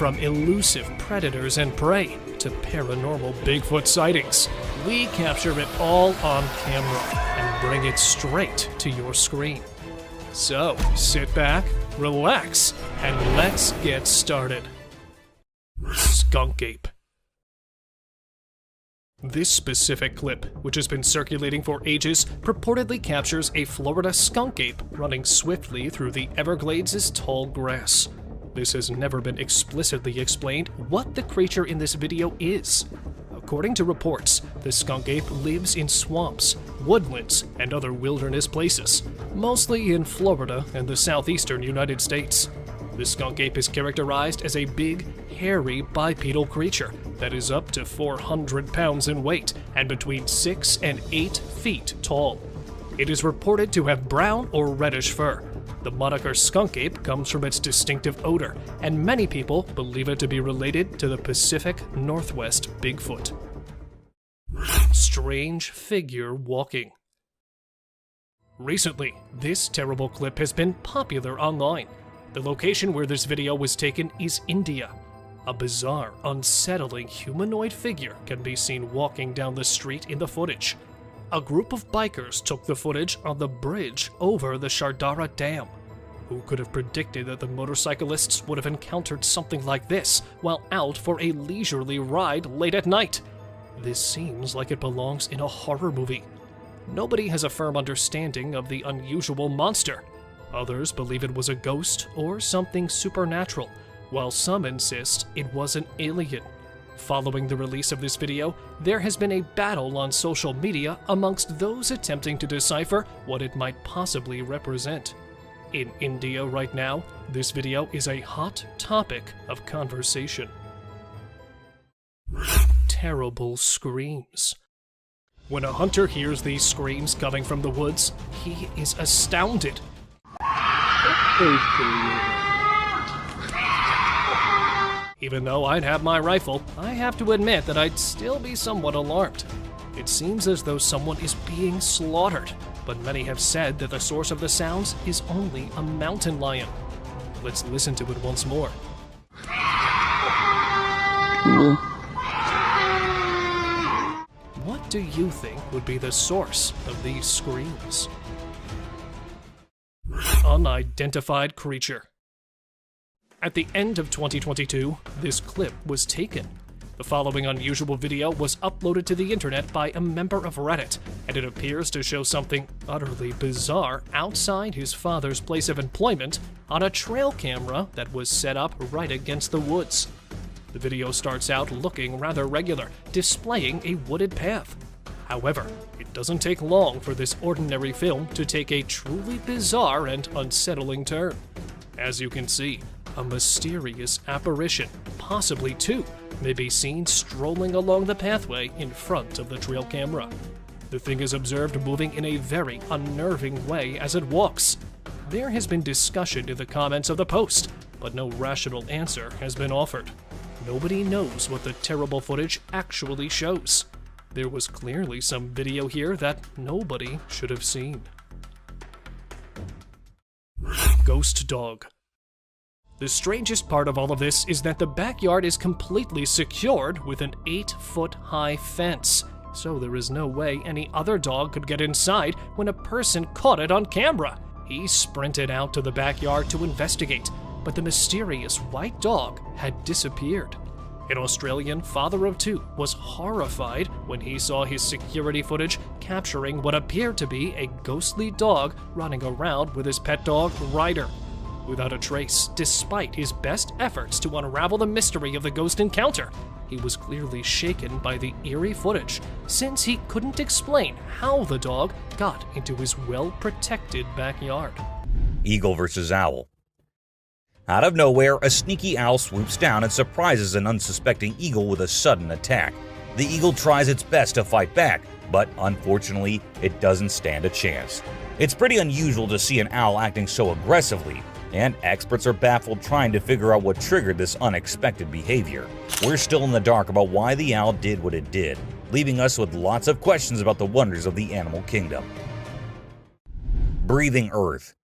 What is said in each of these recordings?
From elusive predators and prey to paranormal Bigfoot sightings, we capture it all on camera and bring it straight to your screen. So, sit back, relax, and let's get started. Skunk Ape. This specific clip, which has been circulating for ages, purportedly captures a Florida skunk ape running swiftly through the Everglades' tall grass. This has never been explicitly explained what the creature in this video is. According to reports, the skunk ape lives in swamps, woodlands, and other wilderness places, mostly in Florida and the southeastern United States. The skunk ape is characterized as a big, hairy, bipedal creature that is up to 400 pounds in weight and between 6 and 8 feet tall. It is reported to have brown or reddish fur. The moniker skunk ape comes from its distinctive odor, and many people believe it to be related to the Pacific Northwest Bigfoot. Strange figure walking. Recently, this terrible clip has been popular online. The location where this video was taken is India. A bizarre, unsettling humanoid figure can be seen walking down the street in the footage. A group of bikers took the footage on the bridge over the Shardara Dam. Who could have predicted that the motorcyclists would have encountered something like this while out for a leisurely ride late at night? This seems like it belongs in a horror movie. Nobody has a firm understanding of the unusual monster. Others believe it was a ghost or something supernatural, while some insist it was an alien. Following the release of this video, there has been a battle on social media amongst those attempting to decipher what it might possibly represent. In India right now, this video is a hot topic of conversation. Terrible screams. When a hunter hears these screams coming from the woods, he is astounded. Even though I'd have my rifle, I have to admit that I'd still be somewhat alarmed. It seems as though someone is being slaughtered, but many have said that the source of the sounds is only a mountain lion. Let's listen to it once more. What do you think would be the source of these screams? Unidentified creature. At the end of 2022, this clip was taken. The following unusual video was uploaded to the internet by a member of Reddit, and it appears to show something utterly bizarre outside his father's place of employment on a trail camera that was set up right against the woods. The video starts out looking rather regular, displaying a wooded path. However, it doesn't take long for this ordinary film to take a truly bizarre and unsettling turn. As you can see, a mysterious apparition, possibly two, may be seen strolling along the pathway in front of the trail camera. The thing is observed moving in a very unnerving way as it walks. There has been discussion in the comments of the post, but no rational answer has been offered. Nobody knows what the terrible footage actually shows. There was clearly some video here that nobody should have seen. Ghost dog. The strangest part of all of this is that the backyard is completely secured with an 8-foot-high fence, so there is no way any other dog could get inside when a person caught it on camera. He sprinted out to the backyard to investigate, but the mysterious white dog had disappeared. An Australian father of two was horrified when he saw his security footage capturing what appeared to be a ghostly dog running around with his pet dog, Ryder. Without a trace, despite his best efforts to unravel the mystery of the ghost encounter, he was clearly shaken by the eerie footage, since he couldn't explain how the dog got into his well-protected backyard. Eagle versus owl. Out of nowhere, a sneaky owl swoops down and surprises an unsuspecting eagle with a sudden attack. The eagle tries its best to fight back, but unfortunately, it doesn't stand a chance. It's pretty unusual to see an owl acting so aggressively, and experts are baffled trying to figure out what triggered this unexpected behavior. We're still in the dark about why the owl did what it did, leaving us with lots of questions about the wonders of the animal kingdom. Breathing Earth.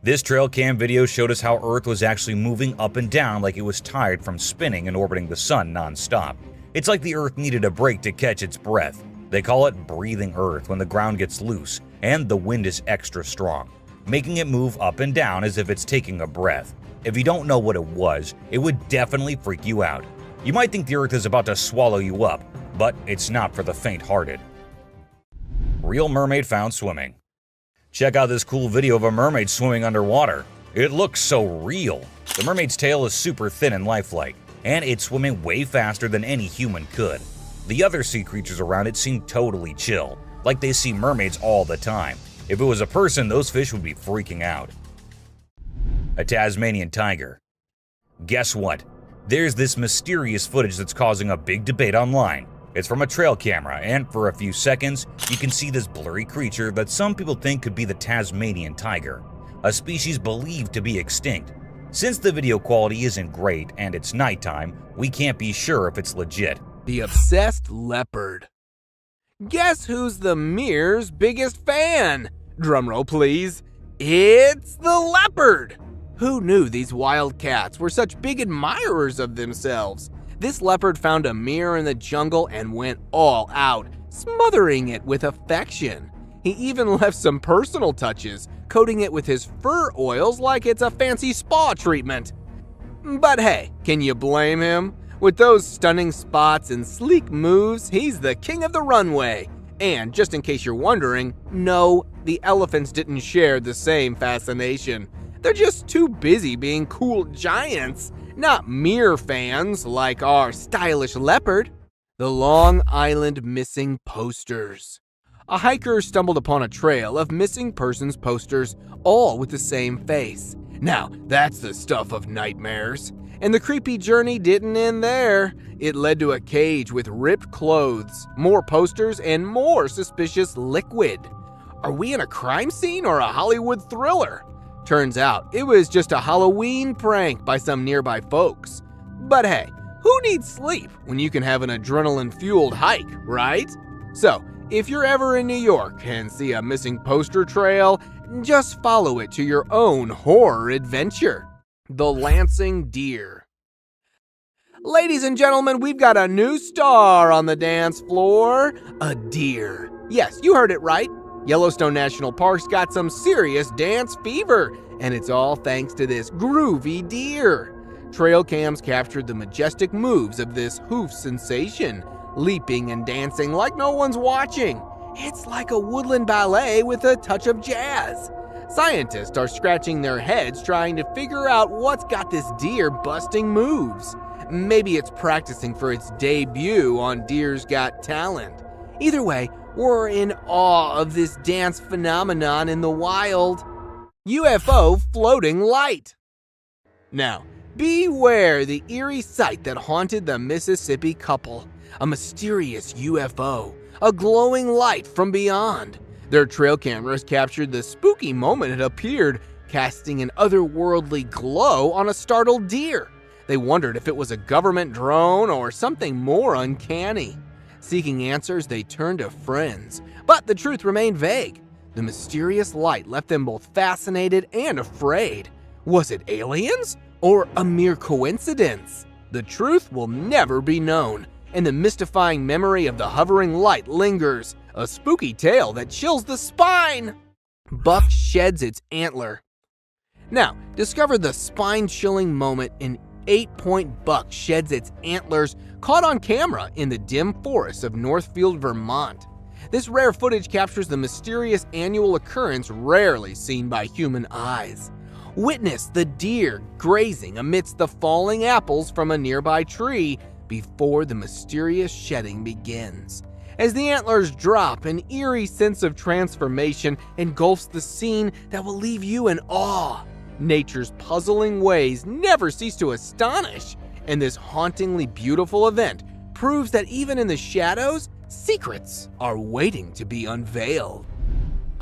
This trail cam video showed us how Earth was actually moving up and down like it was tired from spinning and orbiting the sun non-stop. It's like the Earth needed a break to catch its breath. They call it breathing Earth when the ground gets loose and the wind is extra strong, making it move up and down as if it's taking a breath. If you don't know what it was, it would definitely freak you out. You might think the Earth is about to swallow you up, but it's not for the faint-hearted. Real mermaid found swimming. Check out this cool video of a mermaid swimming underwater. It looks so real. The mermaid's tail is super thin and lifelike, and it's swimming way faster than any human could. The other sea creatures around it seem totally chill, like they see mermaids all the time. If it was a person, those fish would be freaking out. A Tasmanian tiger. Guess what? There's this mysterious footage that's causing a big debate online. It's from a trail camera, and for a few seconds, you can see this blurry creature that some people think could be the Tasmanian tiger, a species believed to be extinct. Since the video quality isn't great and it's nighttime, we can't be sure if it's legit. The obsessed leopard. Guess who's the Mirror's biggest fan? Drumroll please. It's the leopard! Who knew these wild cats were such big admirers of themselves? This leopard found a mirror in the jungle and went all out, smothering it with affection. He even left some personal touches, coating it with his fur oils like it's a fancy spa treatment. But hey, can you blame him? With those stunning spots and sleek moves, he's the king of the runway. And just in case you're wondering, no, the elephants didn't share the same fascination. They're just too busy being cool giants, not mere fans like our stylish leopard. The Long Island missing posters. A hiker stumbled upon a trail of missing persons posters, all with the same face. Now, that's the stuff of nightmares. And the creepy journey didn't end there. It led to a cage with ripped clothes, more posters, and more suspicious liquid. Are we in a crime scene or a Hollywood thriller? Turns out, it was just a Halloween prank by some nearby folks. But hey, who needs sleep when you can have an adrenaline-fueled hike, right? So, if you're ever in New York and see a missing poster trail, just follow it to your own horror adventure. The Lansing Deer. Ladies and gentlemen, we've got a new star on the dance floor. A deer. Yes, you heard it right. Yellowstone National Park's got some serious dance fever, and it's all thanks to this groovy deer. Trail cams captured the majestic moves of this hoof sensation, leaping and dancing like no one's watching. It's like a woodland ballet with a touch of jazz. Scientists are scratching their heads trying to figure out what's got this deer busting moves. Maybe it's practicing for its debut on Deer's Got Talent. Either way, we're in awe of this dance phenomenon in the wild. UFO floating light. Now, beware the eerie sight that haunted the Mississippi couple. A mysterious UFO, a glowing light from beyond. Their trail cameras captured the spooky moment it appeared, casting an otherworldly glow on a startled deer. They wondered if it was a government drone or something more uncanny. Seeking answers, they turned to friends, but the truth remained vague. The mysterious light left them both fascinated and afraid. Was it aliens or a mere coincidence? The truth will never be known, and the mystifying memory of the hovering light lingers, a spooky tale that chills the spine. Buck sheds its antler. Now, discover the spine-chilling moment an 8-point buck sheds its antlers, caught on camera in the dim forests of Northfield, Vermont. This rare footage captures the mysterious annual occurrence rarely seen by human eyes. Witness the deer grazing amidst the falling apples from a nearby tree before the mysterious shedding begins. As the antlers drop, an eerie sense of transformation engulfs the scene that will leave you in awe. Nature's puzzling ways never cease to astonish, and this hauntingly beautiful event proves that even in the shadows, secrets are waiting to be unveiled.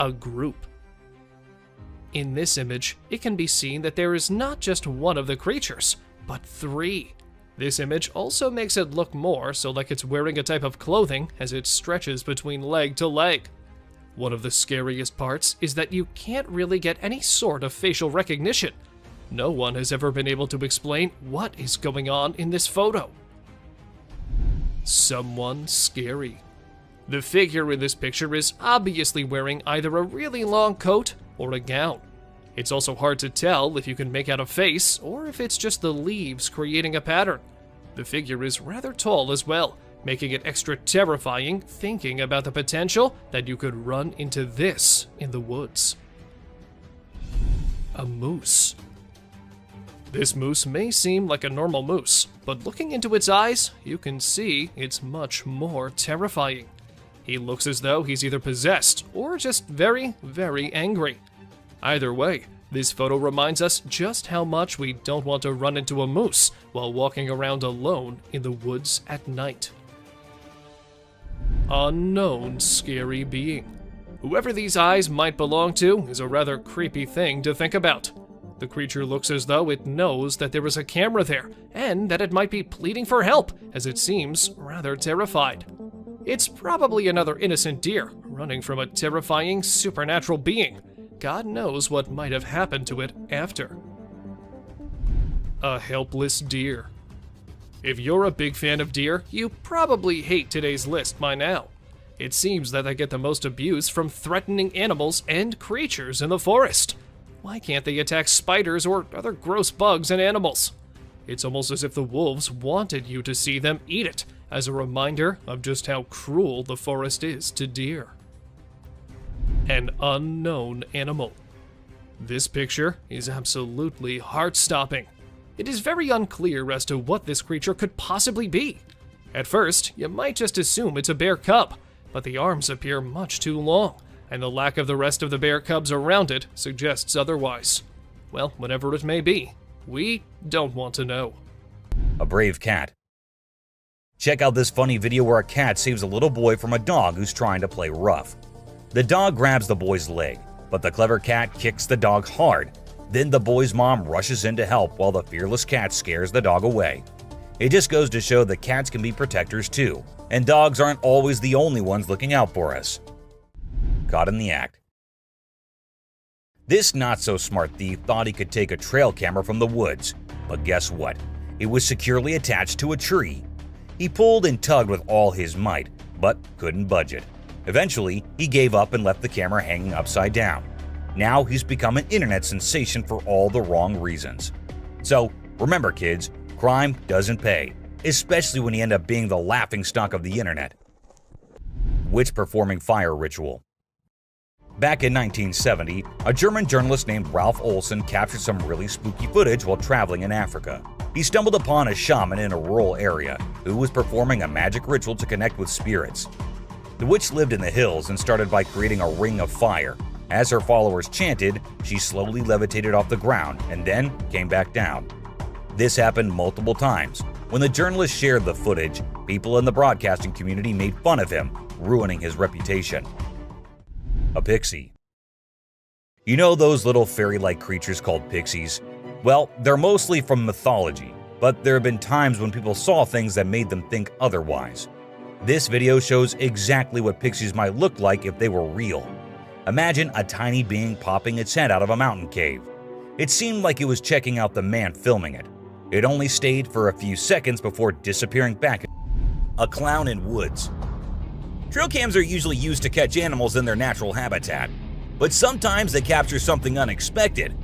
A group. In this image, it can be seen that there is not just one of the creatures, but 3. This image also makes it look more so like it's wearing a type of clothing as it stretches between leg to leg. One of the scariest parts is that you can't really get any sort of facial recognition. No one has ever been able to explain what is going on in this photo. Someone scary. The figure in this picture is obviously wearing either a really long coat or a gown. It's also hard to tell if you can make out a face or if it's just the leaves creating a pattern. The figure is rather tall as well, making it extra terrifying thinking about the potential that you could run into this in the woods. A moose. This moose may seem like a normal moose, but looking into its eyes, you can see it's much more terrifying. He looks as though he's either possessed or just very, very angry. Either way, this photo reminds us just how much we don't want to run into a moose while walking around alone in the woods at night. Unknown scary being. Whoever these eyes might belong to is a rather creepy thing to think about. The creature looks as though it knows that there is a camera there, and that it might be pleading for help, as it seems rather terrified. It's probably another innocent deer, running from a terrifying supernatural being. God knows what might have happened to it after. A helpless deer. If you're a big fan of deer, you probably hate today's list by now. It seems that they get the most abuse from threatening animals and creatures in the forest. Why can't they attack spiders or other gross bugs and animals? It's almost as if the wolves wanted you to see them eat it, as a reminder of just how cruel the forest is to deer. An unknown animal. This picture is absolutely heart-stopping. It is very unclear as to what this creature could possibly be. At first, you might just assume it's a bear cub, but the arms appear much too long, and the lack of the rest of the bear cubs around it suggests otherwise. Well, whatever it may be, we don't want to know. A brave cat. Check out this funny video where a cat saves a little boy from a dog who's trying to play rough. The dog grabs the boy's leg, but the clever cat kicks the dog hard. Then the boy's mom rushes in to help while the fearless cat scares the dog away. It just goes to show that cats can be protectors too, and dogs aren't always the only ones looking out for us. Caught in the act. This not-so-smart thief thought he could take a trail camera from the woods, but guess what? It was securely attached to a tree. He pulled and tugged with all his might, but couldn't budge it. Eventually, he gave up and left the camera hanging upside down. Now he's become an internet sensation for all the wrong reasons. So, remember kids, crime doesn't pay, especially when you end up being the laughingstock of the internet. Witch performing fire ritual. Back in 1970, a German journalist named Ralph Olsen captured some really spooky footage while traveling in Africa. He stumbled upon a shaman in a rural area who was performing a magic ritual to connect with spirits. The witch lived in the hills and started by creating a ring of fire. As her followers chanted, she slowly levitated off the ground and then came back down. This happened multiple times. When the journalist shared the footage, people in the broadcasting community made fun of him, ruining his reputation. A pixie. You know those little fairy-like creatures called pixies? Well, they're mostly from mythology, but there have been times when people saw things that made them think otherwise. This video shows exactly what pixies might look like if they were real. Imagine a tiny being popping its head out of a mountain cave. It seemed like it was checking out the man filming it. It only stayed for a few seconds before disappearing back. A clown in woods. Trail cams are usually used to catch animals in their natural habitat, but sometimes they capture something unexpected.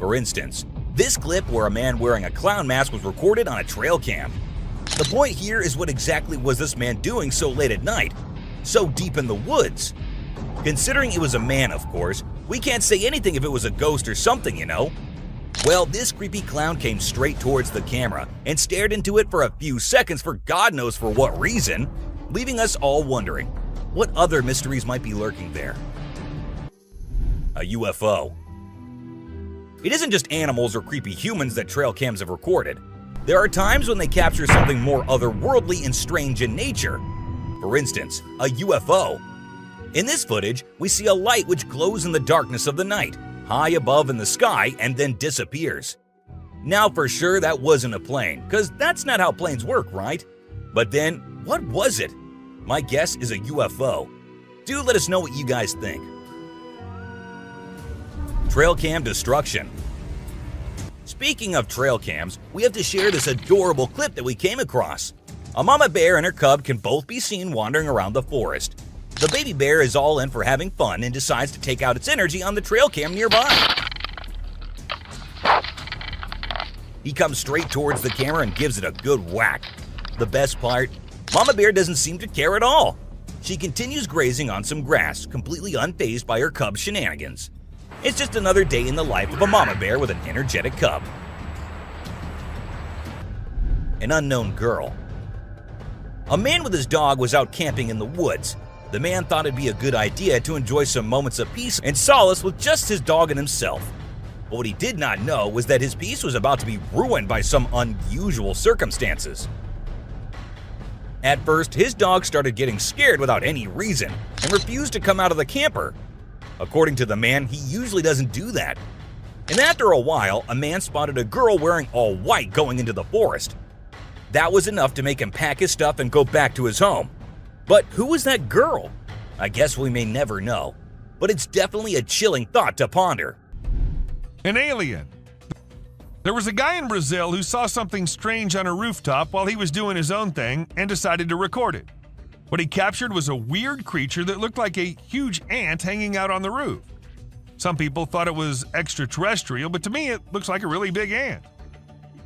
For instance, this clip where a man wearing a clown mask was recorded on a trail cam. The point here is what exactly was this man doing so late at night, so deep in the woods? Considering it was a man, of course, we can't say anything if it was a ghost or something, you know? Well, this creepy clown came straight towards the camera and stared into it for a few seconds for God knows for what reason, leaving us all wondering what other mysteries might be lurking there. A UFO. It isn't just animals or creepy humans that trail cams have recorded. There are times when they capture something more otherworldly and strange in nature. For instance, a UFO. In this footage, we see a light which glows in the darkness of the night, high above in the sky, and then disappears. Now for sure that wasn't a plane, because that's not how planes work, right? But then, what was it? My guess is a UFO. Do let us know what you guys think. Trail cam destruction. Speaking of trail cams, we have to share this adorable clip that we came across. A mama bear and her cub can both be seen wandering around the forest. The baby bear is all in for having fun and decides to take out its energy on the trail cam nearby. He comes straight towards the camera and gives it a good whack. The best part, Mama Bear doesn't seem to care at all. She continues grazing on some grass, completely unfazed by her cub's shenanigans. It's just another day in the life of a mama bear with an energetic cub. An unknown girl. A man with his dog was out camping in the woods. The man thought it'd be a good idea to enjoy some moments of peace and solace with just his dog and himself. But what he did not know was that his peace was about to be ruined by some unusual circumstances. At first, his dog started getting scared without any reason and refused to come out of the camper. According to the man, he usually doesn't do that. And after a while, a man spotted a girl wearing all white going into the forest. That was enough to make him pack his stuff and go back to his home. But who was that girl? I guess we may never know, but it's definitely a chilling thought to ponder. An alien. There was a guy in Brazil who saw something strange on a rooftop while he was doing his own thing and decided to record it. What he captured was a weird creature that looked like a huge ant hanging out on the roof. Some people thought it was extraterrestrial, but to me it looks like a really big ant.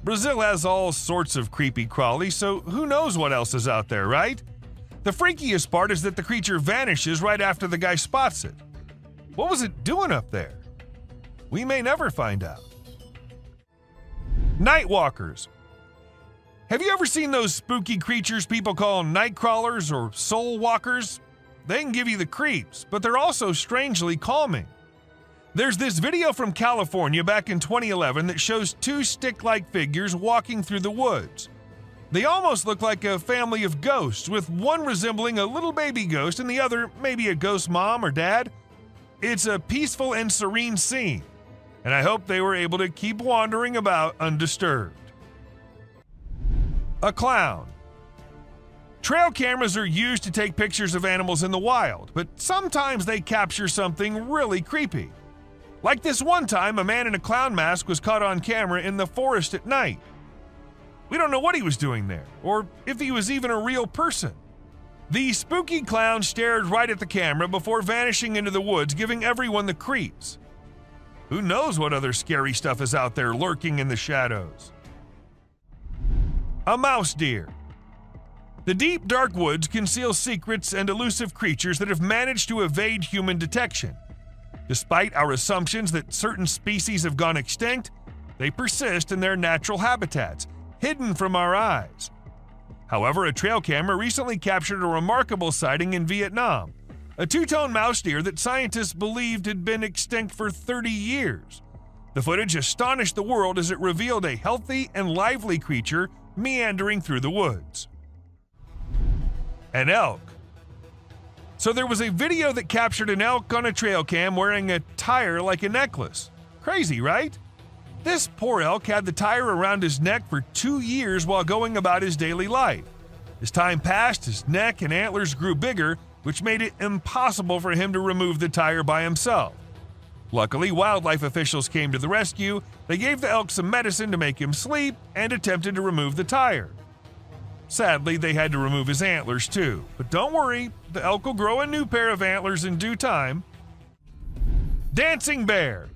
Brazil has all sorts of creepy crawlies, so who knows what else is out there, right? The freakiest part is that the creature vanishes right after the guy spots it. What was it doing up there? We may never find out. Nightwalkers. Have you ever seen those spooky creatures people call night crawlers or soul walkers? They can give you the creeps, but they're also strangely calming. There's this video from California back in 2011 that shows two stick-like figures walking through the woods. They almost look like a family of ghosts, with one resembling a little baby ghost and the other maybe a ghost mom or dad. It's a peaceful and serene scene, and I hope they were able to keep wandering about undisturbed. A clown. Trail cameras are used to take pictures of animals in the wild, but sometimes they capture something really creepy. Like this one time, a man in a clown mask was caught on camera in the forest at night. We don't know what he was doing there, or if he was even a real person. The spooky clown stared right at the camera before vanishing into the woods, giving everyone the creeps. Who knows what other scary stuff is out there lurking in the shadows? A mouse deer. The deep, dark woods conceal secrets and elusive creatures that have managed to evade human detection. Despite our assumptions that certain species have gone extinct, they persist in their natural habitats, hidden from our eyes. However, a trail camera recently captured a remarkable sighting in Vietnam, a two-tone mouse deer that scientists believed had been extinct for 30 years. The footage astonished the world as it revealed a healthy and lively creature meandering through the woods. An elk. So there was a video that captured an elk on a trail cam wearing a tire like a necklace. Crazy, right? This poor elk had the tire around his neck for 2 years while going about his daily life. As time passed, his neck and antlers grew bigger, which made it impossible for him to remove the tire by himself. Luckily, wildlife officials came to the rescue. They gave the elk some medicine to make him sleep and attempted to remove the tire. Sadly, they had to remove his antlers too. But don't worry, the elk will grow a new pair of antlers in due time. Dancing bear.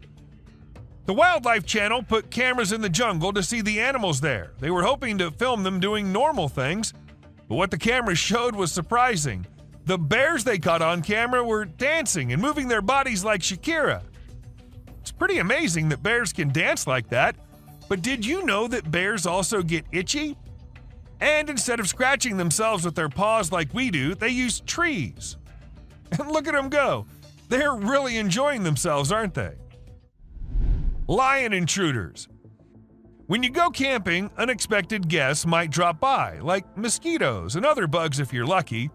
The Wildlife Channel put cameras in the jungle to see the animals there. They were hoping to film them doing normal things, but what the cameras showed was surprising. The bears they caught on camera were dancing and moving their bodies like Shakira. It's pretty amazing that bears can dance like that, but did you know that bears also get itchy? And instead of scratching themselves with their paws like we do, they use trees. And look at them go. They're really enjoying themselves, aren't they? Lion intruders. When you go camping, unexpected guests might drop by, like mosquitoes and other bugs if you're lucky.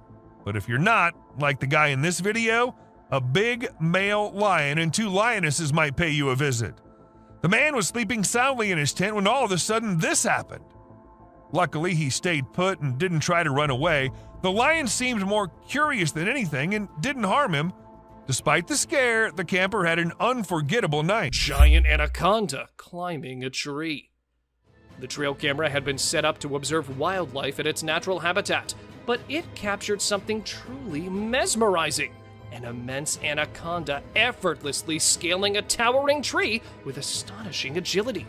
But if you're not, like the guy in this video, a big male lion and 2 lionesses might pay you a visit. The man was sleeping soundly in his tent when all of a sudden this happened. Luckily, he stayed put and didn't try to run away, The lion seemed more curious than anything and didn't harm him. Despite the scare, the camper had an unforgettable night. Giant anaconda climbing a tree. The trail camera had been set up to observe wildlife in its natural habitat, but it captured something truly mesmerizing. An immense anaconda effortlessly scaling a towering tree with astonishing agility.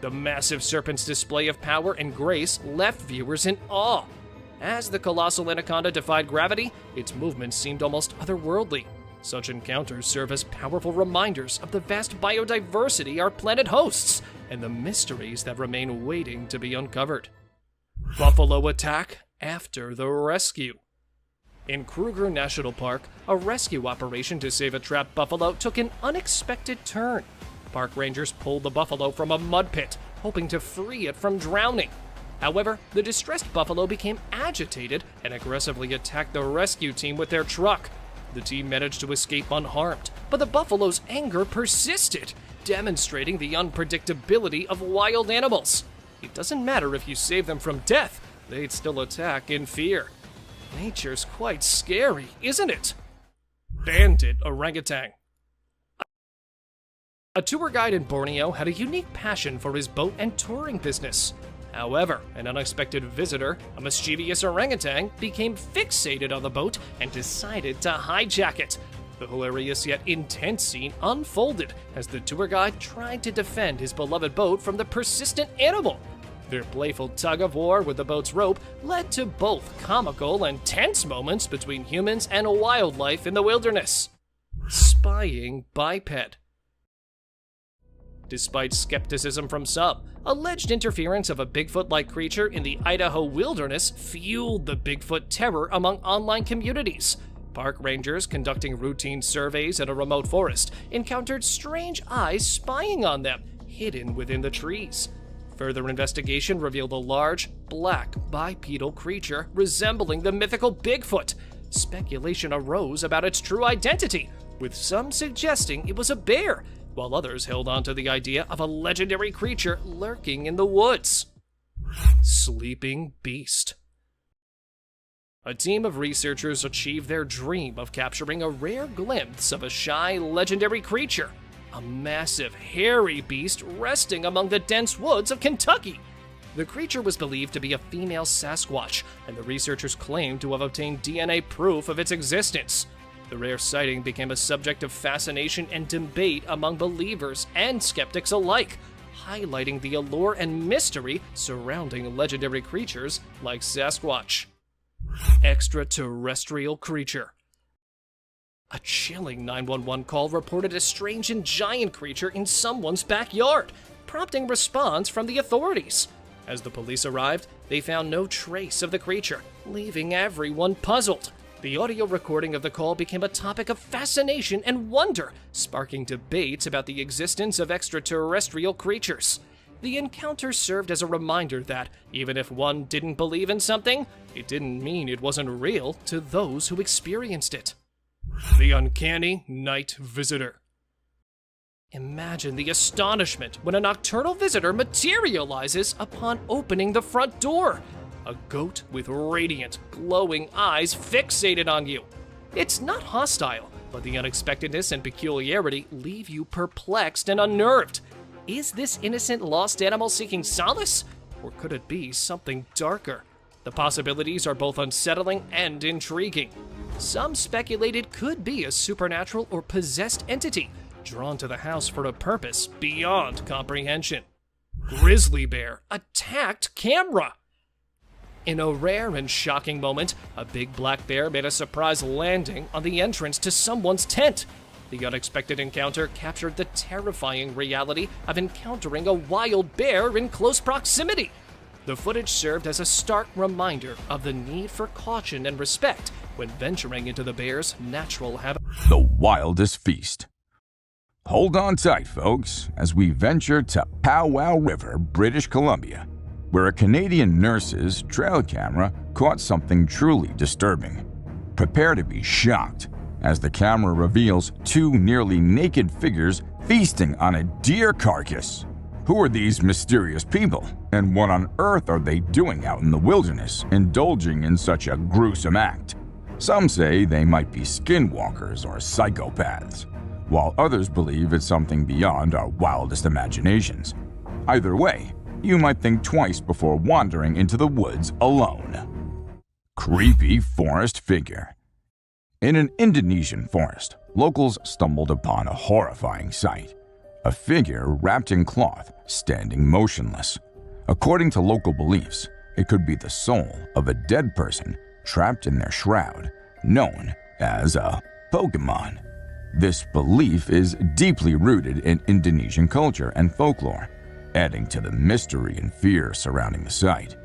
The massive serpent's display of power and grace left viewers in awe. As the colossal anaconda defied gravity, its movements seemed almost otherworldly. Such encounters serve as powerful reminders of the vast biodiversity our planet hosts and the mysteries that remain waiting to be uncovered. Buffalo attack after the rescue. In Kruger National Park, a rescue operation to save a trapped buffalo took an unexpected turn. Park rangers pulled the buffalo from a mud pit, hoping to free it from drowning. However, the distressed buffalo became agitated and aggressively attacked the rescue team with their truck. The team managed to escape unharmed, but the buffalo's anger persisted, demonstrating the unpredictability of wild animals. It doesn't matter if you save them from death, they'd still attack in fear. Nature's quite scary, isn't it? Bandit orangutan. A tour guide in Borneo had a unique passion for his boat and touring business. However, an unexpected visitor, a mischievous orangutan, became fixated on the boat and decided to hijack it. The hilarious yet intense scene unfolded as the tour guide tried to defend his beloved boat from the persistent animal. Their playful tug-of-war with the boat's rope led to both comical and tense moments between humans and wildlife in the wilderness. Spying biped. Despite skepticism from some, alleged interference of a Bigfoot-like creature in the Idaho wilderness fueled the Bigfoot terror among online communities. Park rangers conducting routine surveys in a remote forest encountered strange eyes spying on them, hidden within the trees. Further investigation revealed a large, black, bipedal creature resembling the mythical Bigfoot. Speculation arose about its true identity, with some suggesting it was a bear, while others held on to the idea of a legendary creature lurking in the woods. Sleeping beast. A team of researchers achieved their dream of capturing a rare glimpse of a shy, legendary creature, a massive, hairy beast resting among the dense woods of Kentucky. The creature was believed to be a female Sasquatch, and the researchers claimed to have obtained DNA proof of its existence. The rare sighting became a subject of fascination and debate among believers and skeptics alike, highlighting the allure and mystery surrounding legendary creatures like Sasquatch. Extraterrestrial creature. A chilling 911 call reported a strange and giant creature in someone's backyard, prompting response from the authorities. As the police arrived, they found no trace of the creature, leaving everyone puzzled. The audio recording of the call became a topic of fascination and wonder, sparking debates about the existence of extraterrestrial creatures. The encounter served as a reminder that, even if one didn't believe in something, it didn't mean it wasn't real to those who experienced it. The uncanny night visitor. Imagine the astonishment when a nocturnal visitor materializes upon opening the front door. A goat with radiant, glowing eyes fixated on you. It's not hostile, but the unexpectedness and peculiarity leave you perplexed and unnerved. Is this innocent lost animal seeking solace? Or could it be something darker? The possibilities are both unsettling and intriguing. Some speculate it could be a supernatural or possessed entity, drawn to the house for a purpose beyond comprehension. Grizzly bear attacked camera. In a rare and shocking moment, a big black bear made a surprise landing on the entrance to someone's tent. The unexpected encounter captured the terrifying reality of encountering a wild bear in close proximity. The footage served as a stark reminder of the need for caution and respect when venturing into the bear's natural habitat. The wildest feast. Hold on tight, folks, as we venture to Powwow River, British Columbia, where a Canadian nurse's trail camera caught something truly disturbing. Prepare to be shocked as the camera reveals two nearly naked figures feasting on a deer carcass. Who are these mysterious people, and what on earth are they doing out in the wilderness, indulging in such a gruesome act? Some say they might be skinwalkers or psychopaths, while others believe it's something beyond our wildest imaginations. Either way, you might think twice before wandering into the woods alone. Creepy forest figure. In an Indonesian forest, locals stumbled upon a horrifying sight. A figure wrapped in cloth, standing motionless. According to local beliefs, it could be the soul of a dead person trapped in their shroud, known as a Pokemon. This belief is deeply rooted in Indonesian culture and folklore, adding to the mystery and fear surrounding the sight.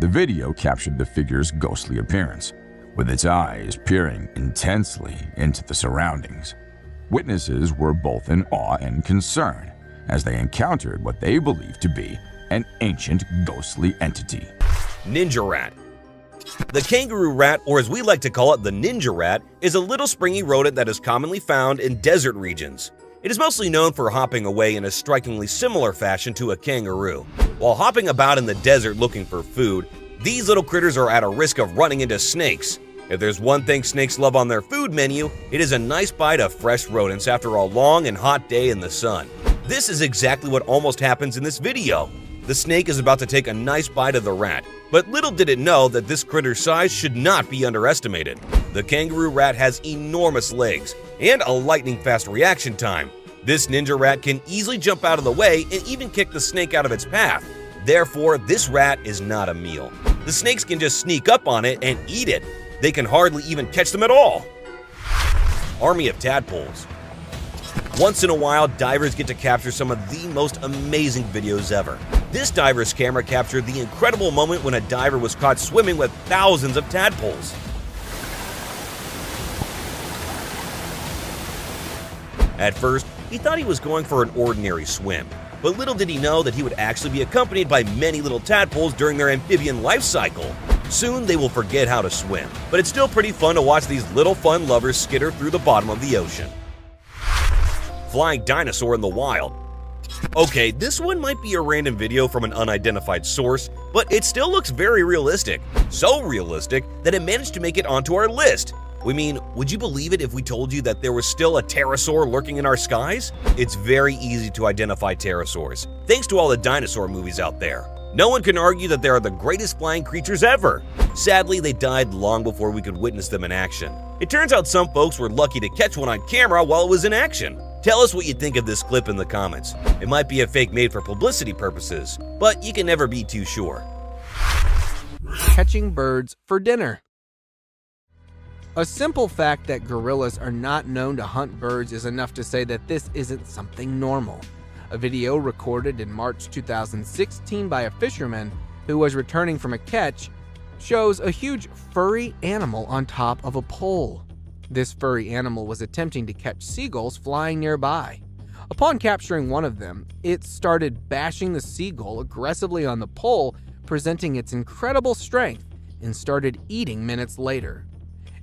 The video captured the figure's ghostly appearance, with its eyes peering intensely into the surroundings. Witnesses were both in awe and concern as they encountered what they believed to be an ancient ghostly entity. Ninja rat. The kangaroo rat, or as we like to call it, the ninja rat, is a little springy rodent that is commonly found in desert regions. It is mostly known for hopping away in a strikingly similar fashion to a kangaroo. While hopping about in the desert looking for food, these little critters are at a risk of running into snakes. If there's one thing snakes love on their food menu, it is a nice bite of fresh rodents after a long and hot day in the sun. This is exactly what almost happens in this video. The snake is about to take a nice bite of the rat, but little did it know that this critter's size should not be underestimated. The kangaroo rat has enormous legs and a lightning-fast reaction time. This ninja rat can easily jump out of the way and even kick the snake out of its path. Therefore, this rat is not a meal. The snakes can just sneak up on it and eat it. They can hardly even catch them at all. Army of tadpoles. Once in a while, divers get to capture some of the most amazing videos ever. This diver's camera captured the incredible moment when a diver was caught swimming with thousands of tadpoles. At first, he thought he was going for an ordinary swim, but little did he know that he would actually be accompanied by many little tadpoles during their amphibian life cycle. Soon they will forget how to swim, but it's still pretty fun to watch these little fun lovers skitter through the bottom of the ocean. Flying dinosaur in the wild. Okay, this one might be a random video from an unidentified source, but it still looks very realistic. So realistic that it managed to make it onto our list. We mean, would you believe it if we told you that there was still a pterosaur lurking in our skies? It's very easy to identify pterosaurs, thanks to all the dinosaur movies out there. No one can argue that they are the greatest flying creatures ever. Sadly, they died long before we could witness them in action. It turns out some folks were lucky to catch one on camera while it was in action. Tell us what you think of this clip in the comments. It might be a fake made for publicity purposes, but you can never be too sure. Catching birds for dinner. A simple fact that gorillas are not known to hunt birds is enough to say that this isn't something normal. A video recorded in March 2016 by a fisherman who was returning from a catch shows a huge furry animal on top of a pole. This furry animal was attempting to catch seagulls flying nearby. Upon capturing one of them, it started bashing the seagull aggressively on the pole, presenting its incredible strength, and started eating minutes later.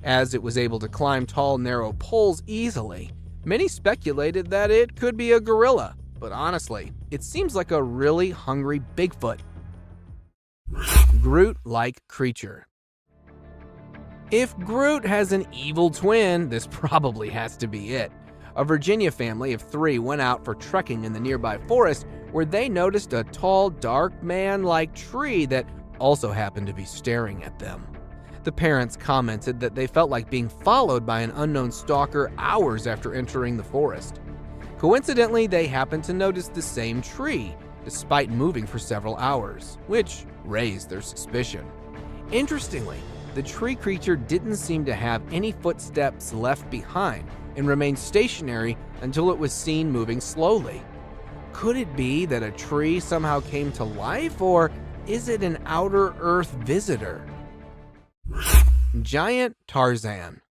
As it was able to climb tall, narrow poles easily, many speculated that it could be a gorilla, but honestly, it seems like a really hungry Bigfoot. Groot-like creature. If Groot has an evil twin, this probably has to be it. A Virginia family of 3 went out for trekking in the nearby forest where they noticed a tall, dark man-like tree that also happened to be staring at them. The parents commented that they felt like being followed by an unknown stalker hours after entering the forest. Coincidentally, they happened to notice the same tree, despite moving for several hours, which raised their suspicion. Interestingly, the tree creature didn't seem to have any footsteps left behind and remained stationary until it was seen moving slowly. Could it be that a tree somehow came to life, or is it an outer Earth visitor? Giant Tarzan.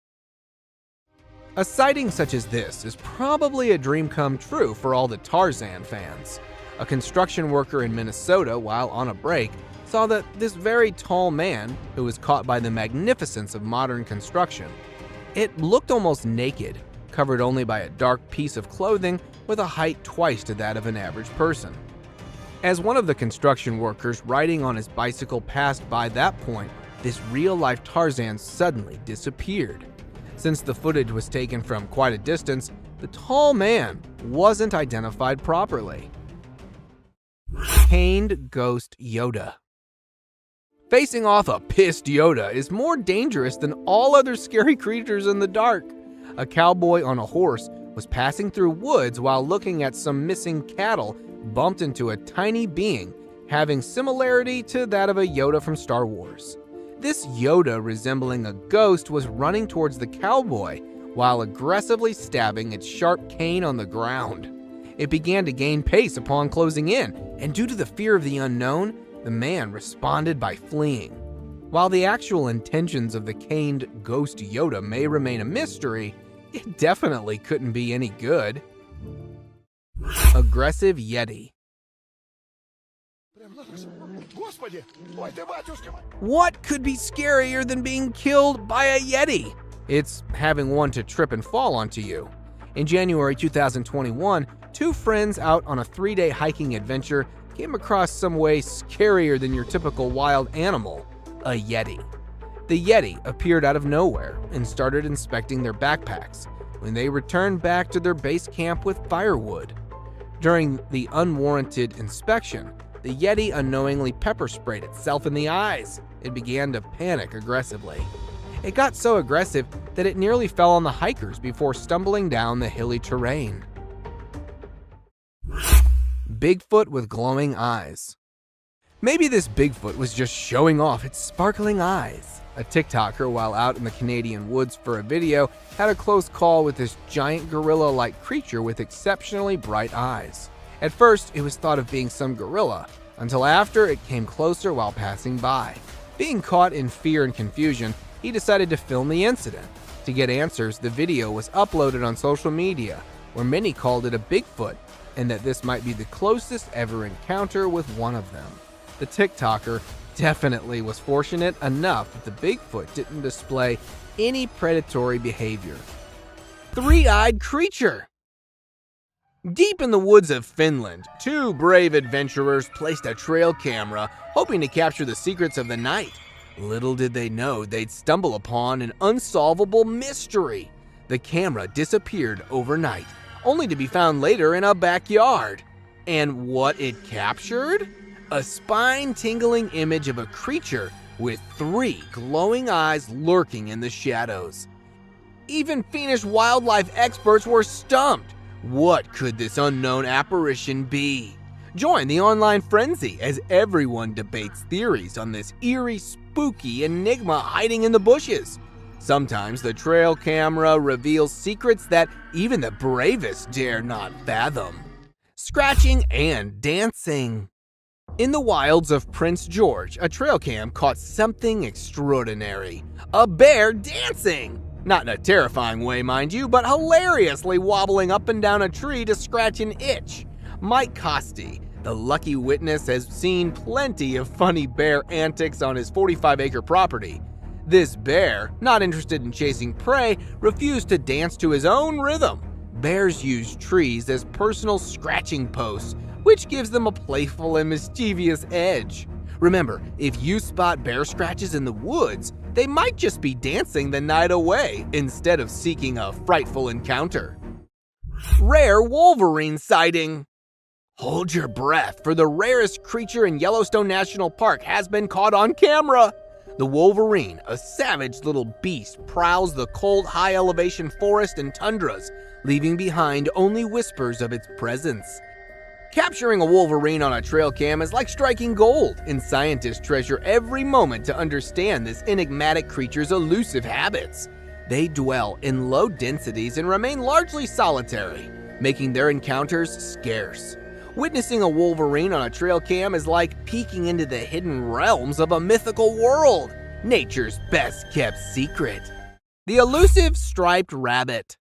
A sighting such as this is probably a dream come true for all the Tarzan fans. A construction worker in Minnesota, while on a break, saw that this very tall man, who was caught by the magnificence of modern construction, it looked almost naked, covered only by a dark piece of clothing with a height twice to that of an average person. As one of the construction workers riding on his bicycle passed by that point, this real-life Tarzan suddenly disappeared. Since the footage was taken from quite a distance, the tall man wasn't identified properly. Caned Ghost Yoda. Facing off a pissed Yoda is more dangerous than all other scary creatures in the dark. A cowboy on a horse was passing through woods while looking at some missing cattle, bumped into a tiny being having similarity to that of a Yoda from Star Wars. This Yoda, resembling a ghost, was running towards the cowboy while aggressively stabbing its sharp cane on the ground. It began to gain pace upon closing in, and due to the fear of the unknown, the man responded by fleeing. While the actual intentions of the caned Ghost Yoda may remain a mystery, it definitely couldn't be any good. Aggressive Yeti. What could be scarier than being killed by a Yeti? It's having one to trip and fall onto you. In January 2021, two friends out on a 3-day hiking adventure came across some way scarier than your typical wild animal, a Yeti. The Yeti appeared out of nowhere and started inspecting their backpacks when they returned back to their base camp with firewood. During the unwarranted inspection, the Yeti unknowingly pepper sprayed itself in the eyes. It began to panic aggressively. It got so aggressive that it nearly fell on the hikers before stumbling down the hilly terrain. Bigfoot with glowing eyes. Maybe this Bigfoot was just showing off its sparkling eyes. A TikToker, while out in the Canadian woods for a video, had a close call with this giant gorilla-like creature with exceptionally bright eyes. At first, it was thought of being some gorilla, until after it came closer while passing by. Being caught in fear and confusion, he decided to film the incident. To get answers, the video was uploaded on social media, where many called it a Bigfoot, and that this might be the closest ever encounter with one of them. The TikToker definitely was fortunate enough that the Bigfoot didn't display any predatory behavior. Three-eyed creature. Deep in the woods of Finland, two brave adventurers placed a trail camera hoping to capture the secrets of the night. Little did they know they'd stumble upon an unsolvable mystery. The camera disappeared overnight, only to be found later in a backyard. And what it captured? A spine-tingling image of a creature with 3 glowing eyes lurking in the shadows. Even Finnish wildlife experts were stumped. What could this unknown apparition be? Join the online frenzy as everyone debates theories on this eerie, spooky enigma hiding in the bushes. Sometimes the trail camera reveals secrets that even the bravest dare not fathom. Scratching and dancing. In the wilds of Prince George, a trail cam caught something extraordinary. A bear dancing! Not in a terrifying way, mind you, but hilariously wobbling up and down a tree to scratch an itch. Mike Costi, the lucky witness, has seen plenty of funny bear antics on his 45-acre property. This bear, not interested in chasing prey, refused to dance to his own rhythm. Bears use trees as personal scratching posts, which gives them a playful and mischievous edge. Remember, if you spot bear scratches in the woods, they might just be dancing the night away instead of seeking a frightful encounter. Rare Wolverine sighting. Hold your breath, for the rarest creature in Yellowstone National Park has been caught on camera. The wolverine, a savage little beast, prowls the cold, high-elevation forest and tundras, leaving behind only whispers of its presence. Capturing a wolverine on a trail cam is like striking gold, and scientists treasure every moment to understand this enigmatic creature's elusive habits. They dwell in low densities and remain largely solitary, making their encounters scarce. Witnessing a wolverine on a trail cam is like peeking into the hidden realms of a mythical world, nature's best-kept secret. The elusive striped rabbit.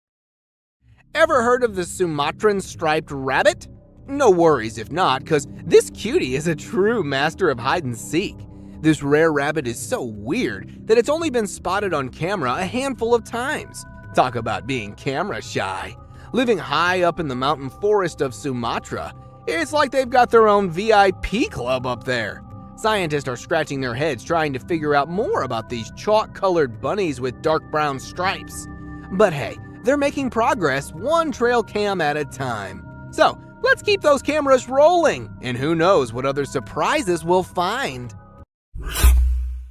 Ever heard of the Sumatran striped rabbit? No worries if not, because this cutie is a true master of hide and seek. This rare rabbit is so weird that it's only been spotted on camera a handful of times. Talk about being camera shy. Living high up in the mountain forest of Sumatra, It's like they've got their own VIP club up there. Scientists are scratching their heads trying to figure out more about these chalk-colored bunnies with dark brown stripes. But hey, they're making progress one trail cam at a time. So, let's keep those cameras rolling, and who knows what other surprises we'll find.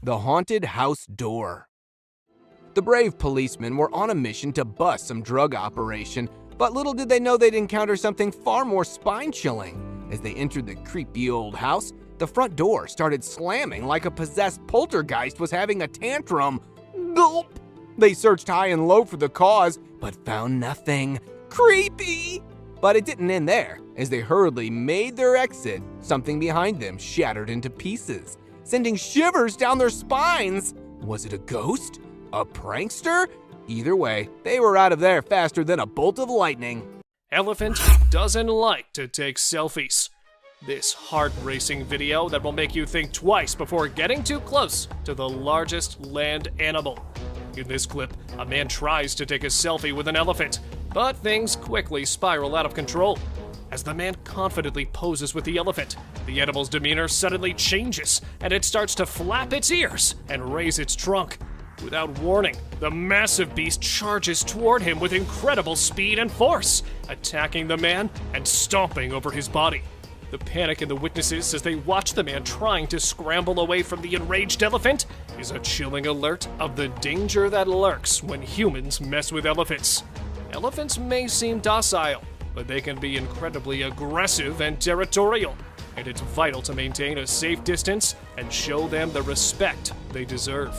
The haunted house door. The brave policemen were on a mission to bust some drug operation, but little did they know they'd encounter something far more spine-chilling. As they entered the creepy old house, the front door started slamming like a possessed poltergeist was having a tantrum. Gulp! They searched high and low for the cause, but found nothing. Creepy! But it didn't end there. As they hurriedly made their exit, something behind them shattered into pieces, sending shivers down their spines. Was it a ghost? A prankster? Either way, they were out of there faster than a bolt of lightning. Elephant doesn't like to take selfies. This heart-racing video that will make you think twice before getting too close to the largest land animal. In this clip, a man tries to take a selfie with an elephant, but things quickly spiral out of control. As the man confidently poses with the elephant, the animal's demeanor suddenly changes, and it starts to flap its ears and raise its trunk. Without warning, the massive beast charges toward him with incredible speed and force, attacking the man and stomping over his body. The panic in the witnesses as they watch the man trying to scramble away from the enraged elephant is a chilling alert of the danger that lurks when humans mess with elephants. Elephants may seem docile, but they can be incredibly aggressive and territorial, and it's vital to maintain a safe distance and show them the respect they deserve.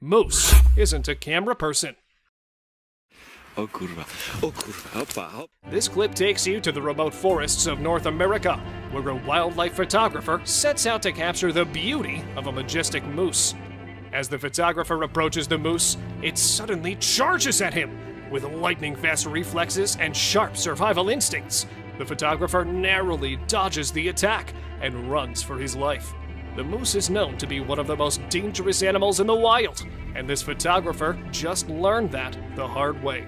Moose isn't a camera person. This clip takes you to the remote forests of North America, where a wildlife photographer sets out to capture the beauty of a majestic moose. As the photographer approaches the moose, it suddenly charges at him. With lightning-fast reflexes and sharp survival instincts, the photographer narrowly dodges the attack and runs for his life. The moose is known to be one of the most dangerous animals in the wild, and this photographer just learned that the hard way.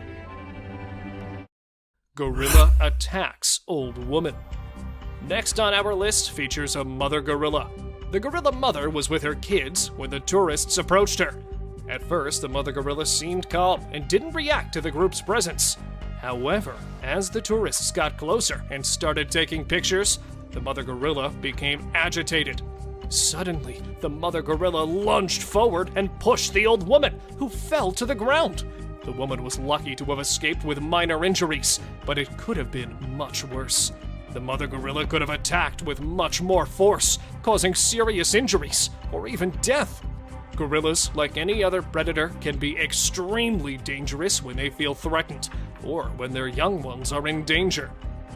Gorilla attacks old woman. Next on our list features a mother gorilla. The gorilla mother was with her kids when the tourists approached her. At first, the mother gorilla seemed calm and didn't react to the group's presence. However, as the tourists got closer and started taking pictures, the mother gorilla became agitated. Suddenly, the mother gorilla lunged forward and pushed the old woman, who fell to the ground. The woman was lucky to have escaped with minor injuries, but it could have been much worse. The mother gorilla could have attacked with much more force, causing serious injuries or even death. Gorillas, like any other predator, can be extremely dangerous when they feel threatened or when their young ones are in danger.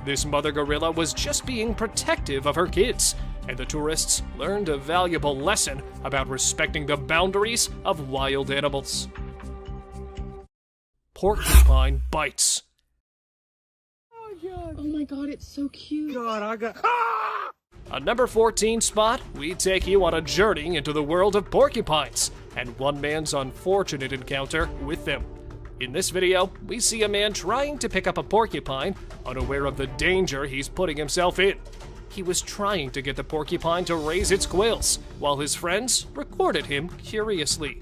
This mother gorilla was just being protective of her kids, and the tourists learned a valuable lesson about respecting the boundaries of wild animals. Porcupine bites. Oh my god, it's so cute. On number 14 spot, we take you on a journey into the world of porcupines and one man's unfortunate encounter with them. In this video, we see a man trying to pick up a porcupine, unaware of the danger he's putting himself in. He was trying to get the porcupine to raise its quills, while his friends recorded him curiously.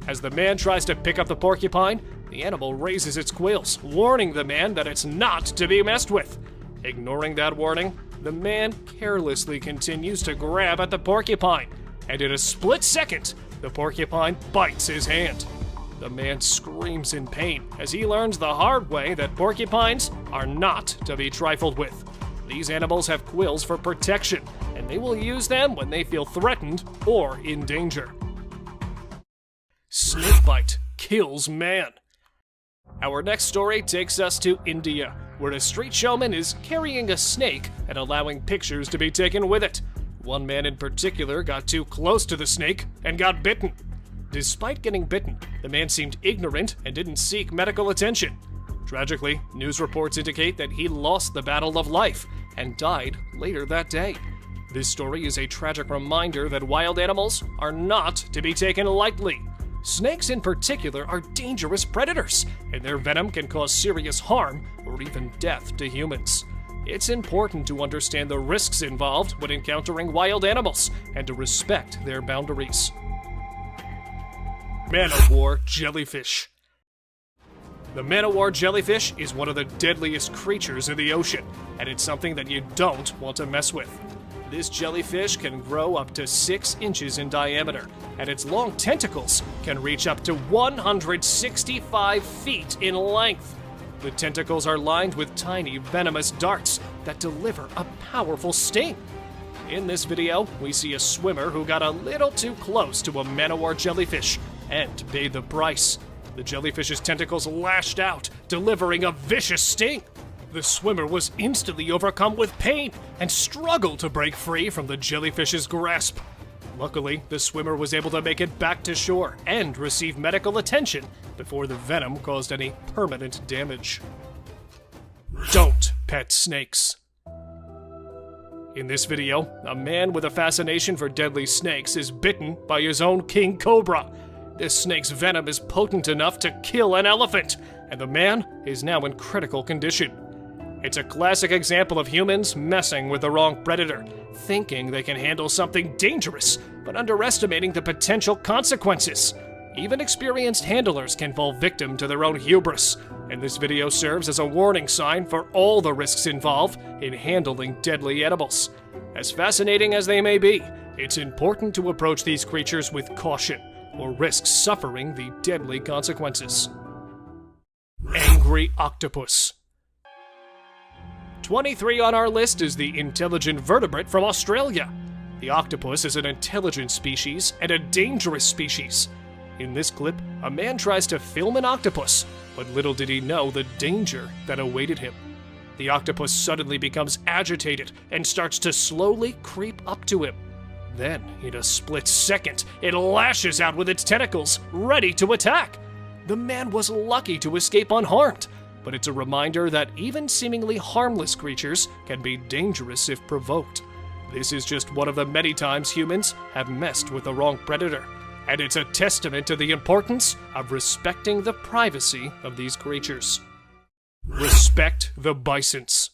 As the man tries to pick up the porcupine, the animal raises its quills, warning the man that it's not to be messed with. Ignoring that warning, the man carelessly continues to grab at the porcupine, and in a split second, the porcupine bites his hand. The man screams in pain as he learns the hard way that porcupines are not to be trifled with. These animals have quills for protection, and they will use them when they feel threatened or in danger. Snake bite kills man. Our next story takes us to India, where a street showman is carrying a snake and allowing pictures to be taken with it. One man in particular got too close to the snake and got bitten. Despite getting bitten, the man seemed ignorant and didn't seek medical attention. Tragically, news reports indicate that he lost the battle of life and died later that day. This story is a tragic reminder that wild animals are not to be taken lightly. Snakes in particular are dangerous predators, and their venom can cause serious harm or even death to humans. It's important to understand the risks involved when encountering wild animals and to respect their boundaries. Man-o-War jellyfish. The man-o-war jellyfish is one of the deadliest creatures in the ocean, and it's something that you don't want to mess with. This jellyfish can grow up to 6 inches in diameter, and its long tentacles can reach up to 165 feet in length. The tentacles are lined with tiny venomous darts that deliver a powerful sting. In this video, we see a swimmer who got a little too close to a man-o-war jellyfish and paid the price. The jellyfish's tentacles lashed out, delivering a vicious sting. The swimmer was instantly overcome with pain and struggled to break free from the jellyfish's grasp. Luckily, the swimmer was able to make it back to shore and receive medical attention before the venom caused any permanent damage. Don't pet snakes. In this video, a man with a fascination for deadly snakes is bitten by his own king cobra. This snake's venom is potent enough to kill an elephant, and the man is now in critical condition. It's a classic example of humans messing with the wrong predator, thinking they can handle something dangerous, but underestimating the potential consequences. Even experienced handlers can fall victim to their own hubris, and this video serves as a warning sign for all the risks involved in handling deadly animals. As fascinating as they may be, it's important to approach these creatures with caution, or risk suffering the deadly consequences. Angry octopus. 23 on our list is the intelligent vertebrate from Australia. The octopus is an intelligent species and a dangerous species. In this clip, a man tries to film an octopus, but little did he know the danger that awaited him. The octopus suddenly becomes agitated and starts to slowly creep up to him. Then, in a split second, it lashes out with its tentacles, ready to attack. The man was lucky to escape unharmed, but it's a reminder that even seemingly harmless creatures can be dangerous if provoked. This is just one of the many times humans have messed with the wrong predator, and it's a testament to the importance of respecting the privacy of these creatures. Respect the bisons.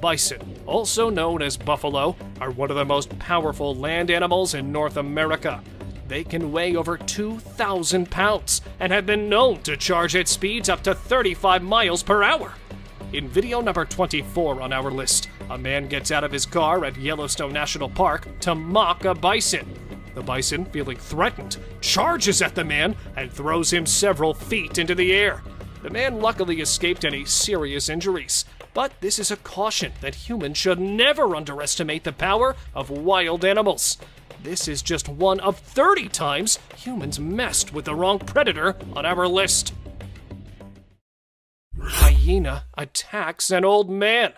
Bison, also known as buffalo, are one of the most powerful land animals in North America. They can weigh over 2,000 pounds and have been known to charge at speeds up to 35 miles per hour. In video number 24 on our list, a man gets out of his car at Yellowstone National Park to mock a bison. The bison, feeling threatened, charges at the man and throws him several feet into the air. The man luckily escaped any serious injuries, but this is a caution that humans should never underestimate the power of wild animals. This is just one of 30 times humans messed with the wrong predator on our list. Hyena attacks an old man.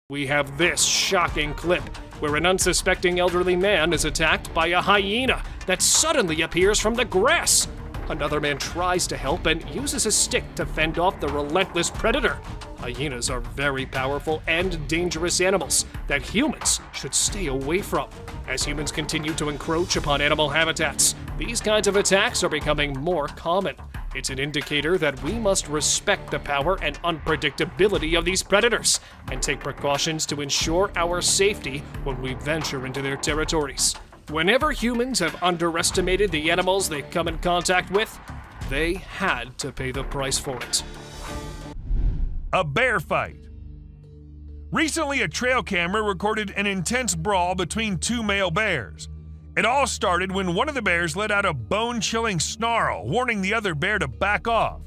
We have this shocking clip where an unsuspecting elderly man is attacked by a hyena that suddenly appears from the grass. Another man tries to help and uses a stick to fend off the relentless predator. Hyenas are very powerful and dangerous animals that humans should stay away from. As humans continue to encroach upon animal habitats, these kinds of attacks are becoming more common. It's an indicator that we must respect the power and unpredictability of these predators and take precautions to ensure our safety when we venture into their territories. Whenever humans have underestimated the animals they come in contact with, they had to pay the price for it. A bear fight. Recently, a trail camera recorded an intense brawl between 2 male bears. It all started when one of the bears let out a bone-chilling snarl, warning the other bear to back off.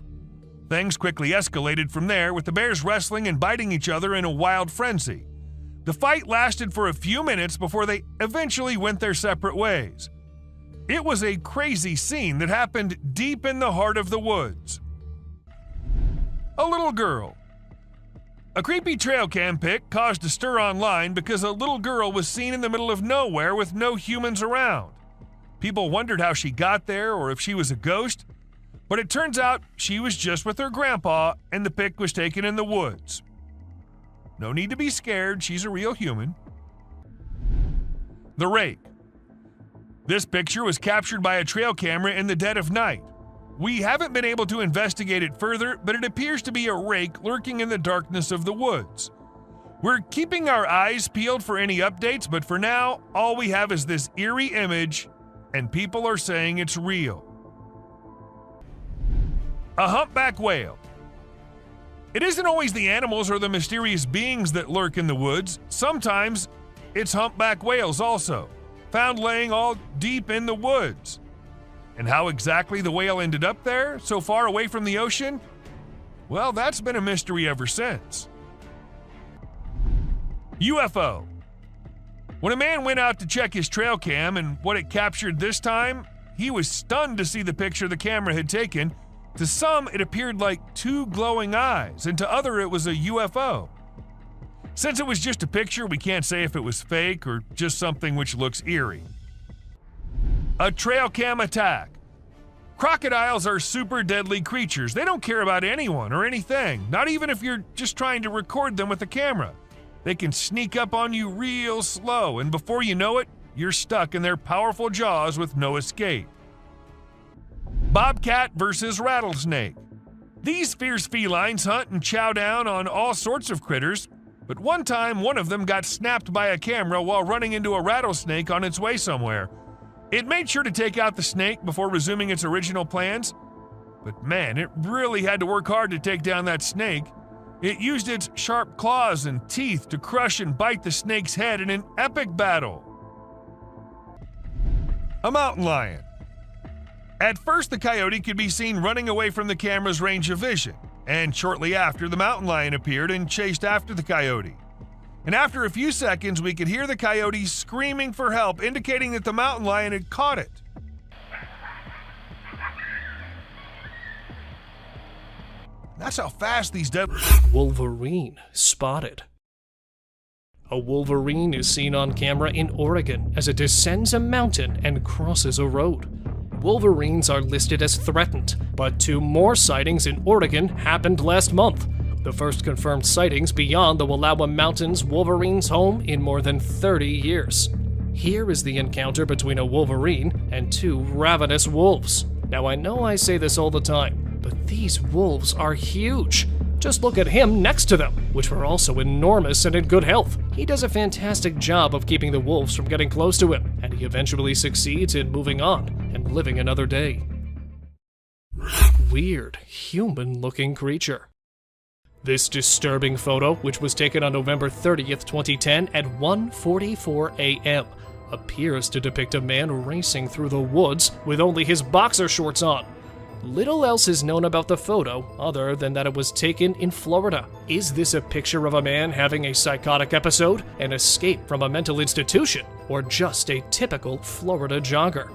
Things quickly escalated from there, with the bears wrestling and biting each other in a wild frenzy. The fight lasted for a few minutes before they eventually went their separate ways. It was a crazy scene that happened deep in the heart of the woods. A little girl. A creepy trail cam pic caused a stir online because a little girl was seen in the middle of nowhere with no humans around. People wondered how she got there or if she was a ghost, but it turns out she was just with her grandpa and the pic was taken in the woods. No need to be scared, she's a real human. The rake. This picture was captured by a trail camera in the dead of night. We haven't been able to investigate it further, but it appears to be a rake lurking in the darkness of the woods. We're keeping our eyes peeled for any updates, but for now, all we have is this eerie image, and people are saying it's real. A humpback whale. It isn't always the animals or the mysterious beings that lurk in the woods. Sometimes it's humpback whales also, found laying all deep in the woods. And how exactly the whale ended up there, so far away from the ocean? Well, that's been a mystery ever since. UFO. When a man went out to check his trail cam and what it captured this time, he was stunned to see the picture the camera had taken. To some, it appeared like two glowing eyes, and to others, it was a UFO. Since it was just a picture, we can't say if it was fake or just something which looks eerie. A trail cam attack. Crocodiles are super deadly creatures. They don't care about anyone or anything, not even if you're just trying to record them with a camera. They can sneak up on you real slow, and before you know it, you're stuck in their powerful jaws with no escape. Bobcat versus rattlesnake. These fierce felines hunt and chow down on all sorts of critters, but one time one of them got snapped by a camera while running into a rattlesnake on its way somewhere. It made sure to take out the snake before resuming its original plans, but man, it really had to work hard to take down that snake. It used its sharp claws and teeth to crush and bite the snake's head in an epic battle. A mountain lion. At first, the coyote could be seen running away from the camera's range of vision, and shortly after, the mountain lion appeared and chased after the coyote. And after a few seconds, we could hear the coyote screaming for help, indicating that the mountain lion had caught it. That's how fast these Wolverine spotted. A wolverine is seen on camera in Oregon as it descends a mountain and crosses a road. Wolverines are listed as threatened, but 2 more sightings in Oregon happened last month. The first confirmed sightings beyond the Wallowa Mountains wolverine's home in more than 30 years. Here is the encounter between a wolverine and 2 ravenous wolves. Now I know I say this all the time, but these wolves are huge. Just look at him next to them, which were also enormous and in good health. He does a fantastic job of keeping the wolves from getting close to him, and he eventually succeeds in moving on and living another day. Weird, human-looking creature. This disturbing photo, which was taken on November 30th, 2010 at 1:44 a.m., appears to depict a man racing through the woods with only his boxer shorts on. Little else is known about the photo other than that it was taken in Florida. Is this a picture of a man having a psychotic episode, an escape from a mental institution, or just a typical Florida jogger?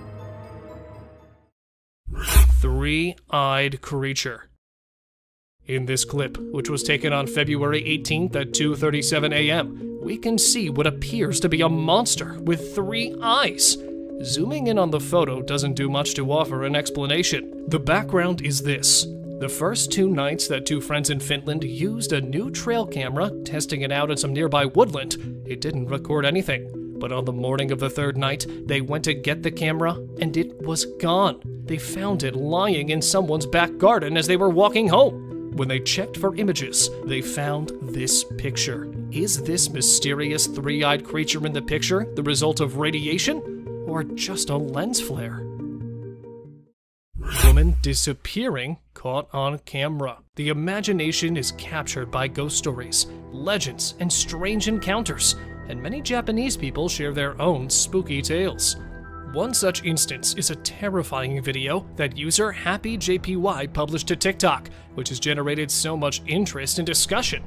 Three-eyed creature. In this clip, which was taken on February 18th at 2:37 a.m., we can see what appears to be a monster with 3 eyes. Zooming in on the photo doesn't do much to offer an explanation. The background is this. The first 2 nights that 2 friends in Finland used a new trail camera, testing it out in some nearby woodland, it didn't record anything. But on the morning of the 3rd night, they went to get the camera, and it was gone. They found it lying in someone's back garden as they were walking home. When they checked for images, they found this picture. Is this mysterious 3-eyed creature in the picture the result of radiation? Or just a lens flare? Woman disappearing caught on camera. The imagination is captured by ghost stories, legends, and strange encounters, and many Japanese people share their own spooky tales. One such instance is a terrifying video that user HappyJPY published to TikTok, which has generated so much interest and discussion.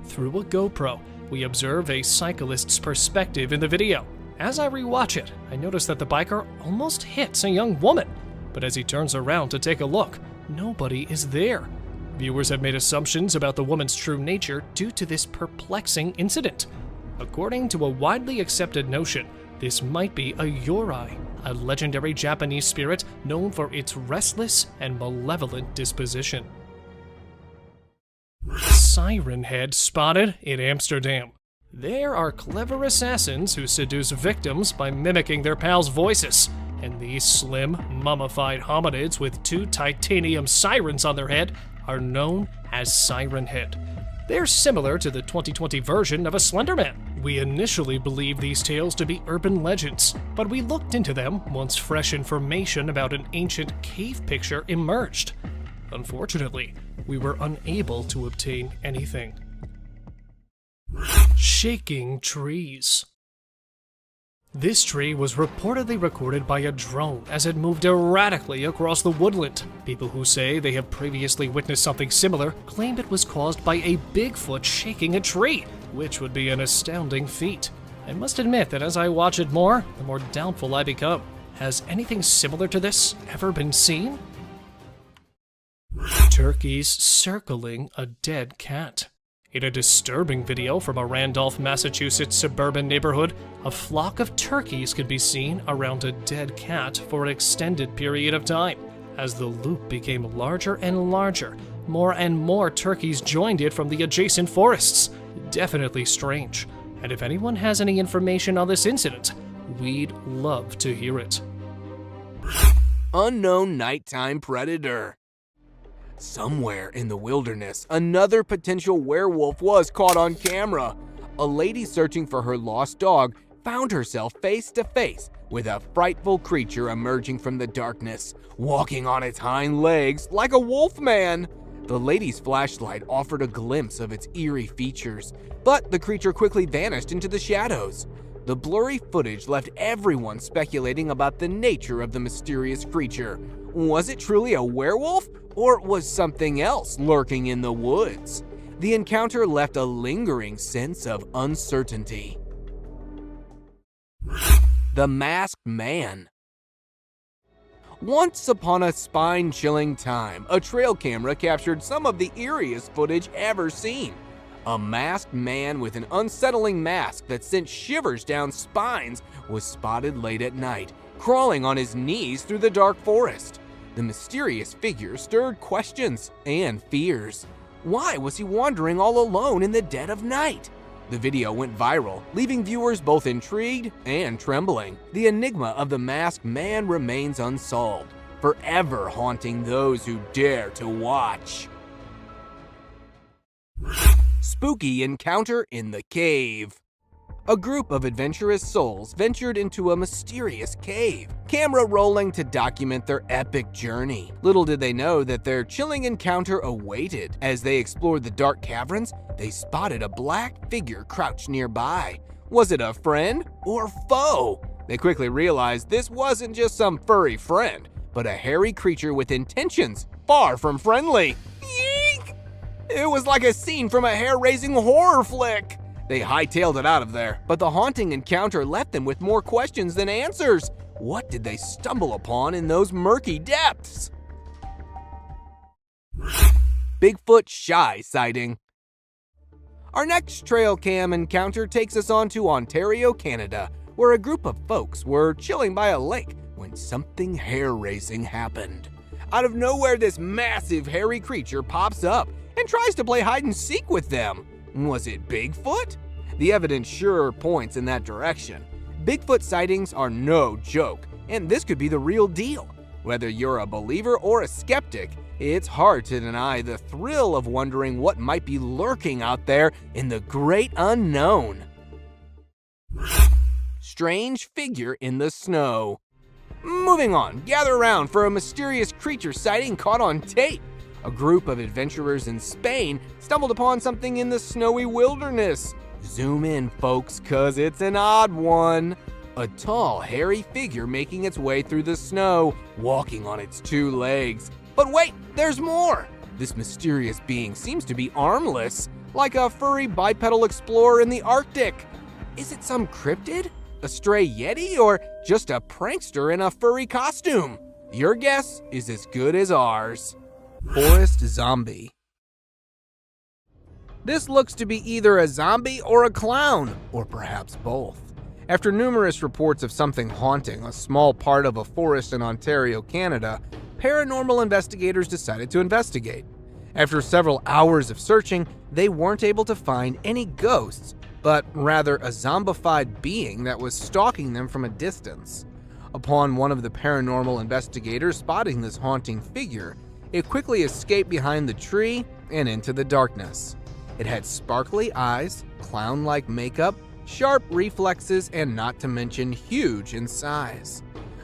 Through a GoPro, we observe a cyclist's perspective in the video. As I rewatch it, I notice that the biker almost hits a young woman, but as he turns around to take a look, nobody is there. Viewers have made assumptions about the woman's true nature due to this perplexing incident. According to a widely accepted notion, this might be a Yurei, a legendary Japanese spirit known for its restless and malevolent disposition. Siren Head spotted in Amsterdam. There are clever assassins who seduce victims by mimicking their pals' voices. and these slim, mummified hominids with 2 titanium sirens on their head are known as Siren Head. They're similar to the 2020 version of a Slender Man. We initially believed these tales to be urban legends, but we looked into them once fresh information about an ancient cave picture emerged. Unfortunately, we were unable to obtain anything. Shaking trees. This tree was reportedly recorded by a drone as it moved erratically across the woodland. People who say they have previously witnessed something similar claim it was caused by a Bigfoot shaking a tree, which would be an astounding feat. I must admit that as I watch it more, the more doubtful I become. Has anything similar to this ever been seen? Turkeys circling a dead cat. In a disturbing video from a Randolph, Massachusetts suburban neighborhood, a flock of turkeys could be seen around a dead cat for an extended period of time. As the loop became larger and larger, more and more turkeys joined it from the adjacent forests. Definitely strange. And if anyone has any information on this incident, we'd love to hear it. Unknown nighttime predator. Somewhere in the wilderness, another potential werewolf was caught on camera. A lady searching for her lost dog found herself face to face with a frightful creature emerging from the darkness, walking on its hind legs like a wolf man. The lady's flashlight offered a glimpse of its eerie features, but the creature quickly vanished into the shadows. The blurry footage left everyone speculating about the nature of the mysterious creature. Was it truly a werewolf, or was something else lurking in the woods? The encounter left a lingering sense of uncertainty. The Masked Man. Once upon a spine-chilling time, a trail camera captured some of the eeriest footage ever seen. A masked man with an unsettling mask that sent shivers down spines was spotted late at night, crawling on his knees through the dark forest. The mysterious figure stirred questions and fears. Why was he wandering all alone in the dead of night? The video went viral, leaving viewers both intrigued and trembling. The enigma of the masked man remains unsolved, forever haunting those who dare to watch. Spooky encounter in the cave. A group of adventurous souls ventured into a mysterious cave, camera rolling to document their epic journey. Little did they know that their chilling encounter awaited. As they explored the dark caverns, they spotted a black figure crouched nearby. Was it a friend or foe? They quickly realized this wasn't just some furry friend, but a hairy creature with intentions far from friendly. Yeek! It was like a scene from a hair-raising horror flick. They hightailed it out of there, but the haunting encounter left them with more questions than answers. What did they stumble upon in those murky depths? Bigfoot Shy sighting. Our next trail cam encounter takes us on to Ontario, Canada, where a group of folks were chilling by a lake when something hair-raising happened. Out of nowhere, this massive hairy creature pops up and tries to play hide and seek with them. Was it Bigfoot? The evidence sure points in that direction. Bigfoot sightings are no joke, and this could be the real deal. Whether you're a believer or a skeptic, it's hard to deny the thrill of wondering what might be lurking out there in the great unknown. Strange figure in the snow. Moving on, gather around for a mysterious creature sighting caught on tape. A group of adventurers in Spain stumbled upon something in the snowy wilderness. Zoom in, folks, cause it's an odd one. A tall, hairy figure making its way through the snow, walking on its 2 legs. But wait, there's more! This mysterious being seems to be armless, like a furry bipedal explorer in the Arctic. Is it some cryptid, a stray yeti, or just a prankster in a furry costume? Your guess is as good as ours. Forest zombie. This looks to be either a zombie or a clown, or perhaps both. After numerous reports of something haunting a small part of a forest in Ontario, Canada, paranormal investigators decided to investigate. After several hours of searching, they weren't able to find any ghosts, but rather a zombified being that was stalking them from a distance. Upon one of the paranormal investigators spotting this haunting figure, it quickly escaped behind the tree and into the darkness. It had sparkly eyes, clown-like makeup, sharp reflexes, and not to mention huge in size.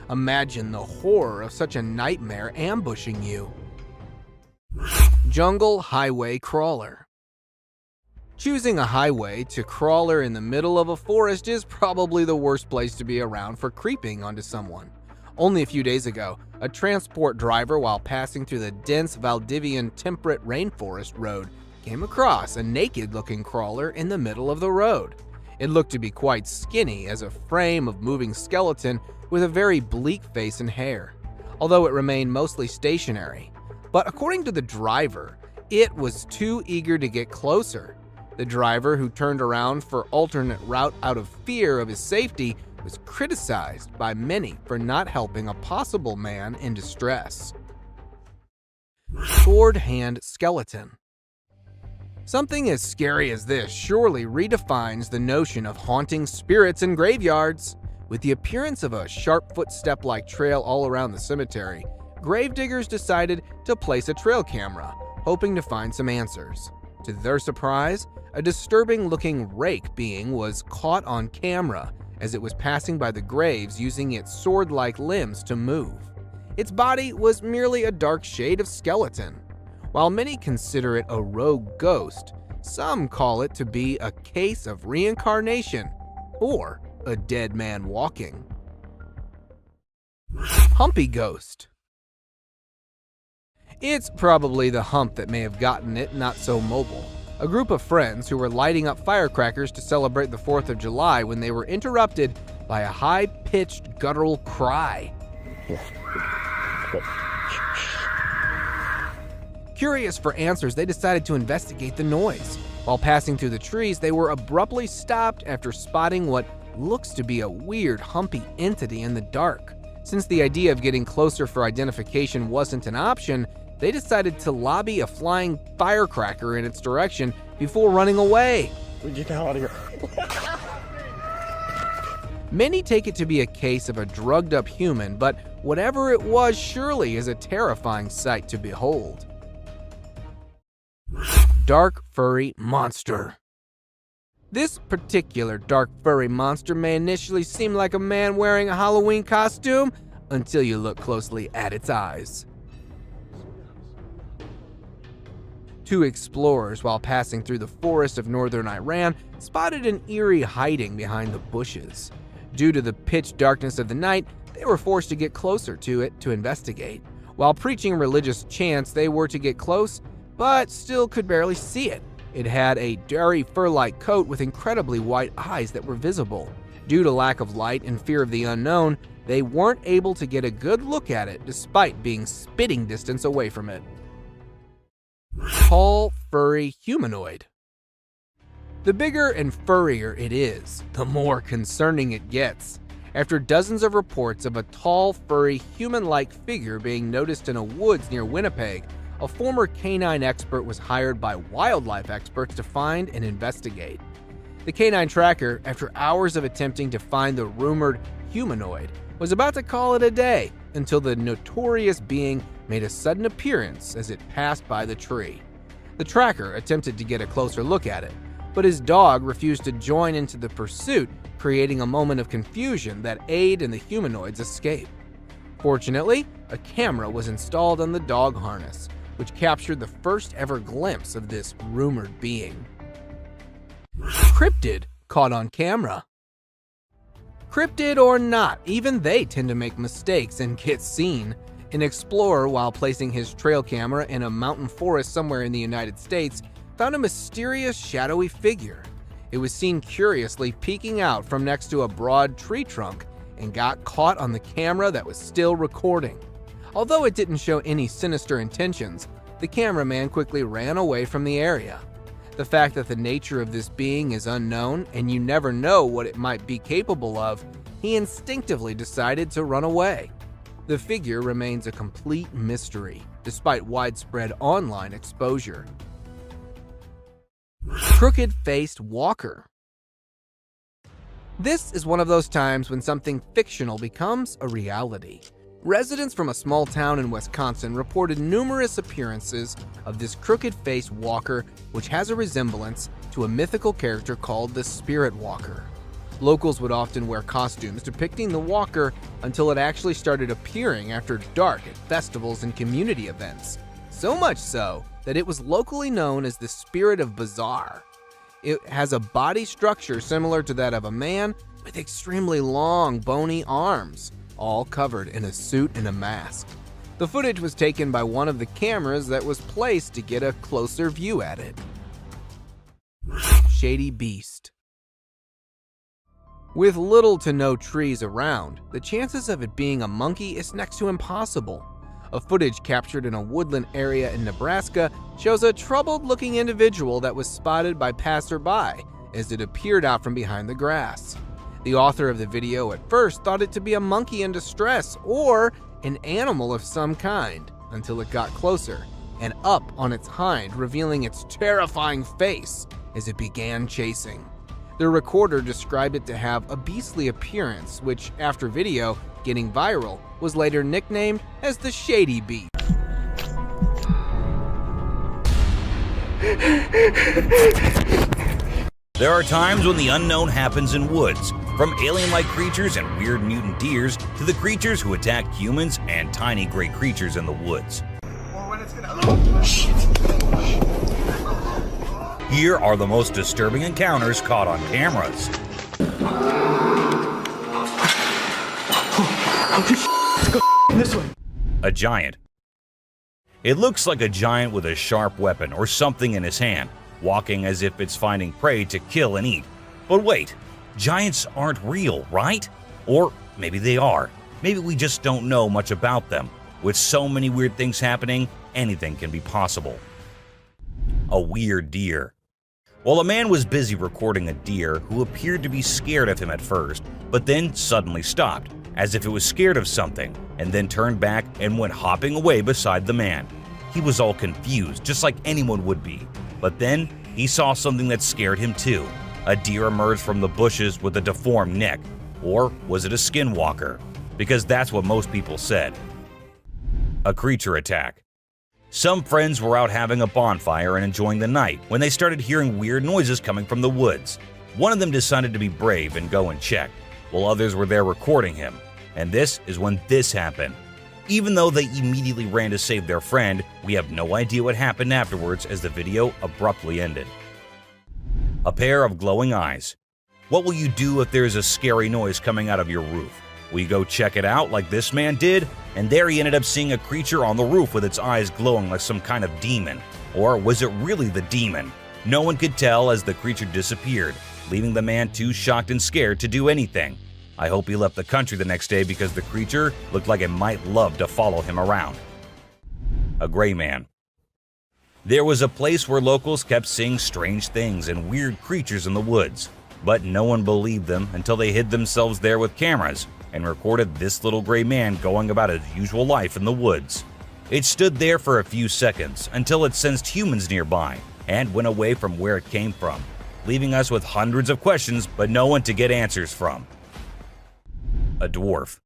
Imagine the horror of such a nightmare ambushing you. Jungle Highway Crawler. Choosing a highway to crawler in the middle of a forest is probably the worst place to be around for creeping onto someone. Only a few days ago, a transport driver, while passing through the dense Valdivian temperate rainforest road, came across a naked-looking crawler in the middle of the road. It looked to be quite skinny as a frame of moving skeleton with a very bleak face and hair, although it remained mostly stationary. But according to the driver, it was too eager to get closer. The driver, who turned around for alternate route out of fear of his safety, was criticized by many for not helping a possible man in distress. Sword Hand Skeleton. Something as scary as this surely redefines the notion of haunting spirits in graveyards. With the appearance of a sharp footstep-like trail all around the cemetery, gravediggers decided to place a trail camera, hoping to find some answers. To their surprise, a disturbing-looking rake being was caught on camera as it was passing by the graves using its sword-like limbs to move. Its body was merely a dark shade of skeleton. While many consider it a rogue ghost, some call it to be a case of reincarnation or a dead man walking. Humpy Ghost. It's probably the hump that may have gotten it not so mobile. A group of friends who were lighting up firecrackers to celebrate the 4th of July when they were interrupted by a high-pitched guttural cry. Curious for answers, they decided to investigate the noise. While passing through the trees, they were abruptly stopped after spotting what looks to be a weird, humpy entity in the dark. Since the idea of getting closer for identification wasn't an option, they decided to lobby a flying firecracker in its direction before running away. Get the hell out of here. Many take it to be a case of a drugged-up human, but whatever it was surely is a terrifying sight to behold. Dark Furry Monster. This particular dark furry monster may initially seem like a man wearing a Halloween costume until you look closely at its eyes. Two explorers, while passing through the forest of northern Iran, spotted an eerie hiding behind the bushes. Due to the pitch darkness of the night, they were forced to get closer to it to investigate. While preaching religious chants, they were to get close, but still could barely see it. It had a dirty fur-like coat with incredibly white eyes that were visible. Due to lack of light and fear of the unknown, they weren't able to get a good look at it despite being spitting distance away from it. Tall, furry humanoid. The bigger and furrier it is, the more concerning it gets. After dozens of reports of a tall, furry, human-like figure being noticed in a woods near Winnipeg, a former canine expert was hired by wildlife experts to find and investigate. The canine tracker, after hours of attempting to find the rumored humanoid, was about to call it a day until the notorious being made a sudden appearance as it passed by the tree. The tracker attempted to get a closer look at it, but his dog refused to join into the pursuit, creating a moment of confusion that aided in the humanoid's escape. Fortunately, a camera was installed on the dog harness, which captured the first ever glimpse of this rumored being. Cryptid caught on camera. Cryptid or not, even they tend to make mistakes and get seen. An explorer, while placing his trail camera in a mountain forest somewhere in the United States, found a mysterious shadowy figure. It was seen curiously peeking out from next to a broad tree trunk and got caught on the camera that was still recording. Although it didn't show any sinister intentions, the cameraman quickly ran away from the area. The fact that the nature of this being is unknown and you never know what it might be capable of, he instinctively decided to run away. The figure remains a complete mystery, despite widespread online exposure. Crooked-faced walker. This is one of those times when something fictional becomes a reality. Residents from a small town in Wisconsin reported numerous appearances of this crooked-faced walker, which has a resemblance to a mythical character called the Spirit Walker. Locals would often wear costumes depicting the walker until it actually started appearing after dark at festivals and community events. So much so that it was locally known as the Spirit of Bizarre. It has a body structure similar to that of a man with extremely long, bony arms, all covered in a suit and a mask. The footage was taken by one of the cameras that was placed to get a closer view at it. Shady Beast. With little to no trees around, the chances of it being a monkey is next to impossible. A footage captured in a woodland area in Nebraska shows a troubled-looking individual that was spotted by passerby as it appeared out from behind the grass. The author of the video at first thought it to be a monkey in distress or an animal of some kind until it got closer and up on its hind, revealing its terrifying face as it began chasing. The recorder described it to have a beastly appearance, which, after video getting viral, was later nicknamed as the Shady Beast. There are times when the unknown happens in woods, from alien-like creatures and weird mutant deers to the creatures who attack humans and tiny gray creatures in the woods. Here are the most disturbing encounters caught on cameras. This way. A giant. It looks like a giant with a sharp weapon or something in his hand, walking as if it's finding prey to kill and eat. But wait, giants aren't real, right? Or maybe they are. Maybe we just don't know much about them. With so many weird things happening, anything can be possible. A weird deer. While a man was busy recording a deer who appeared to be scared of him at first, but then suddenly stopped, as if it was scared of something, and then turned back and went hopping away beside the man. He was all confused, just like anyone would be. But then he saw something that scared him too. A deer emerged from the bushes with a deformed neck. Or was it a skinwalker? Because that's what most people said. A creature attack. Some friends were out having a bonfire and enjoying the night when they started hearing weird noises coming from the woods. One of them decided to be brave and go and check, while others were there recording him. And this is when this happened. Even though they immediately ran to save their friend, we have no idea what happened afterwards as the video abruptly ended. A pair of glowing eyes. What will you do if there is a scary noise coming out of your roof? Will you go check it out like this man did? And there he ended up seeing a creature on the roof with its eyes glowing like some kind of demon. Or was it really the demon? No one could tell as the creature disappeared, leaving the man too shocked and scared to do anything. I hope he left the country the next day because the creature looked like it might love to follow him around. A gray man. There was a place where locals kept seeing strange things and weird creatures in the woods, but no one believed them until they hid themselves there with cameras and recorded this little gray man going about his usual life in the woods. It stood there for a few seconds until it sensed humans nearby and went away from where it came from, leaving us with hundreds of questions but no one to get answers from. A dwarf.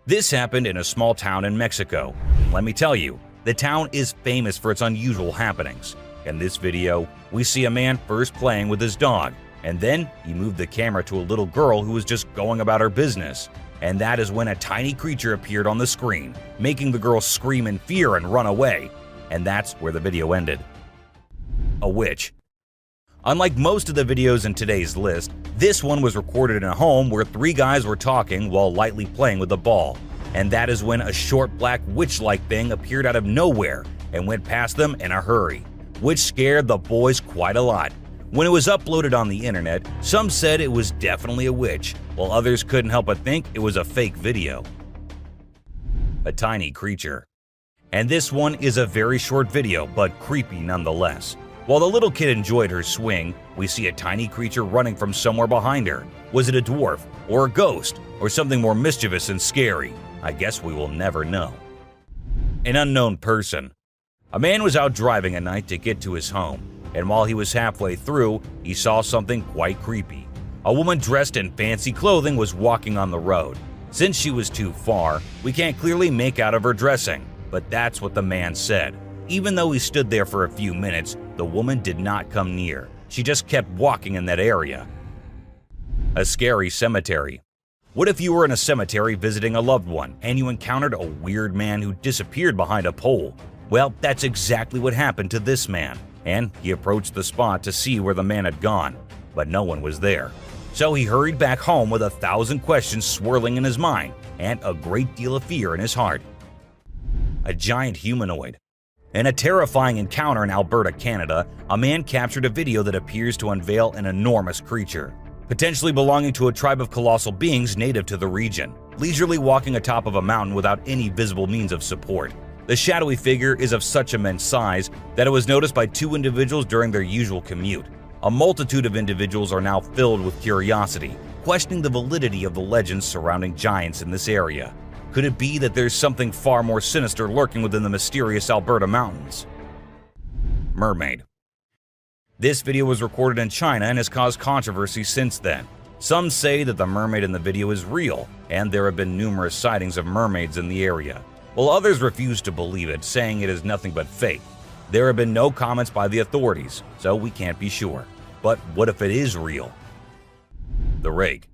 This happened in a small town in Mexico. Let me tell you, the town is famous for its unusual happenings. In this video, we see a man first playing with his dog, and then he moved the camera to a little girl who was just going about her business. And that is when a tiny creature appeared on the screen, making the girl scream in fear and run away. And that's where the video ended. A witch. Unlike most of the videos in today's list, this one was recorded in a home where three guys were talking while lightly playing with a ball. And that is when a short black witch-like thing appeared out of nowhere and went past them in a hurry, which scared the boys quite a lot. When it was uploaded on the internet, some said it was definitely a witch, while others couldn't help but think it was a fake video. A tiny creature. And this one is a very short video, but creepy nonetheless. While the little kid enjoyed her swing, we see a tiny creature running from somewhere behind her. Was it a dwarf, or a ghost, or something more mischievous and scary? I guess we will never know. An unknown person. A man was out driving at night to get to his home, and while he was halfway through, he saw something quite creepy. A woman dressed in fancy clothing was walking on the road. Since she was too far, we can't clearly make out of her dressing, but that's what the man said. Even though he stood there for a few minutes, the woman did not come near. She just kept walking in that area. A scary cemetery. What if you were in a cemetery visiting a loved one and you encountered a weird man who disappeared behind a pole? Well, that's exactly what happened to this man, and he approached the spot to see where the man had gone, but no one was there. So he hurried back home with 1,000 questions swirling in his mind and a great deal of fear in his heart. A giant humanoid. In a terrifying encounter in Alberta, Canada, a man captured a video that appears to unveil an enormous creature, potentially belonging to a tribe of colossal beings native to the region, leisurely walking atop of a mountain without any visible means of support. The shadowy figure is of such immense size that it was noticed by 2 individuals during their usual commute. A multitude of individuals are now filled with curiosity, questioning the validity of the legends surrounding giants in this area. Could it be that there's something far more sinister lurking within the mysterious Alberta mountains? Mermaid. This video was recorded in China and has caused controversy since then. Some say that the mermaid in the video is real, and there have been numerous sightings of mermaids in the area, while others refuse to believe it, saying it is nothing but fake. There have been no comments by the authorities, so we can't be sure. But what if it is real? The Rake.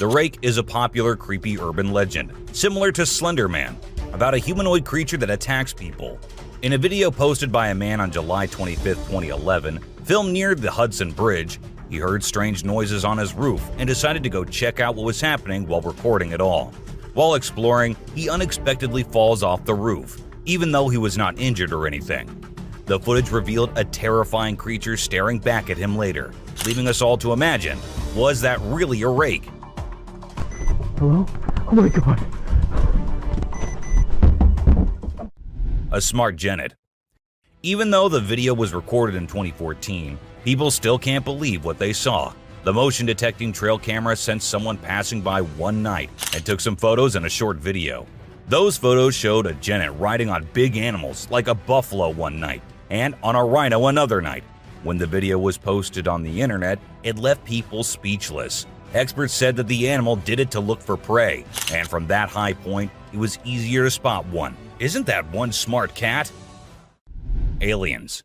The Rake is a popular creepy urban legend, similar to Slender Man, about a humanoid creature that attacks people. In a video posted by a man on July 25, 2011, filmed near the Hudson Bridge, he heard strange noises on his roof and decided to go check out what was happening while recording it all. While exploring, he unexpectedly falls off the roof, even though he was not injured or anything. The footage revealed a terrifying creature staring back at him later, leaving us all to imagine, was that really a rake? Hello? Oh my god. A smart genet. Even though the video was recorded in 2014, people still can't believe what they saw. The motion detecting trail camera sensed someone passing by one night and took some photos and a short video. Those photos showed a genet riding on big animals like a buffalo one night and on a rhino another night. When the video was posted on the internet, it left people speechless. Experts said that the animal did it to look for prey, and from that high point, it was easier to spot one. Isn't that one smart cat? Aliens.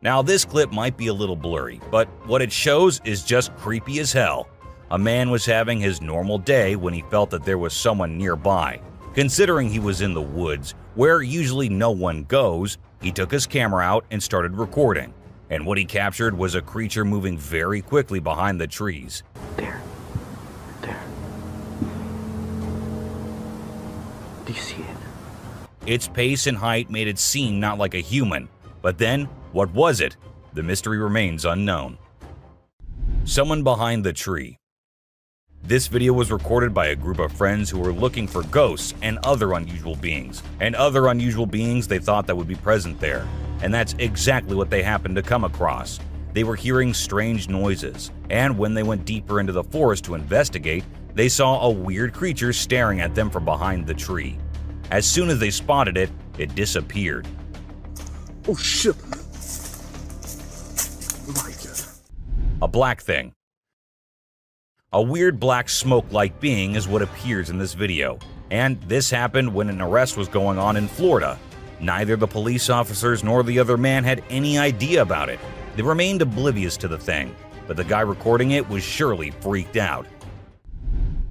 Now this clip might be a little blurry, but what it shows is just creepy as hell. A man was having his normal day when he felt that there was someone nearby. Considering he was in the woods, where usually no one goes, he took his camera out and started recording. And what he captured was a creature moving very quickly behind the trees. There. Do you see it? Its pace and height made it seem not like a human. But then, what was it? The mystery remains unknown. Someone behind the tree. This video was recorded by a group of friends who were looking for ghosts and other unusual beings they thought that would be present there. And that's exactly what they happened to come across. They were hearing strange noises, and when they went deeper into the forest to investigate, they saw a weird creature staring at them from behind the tree. As soon as they spotted it, it disappeared. Oh shit! My God. A black thing. A weird black smoke-like being is what appears in this video, and this happened when an arrest was going on in Florida. Neither the police officers nor the other man had any idea about it. They remained oblivious to the thing, but the guy recording it was surely freaked out.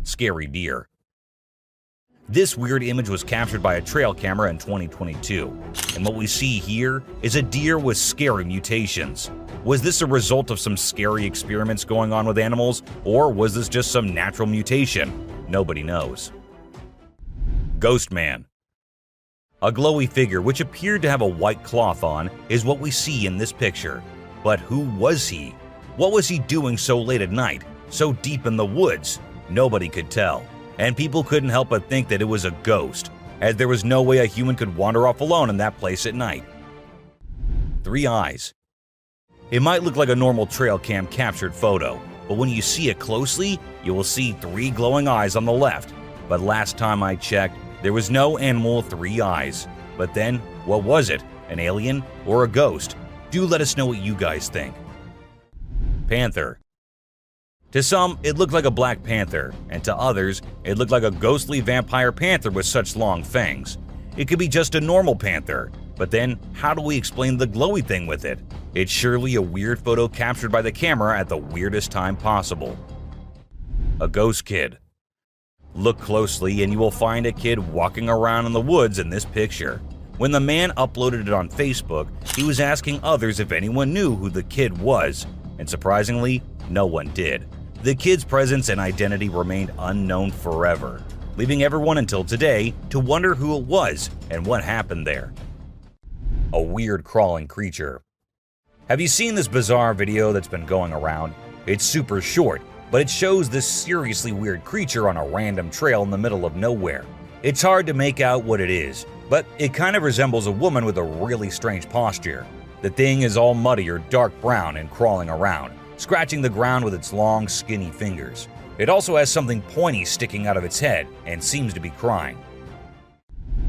Scary deer. This weird image was captured by a trail camera in 2022, and what we see here is a deer with scary mutations. Was this a result of some scary experiments going on with animals, or was this just some natural mutation? Nobody knows. Ghost Man. A glowy figure which appeared to have a white cloth on is what we see in this picture. But who was he? What was he doing so late at night, so deep in the woods? Nobody could tell, and people couldn't help but think that it was a ghost, as there was no way a human could wander off alone in that place at night. 3 eyes. It might look like a normal trail cam captured photo, but when you see it closely, you will see 3 glowing eyes on the left. But last time I checked, there was no animal with 3 eyes. But then, what was it? An alien or a ghost? Do let us know what you guys think. Panther. To some, it looked like a black panther, and to others, it looked like a ghostly vampire panther with such long fangs. It could be just a normal panther, but then how do we explain the glowy thing with it? It's surely a weird photo captured by the camera at the weirdest time possible. A ghost kid. Look closely and you will find a kid walking around in the woods in this picture. When the man uploaded it on Facebook, he was asking others if anyone knew who the kid was, and surprisingly, no one did. The kid's presence and identity remained unknown forever, leaving everyone until today to wonder who it was and what happened there. A weird crawling creature. Have you seen this bizarre video that's been going around? It's super short, but it shows this seriously weird creature on a random trail in the middle of nowhere. It's hard to make out what it is, but it kind of resembles a woman with a really strange posture. The thing is all muddy or dark brown and crawling around, scratching the ground with its long, skinny fingers. It also has something pointy sticking out of its head and seems to be crying.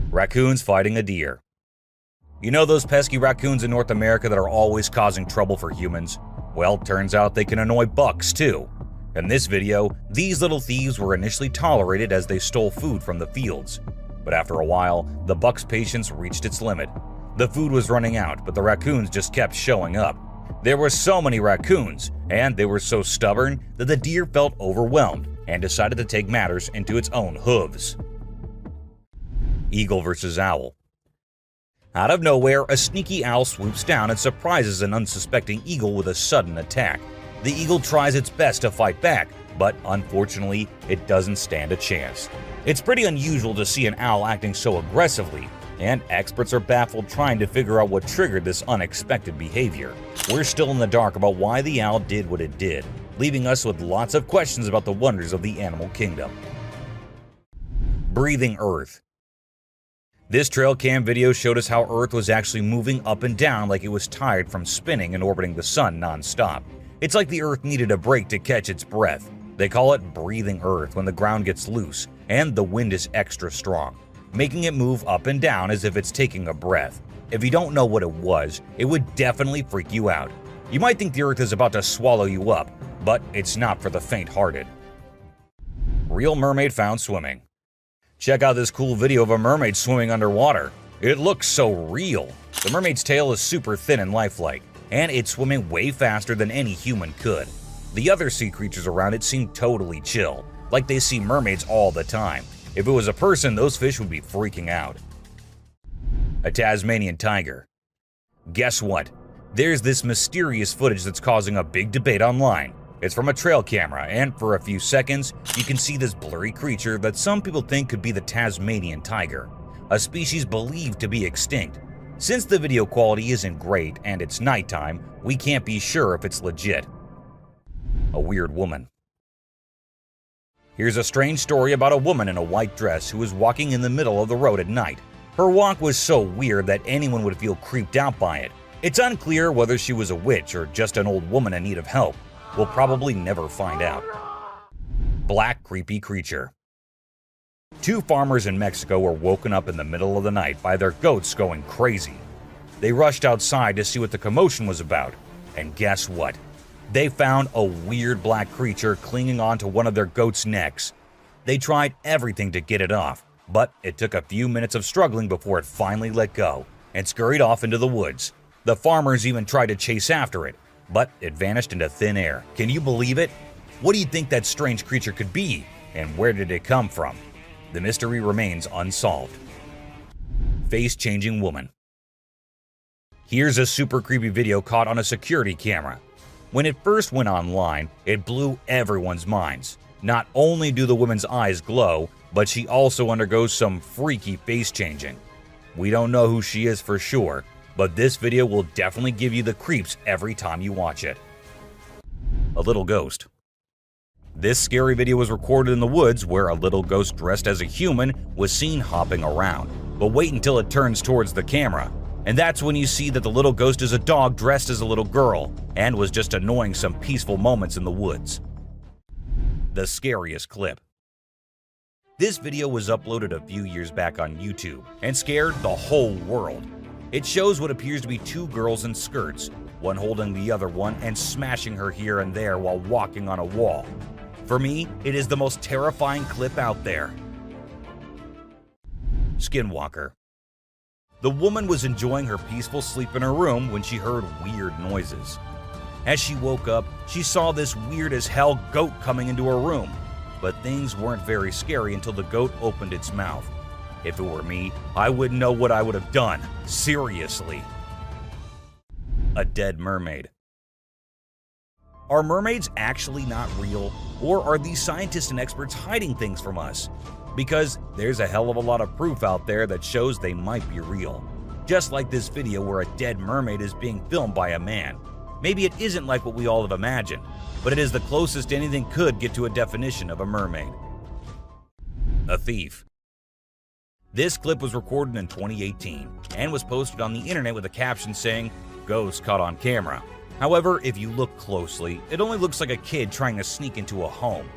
Raccoons fighting a deer. You know those pesky raccoons in North America that are always causing trouble for humans? Well, turns out they can annoy bucks too. In this video, these little thieves were initially tolerated as they stole food from the fields. But after a while, the buck's patience reached its limit. The food was running out, but the raccoons just kept showing up. There were so many raccoons, and they were so stubborn that the deer felt overwhelmed and decided to take matters into its own hooves. Eagle versus owl. Out of nowhere, a sneaky owl swoops down and surprises an unsuspecting eagle with a sudden attack. The eagle tries its best to fight back, but unfortunately, it doesn't stand a chance. It's pretty unusual to see an owl acting so aggressively, and experts are baffled trying to figure out what triggered this unexpected behavior. We're still in the dark about why the owl did what it did, leaving us with lots of questions about the wonders of the animal kingdom. Breathing Earth. This trail cam video showed us how Earth was actually moving up and down like it was tired from spinning and orbiting the sun non-stop. It's like the Earth needed a break to catch its breath. They call it breathing Earth when the ground gets loose and the wind is extra strong, making it move up and down as if it's taking a breath. If you don't know what it was, it would definitely freak you out. You might think the Earth is about to swallow you up, but it's not for the faint-hearted. Real mermaid found swimming. Check out this cool video of a mermaid swimming underwater. It looks so real. The mermaid's tail is super thin and lifelike, and it's swimming way faster than any human could. The other sea creatures around it seem totally chill, like they see mermaids all the time. If it was a person, those fish would be freaking out. A Tasmanian tiger. Guess what? There's this mysterious footage that's causing a big debate online. It's from a trail camera, and for a few seconds, you can see this blurry creature that some people think could be the Tasmanian tiger, a species believed to be extinct. Since the video quality isn't great and it's nighttime, we can't be sure if it's legit. A weird woman. Here's a strange story about a woman in a white dress who was walking in the middle of the road at night. Her walk was so weird that anyone would feel creeped out by it. It's unclear whether she was a witch or just an old woman in need of help. We'll probably never find out. Black creepy creature. Two farmers in Mexico were woken up in the middle of the night by their goats going crazy. They rushed outside to see what the commotion was about, and guess what? They found a weird black creature clinging onto one of their goats' necks. They tried everything to get it off, but it took a few minutes of struggling before it finally let go and scurried off into the woods. The farmers even tried to chase after it, but it vanished into thin air. Can you believe it? What do you think that strange creature could be, and where did it come from? The mystery remains unsolved. Face-changing woman. Here's a super creepy video caught on a security camera. When it first went online, it blew everyone's minds. Not only do the woman's eyes glow, but she also undergoes some freaky face-changing. We don't know who she is for sure, but this video will definitely give you the creeps every time you watch it. A little ghost. This scary video was recorded in the woods where a little ghost dressed as a human was seen hopping around. But wait until it turns towards the camera, and that's when you see that the little ghost is a dog dressed as a little girl and was just annoying some peaceful moments in the woods. The scariest clip. This video was uploaded a few years back on YouTube and scared the whole world. It shows what appears to be two girls in skirts one holding the other one and smashing her here and there while walking on a wall. For me, it is the most terrifying clip out there. Skinwalker. The woman was enjoying her peaceful sleep in her room when she heard weird noises. As she woke up, she saw this weird as hell goat coming into her room, but things weren't very scary until the goat opened its mouth. If it were me, I wouldn't know what I would have done. Seriously. A dead mermaid. Are mermaids actually not real, or are these scientists and experts hiding things from us? Because there's a hell of a lot of proof out there that shows they might be real. Just like this video where a dead mermaid is being filmed by a man. Maybe it isn't like what we all have imagined, but it is the closest anything could get to a definition of a mermaid. A thief. This clip was recorded in 2018 and was posted on the internet with a caption saying, "Ghost caught on camera." However, if you look closely, it only looks like a kid trying to sneak into a home.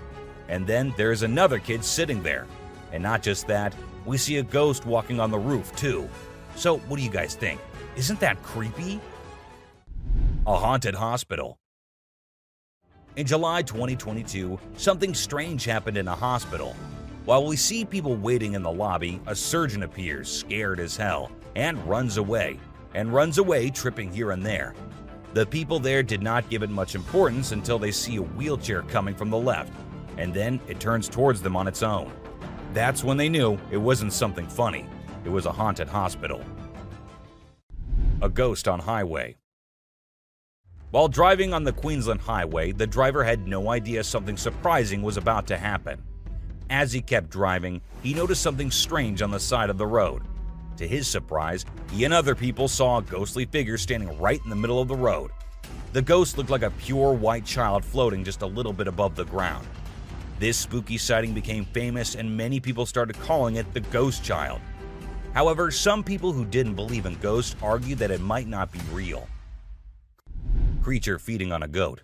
And then there's another kid sitting there. And not just that, we see a ghost walking on the roof too. So what do you guys think? Isn't that creepy? A haunted hospital. In July 2022, something strange happened in a hospital. While we see people waiting in the lobby, a surgeon appears, scared as hell, and runs away tripping here and there. The people there did not give it much importance until they see a wheelchair coming from the left, and then it turns towards them on its own. That's when they knew it wasn't something funny. It was a haunted hospital. A ghost on highway. While driving on the Queensland Highway, the driver had no idea something surprising was about to happen. As he kept driving, he noticed something strange on the side of the road. To his surprise, he and other people saw a ghostly figure standing right in the middle of the road. The ghost looked like a pure white child floating just a little bit above the ground. This spooky sighting became famous and many people started calling it the Ghost Child. However, some people who didn't believe in ghosts argued that it might not be real. Creature feeding on a goat.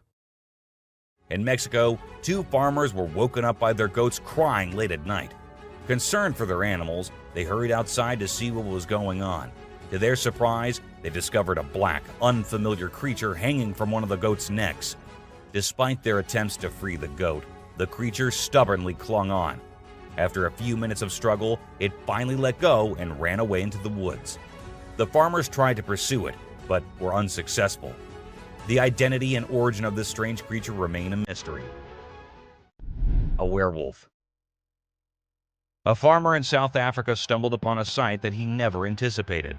In Mexico, two farmers were woken up by their goats crying late at night. Concerned for their animals, they hurried outside to see what was going on. To their surprise, they discovered a black, unfamiliar creature hanging from one of the goat's necks. Despite their attempts to free the goat, the creature stubbornly clung on. After a few minutes of struggle, it finally let go and ran away into the woods. The farmers tried to pursue it, but were unsuccessful. The identity and origin of this strange creature remain a mystery. A werewolf. A farmer in South Africa stumbled upon a sight that he never anticipated.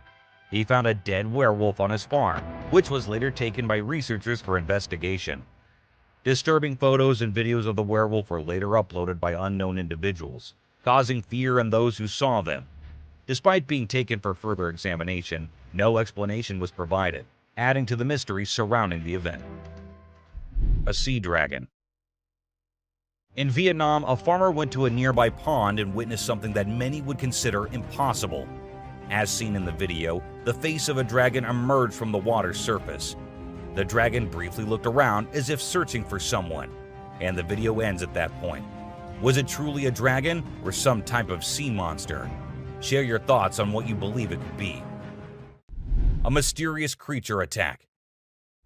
He found a dead werewolf on his farm, which was later taken by researchers for investigation. Disturbing photos and videos of the werewolf were later uploaded by unknown individuals, causing fear in those who saw them. Despite being taken for further examination, no explanation was provided, adding to the mystery surrounding the event. A sea dragon. In Vietnam, a farmer went to a nearby pond and witnessed something that many would consider impossible. As seen in the video, the face of a dragon emerged from the water's surface. The dragon briefly looked around as if searching for someone, and the video ends at that point. Was it truly a dragon or some type of sea monster? Share your thoughts on what you believe it could be. A mysterious creature attack.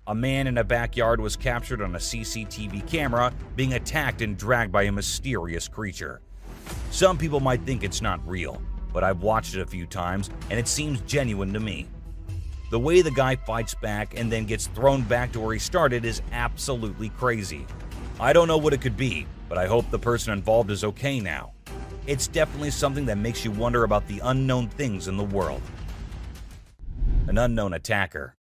A man in a backyard was captured on a CCTV camera being attacked and dragged by a mysterious creature. Some people might think it's not real, but I've watched it a few times and it seems genuine to me. The way the guy fights back and then gets thrown back to where he started is absolutely crazy. I don't know what it could be, but I hope the person involved is okay now. It's definitely something that makes you wonder about the unknown things in the world. An unknown attacker.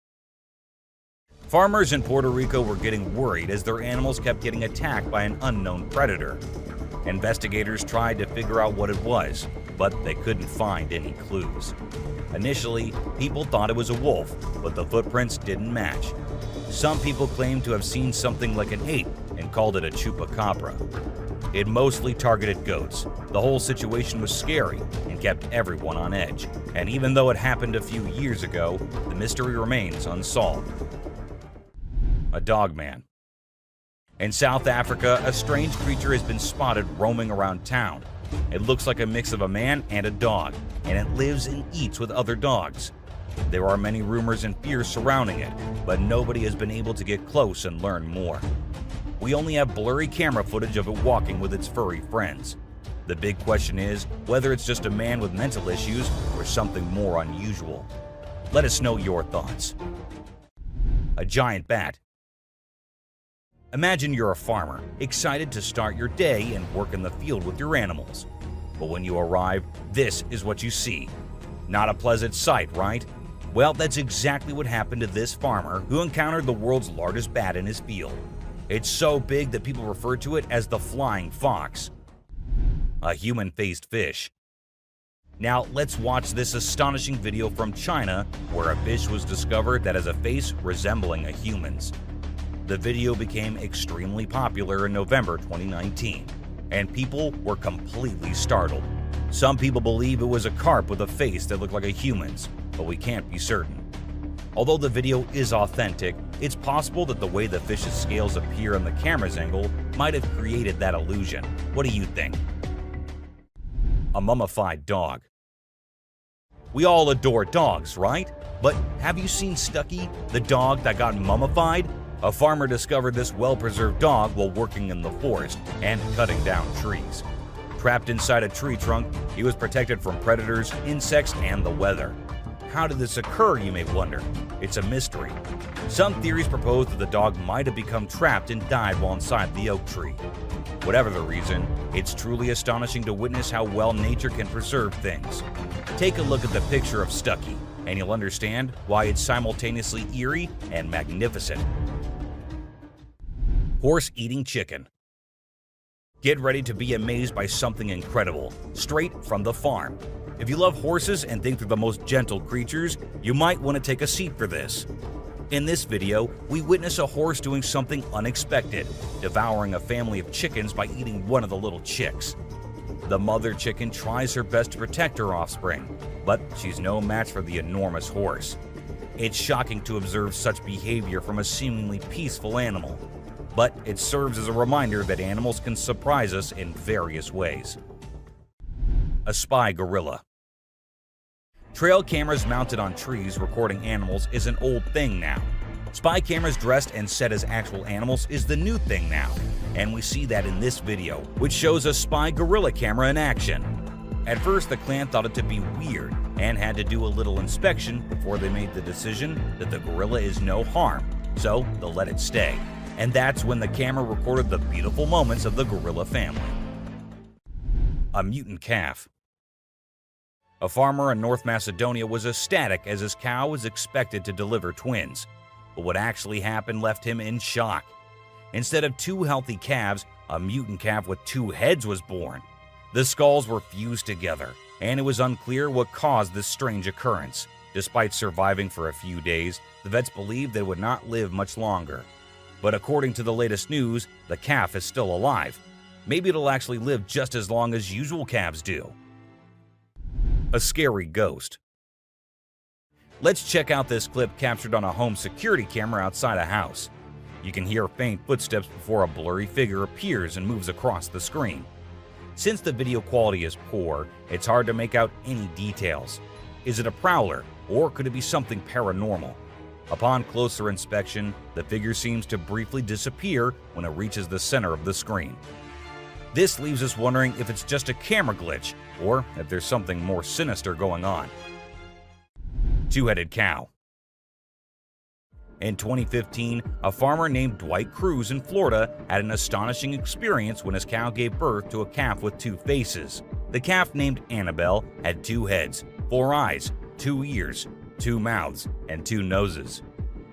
Farmers in Puerto Rico were getting worried as their animals kept getting attacked by an unknown predator. Investigators tried to figure out what it was, but they couldn't find any clues. Initially, people thought it was a wolf, but the footprints didn't match. Some people claimed to have seen something like an ape and called it a chupacabra. It mostly targeted goats. The whole situation was scary and kept everyone on edge. And even though it happened a few years ago, the mystery remains unsolved. A dogman. In South Africa, a strange creature has been spotted roaming around town. It looks like a mix of a man and a dog, and it lives and eats with other dogs. There are many rumors and fears surrounding it, but nobody has been able to get close and learn more. We only have blurry camera footage of it walking with its furry friends. The big question is whether it's just a man with mental issues or something more unusual. Let us know your thoughts. A giant bat. Imagine you're a farmer, excited to start your day and work in the field with your animals. But when you arrive, this is what you see. Not a pleasant sight, right? Well, that's exactly what happened to this farmer who encountered the world's largest bat in his field. It's so big that people refer to it as the flying fox. A human-faced fish. Now, let's watch this astonishing video from China where a fish was discovered that has a face resembling a human's. The video became extremely popular in November 2019, and people were completely startled. Some people believe it was a carp with a face that looked like a human's, but we can't be certain. Although the video is authentic, it's possible that the way the fish's scales appear on the camera's angle might have created that illusion. What do you think? A mummified dog. We all adore dogs, right? But have you seen Stucky, the dog that got mummified? A farmer discovered this well-preserved dog while working in the forest and cutting down trees. Trapped inside a tree trunk, he was protected from predators, insects, and the weather. How did this occur, you may wonder? It's a mystery. Some theories propose that the dog might have become trapped and died while inside the oak tree. Whatever the reason, it's truly astonishing to witness how well nature can preserve things. Take a look at the picture of Stucky, and you'll understand why it's simultaneously eerie and magnificent. Horse eating chicken. Get ready to be amazed by something incredible, straight from the farm. If you love horses and think they're the most gentle creatures, you might want to take a seat for this. In this video, we witness a horse doing something unexpected, devouring a family of chickens by eating one of the little chicks. The mother chicken tries her best to protect her offspring, but she's no match for the enormous horse. It's shocking to observe such behavior from a seemingly peaceful animal, but it serves as a reminder that animals can surprise us in various ways. A spy gorilla. Trail cameras mounted on trees recording animals is an old thing now. Spy cameras dressed and set as actual animals is the new thing now, and we see that in this video, which shows a spy gorilla camera in action. At first, the clan thought it to be weird and had to do a little inspection before they made the decision that the gorilla is no harm, so they'll let it stay. And that's when the camera recorded the beautiful moments of the gorilla family. A mutant calf. A farmer in North Macedonia was ecstatic as his cow was expected to deliver twins. But what actually happened left him in shock. Instead of two healthy calves, a mutant calf with two heads was born. The skulls were fused together, and it was unclear what caused this strange occurrence. Despite surviving for a few days, the vets believed that it would not live much longer. But according to the latest news, the calf is still alive. Maybe it'll actually live just as long as usual calves do. A scary ghost. Let's check out this clip captured on a home security camera outside a house. You can hear faint footsteps before a blurry figure appears and moves across the screen. Since the video quality is poor, it's hard to make out any details. Is it a prowler, or could it be something paranormal? Upon closer inspection, the figure seems to briefly disappear when it reaches the center of the screen. This leaves us wondering if it's just a camera glitch, or if there's something more sinister going on. Two-headed cow. In 2015, a farmer named Dwight Cruz in Florida had an astonishing experience when his cow gave birth to a calf with two faces. The calf, named Annabelle, had two heads, 4 eyes, 2 ears, 2 mouths, and 2 noses.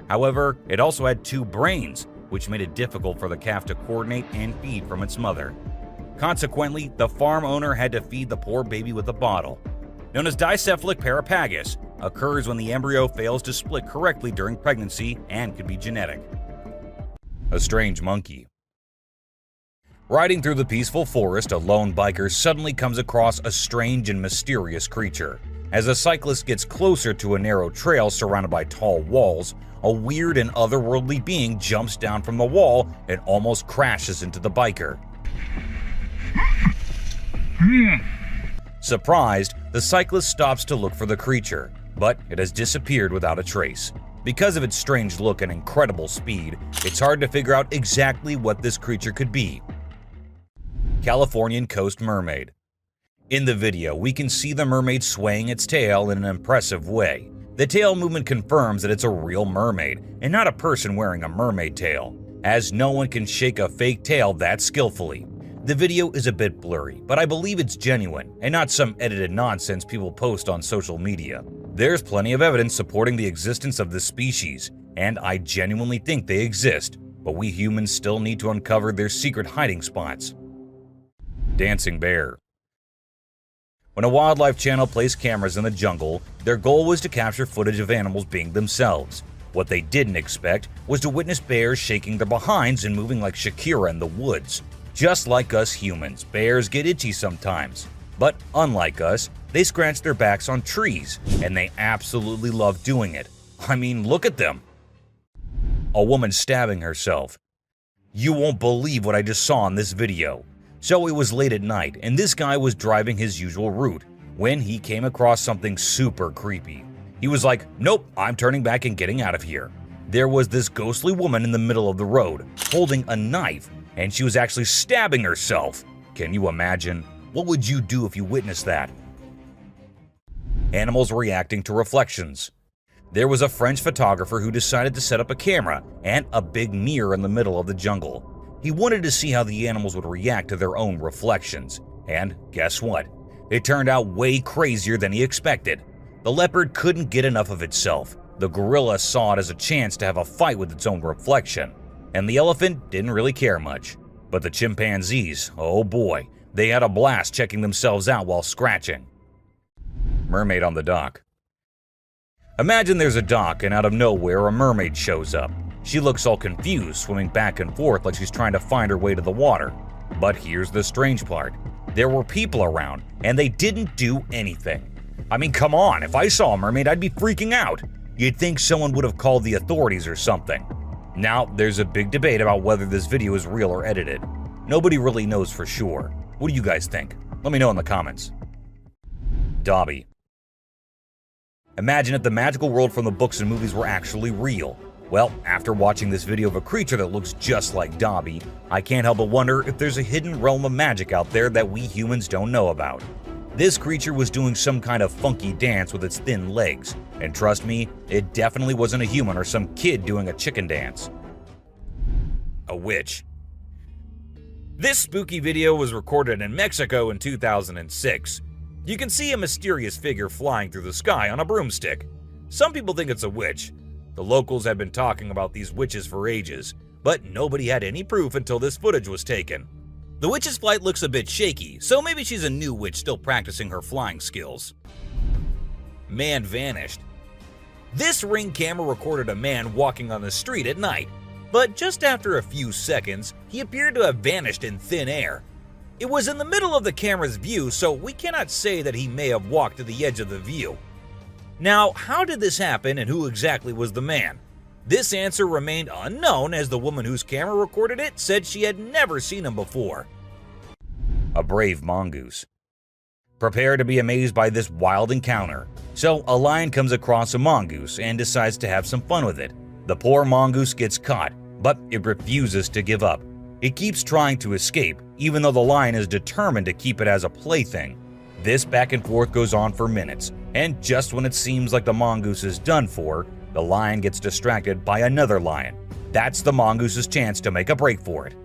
However, it also had 2 brains, which made it difficult for the calf to coordinate and feed from its mother. Consequently, the farm owner had to feed the poor baby with a bottle. Known as dicephalic parapagus, occurs when the embryo fails to split correctly during pregnancy and could be genetic. A strange monkey. Riding through the peaceful forest, a lone biker suddenly comes across a strange and mysterious creature. As a cyclist gets closer to a narrow trail surrounded by tall walls, a weird and otherworldly being jumps down from the wall and almost crashes into the biker. Surprised, the cyclist stops to look for the creature, but it has disappeared without a trace. Because of its strange look and incredible speed, it's hard to figure out exactly what this creature could be. Californian Coast Mermaid. In the video, we can see the mermaid swaying its tail in an impressive way. The tail movement confirms that it's a real mermaid, and not a person wearing a mermaid tail, as no one can shake a fake tail that skillfully. The video is a bit blurry, but I believe it's genuine, and not some edited nonsense people post on social media. There's plenty of evidence supporting the existence of this species, and I genuinely think they exist, but we humans still need to uncover their secret hiding spots. Dancing bear. When a wildlife channel placed cameras in the jungle, their goal was to capture footage of animals being themselves. What they didn't expect was to witness bears shaking their behinds and moving like Shakira in the woods. Just like us humans, bears get itchy sometimes. But unlike us, they scratch their backs on trees, and they absolutely love doing it. I mean, look at them. A woman stabbing herself. You won't believe what I just saw in this video. So it was late at night, and this guy was driving his usual route when he came across something super creepy. He was like, nope, I'm turning back and getting out of here. There was this ghostly woman in the middle of the road, holding a knife, and she was actually stabbing herself. Can you imagine? What would you do if you witnessed that? Animals reacting to reflections. There was a French photographer who decided to set up a camera and a big mirror in the middle of the jungle. He wanted to see how the animals would react to their own reflections, and guess what? It turned out way crazier than he expected. The leopard couldn't get enough of itself, the gorilla saw it as a chance to have a fight with its own reflection, and the elephant didn't really care much. But the chimpanzees, oh boy, they had a blast checking themselves out while scratching. Mermaid on the dock. Imagine there's a dock and out of nowhere a mermaid shows up. She looks all confused, swimming back and forth like she's trying to find her way to the water. But here's the strange part. There were people around, and they didn't do anything. I mean, come on, if I saw a mermaid, I'd be freaking out. You'd think someone would have called the authorities or something. Now, there's a big debate about whether this video is real or edited. Nobody really knows for sure. What do you guys think? Let me know in the comments. Dobby. Imagine if the magical world from the books and movies were actually real. Well, after watching this video of a creature that looks just like Dobby, I can't help but wonder if there's a hidden realm of magic out there that we humans don't know about. This creature was doing some kind of funky dance with its thin legs, and trust me, it definitely wasn't a human or some kid doing a chicken dance. A witch. This spooky video was recorded in Mexico in 2006. You can see a mysterious figure flying through the sky on a broomstick. Some people think it's a witch. The locals had been talking about these witches for ages, but nobody had any proof until this footage was taken. The witch's flight looks a bit shaky, so maybe she's a new witch still practicing her flying skills. Man vanished. This Ring camera recorded a man walking on the street at night, but just after a few seconds, he appeared to have vanished in thin air. It was in the middle of the camera's view, so we cannot say that he may have walked to the edge of the view. Now, how did this happen and who exactly was the man? This answer remained unknown as the woman whose camera recorded it said she had never seen him before. A brave mongoose. Prepare to be amazed by this wild encounter. So, a lion comes across a mongoose and decides to have some fun with it. The poor mongoose gets caught, but it refuses to give up. It keeps trying to escape, even though the lion is determined to keep it as a plaything. This back and forth goes on for minutes, and just when it seems like the mongoose is done for, the lion gets distracted by another lion. That's the mongoose's chance to make a break for it.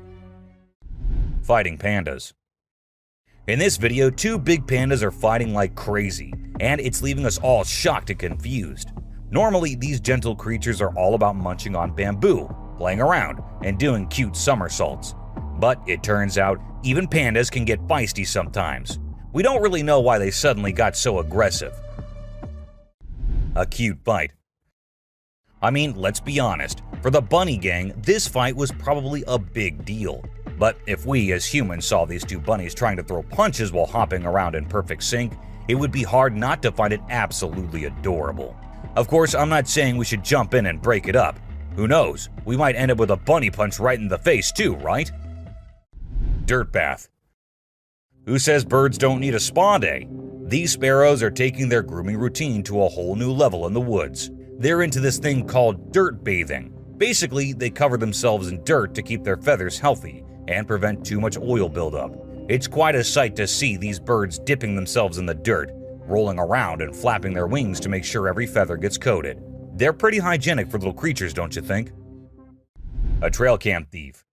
Fighting pandas. In this video, two big pandas are fighting like crazy, and it's leaving us all shocked and confused. Normally, these gentle creatures are all about munching on bamboo, playing around, and doing cute somersaults. But it turns out, even pandas can get feisty sometimes. We don't really know why they suddenly got so aggressive. A cute fight. I mean, let's be honest, for the bunny gang, this fight was probably a big deal. But if we as humans saw these two bunnies trying to throw punches while hopping around in perfect sync, it would be hard not to find it absolutely adorable. Of course, I'm not saying we should jump in and break it up. Who knows, we might end up with a bunny punch right in the face too, right? Dirt bath. Who says birds don't need a spa day? These sparrows are taking their grooming routine to a whole new level in the woods. They're into this thing called dirt bathing. Basically, they cover themselves in dirt to keep their feathers healthy and prevent too much oil buildup. It's quite a sight to see these birds dipping themselves in the dirt, rolling around and flapping their wings to make sure every feather gets coated. They're pretty hygienic for little creatures, don't you think? A trail cam thief.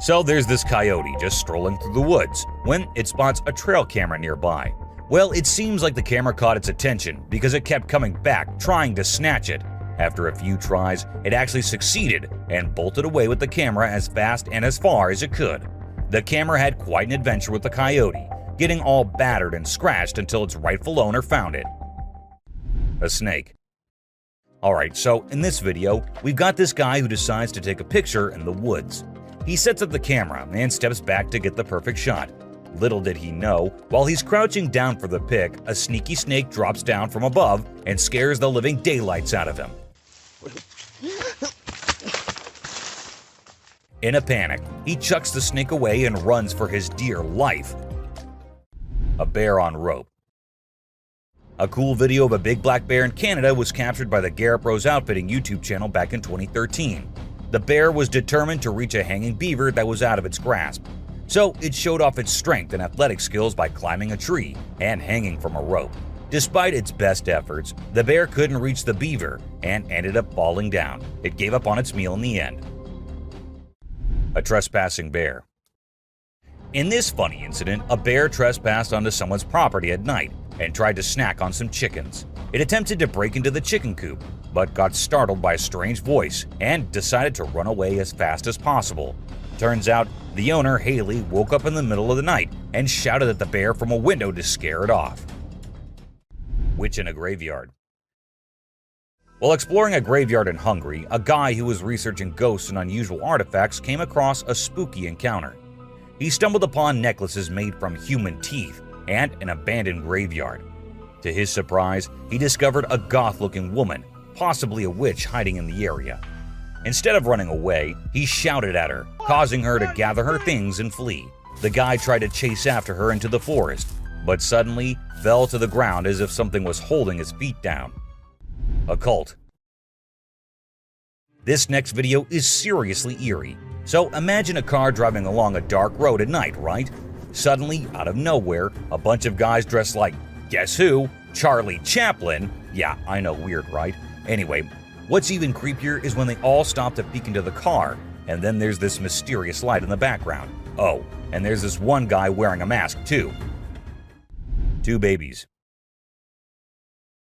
So there's this coyote just strolling through the woods when it spots a trail camera nearby. Well, it seems like the camera caught its attention because it kept coming back trying to snatch it. After a few tries, it actually succeeded and bolted away with the camera as fast and as far as it could. The camera had quite an adventure with the coyote, getting all battered and scratched until its rightful owner found it. A snake. Alright, so in this video, we've got this guy who decides to take a picture in the woods. He sets up the camera and steps back to get the perfect shot. Little did he know, while he's crouching down for the pic, a sneaky snake drops down from above and scares the living daylights out of him. In a panic, he chucks the snake away and runs for his dear life. A bear on rope. A cool video of a big black bear in Canada was captured by the Garrett Bros Outfitting YouTube channel back in 2013. The bear was determined to reach a hanging beaver that was out of its grasp. So it showed off its strength and athletic skills by climbing a tree and hanging from a rope. Despite its best efforts, the bear couldn't reach the beaver and ended up falling down. It gave up on its meal in the end. A trespassing bear. In this funny incident, a bear trespassed onto someone's property at night and tried to snack on some chickens. It attempted to break into the chicken coop, but got startled by a strange voice and decided to run away as fast as possible. Turns out, the owner, Haley, woke up in the middle of the night and shouted at the bear from a window to scare it off. Witch in a graveyard. While exploring a graveyard in Hungary, a guy who was researching ghosts and unusual artifacts came across a spooky encounter. He stumbled upon necklaces made from human teeth and an abandoned graveyard. To his surprise, he discovered a goth-looking woman, possibly a witch, hiding in the area. Instead of running away, he shouted at her, causing her to gather her things and flee. The guy tried to chase after her into the forest, but suddenly fell to the ground as if something was holding his feet down. A cult. This next video is seriously eerie. So imagine a car driving along a dark road at night, right? Suddenly, out of nowhere, a bunch of guys dressed like, guess who? Charlie Chaplin. Yeah, I know, weird, right? Anyway, what's even creepier is when they all stop to peek into the car, and then there's this mysterious light in the background. Oh, and there's this one guy wearing a mask too. Two babies.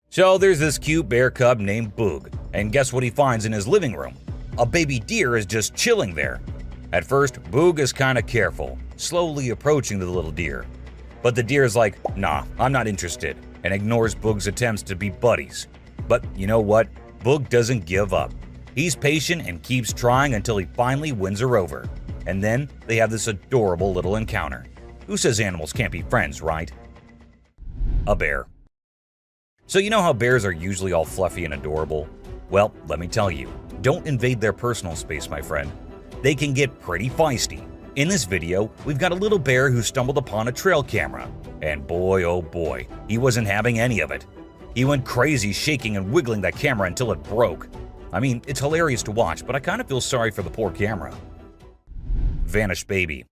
So there's this cute bear cub named Boog, and guess what he finds in his living room? A baby deer is just chilling there. At first, Boog is kinda careful, slowly approaching the little deer. But the deer is like, nah, I'm not interested, and ignores Boog's attempts to be buddies. But you know what? Boog doesn't give up. He's patient and keeps trying until he finally wins her over. And then they have this adorable little encounter. Who says animals can't be friends, right? A bear. So you know how bears are usually all fluffy and adorable? Well, let me tell you, don't invade their personal space, my friend. They can get pretty feisty. In this video, we've got a little bear who stumbled upon a trail camera. And boy, oh boy, he wasn't having any of it. He went crazy shaking and wiggling that camera until it broke. I mean, it's hilarious to watch, but I kind of feel sorry for the poor camera. Vanished baby.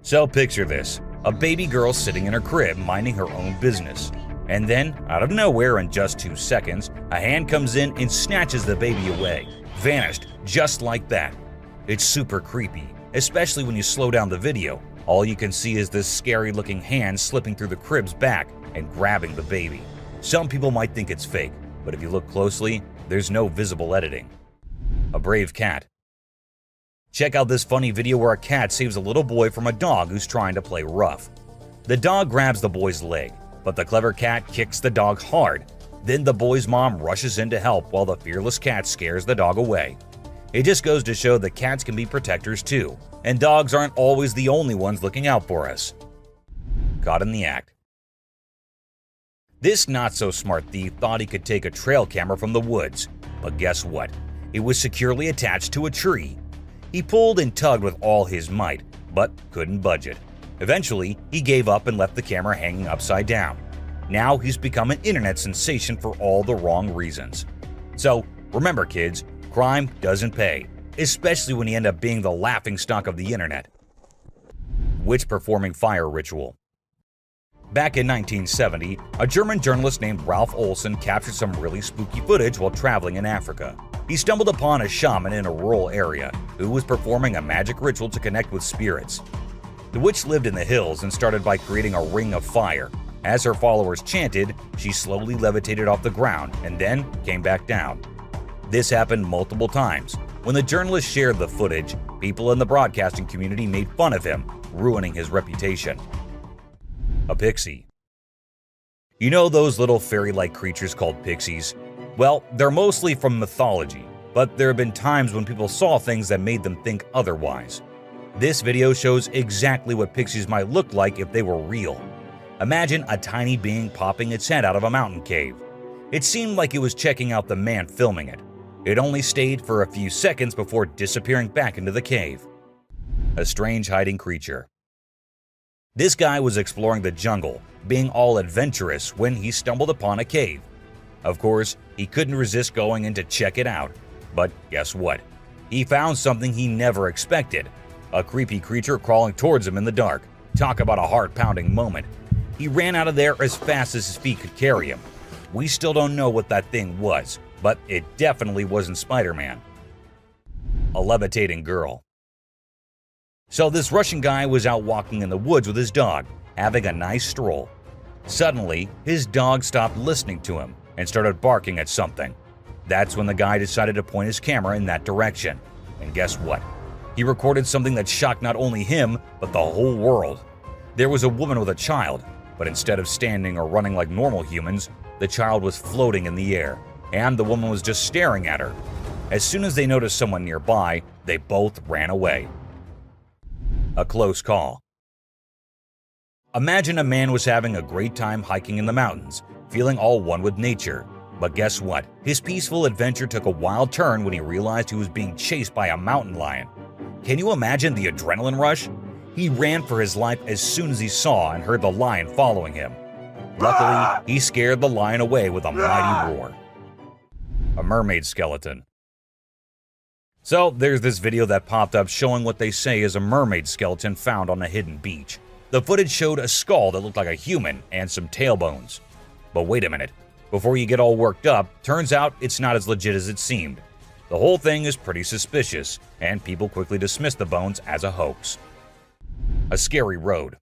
So picture this, a baby girl sitting in her crib minding her own business. And then, out of nowhere in just 2 seconds, a hand comes in and snatches the baby away. Vanished, just like that. It's super creepy, especially when you slow down the video. All you can see is this scary looking hand slipping through the crib's back and grabbing the baby. Some people might think it's fake, but if you look closely, there's no visible editing. A brave cat. Check out this funny video where a cat saves a little boy from a dog who's trying to play rough. The dog grabs the boy's leg, but the clever cat kicks the dog hard. Then the boy's mom rushes in to help while the fearless cat scares the dog away. It just goes to show that cats can be protectors too, and dogs aren't always the only ones looking out for us. Caught in the act. This not-so-smart thief thought he could take a trail camera from the woods, but guess what? It was securely attached to a tree. He pulled and tugged with all his might, but couldn't budge it. Eventually, he gave up and left the camera hanging upside down. Now he's become an internet sensation for all the wrong reasons. So, remember kids, crime doesn't pay, especially when you end up being the laughingstock of the internet. Witch performing fire ritual. Back in 1970, a German journalist named Ralph Olsen captured some really spooky footage while traveling in Africa. He stumbled upon a shaman in a rural area who was performing a magic ritual to connect with spirits. The witch lived in the hills and started by creating a ring of fire. As her followers chanted, she slowly levitated off the ground and then came back down. This happened multiple times. When the journalist shared the footage, people in the broadcasting community made fun of him, ruining his reputation. A pixie. You know those little fairy-like creatures called pixies? Well, they're mostly from mythology, but there have been times when people saw things that made them think otherwise. This video shows exactly what pixies might look like if they were real. Imagine a tiny being popping its head out of a mountain cave. It seemed like it was checking out the man filming it. It only stayed for a few seconds before disappearing back into the cave. A strange hiding creature. This guy was exploring the jungle, being all adventurous when he stumbled upon a cave. Of course, he couldn't resist going in to check it out. But guess what? He found something he never expected. A creepy creature crawling towards him in the dark. Talk about a heart-pounding moment. He ran out of there as fast as his feet could carry him. We still don't know what that thing was, but it definitely wasn't Spider-Man. A levitating girl. So this Russian guy was out walking in the woods with his dog, having a nice stroll. Suddenly, his dog stopped listening to him and started barking at something. That's when the guy decided to point his camera in that direction. And guess what? He recorded something that shocked not only him, but the whole world. There was a woman with a child, but instead of standing or running like normal humans, the child was floating in the air, and the woman was just staring at her. As soon as they noticed someone nearby, they both ran away. A close call. Imagine a man was having a great time hiking in the mountains, feeling all one with nature. But guess what? His peaceful adventure took a wild turn when he realized he was being chased by a mountain lion. Can you imagine the adrenaline rush? He ran for his life as soon as he saw and heard the lion following him. Luckily, he scared the lion away with a mighty roar. A mermaid skeleton. So there's this video that popped up showing what they say is a mermaid skeleton found on a hidden beach. The footage showed a skull that looked like a human and some tailbones. But wait a minute, before you get all worked up, turns out it's not as legit as it seemed. The whole thing is pretty suspicious, and people quickly dismiss the bones as a hoax. A scary road.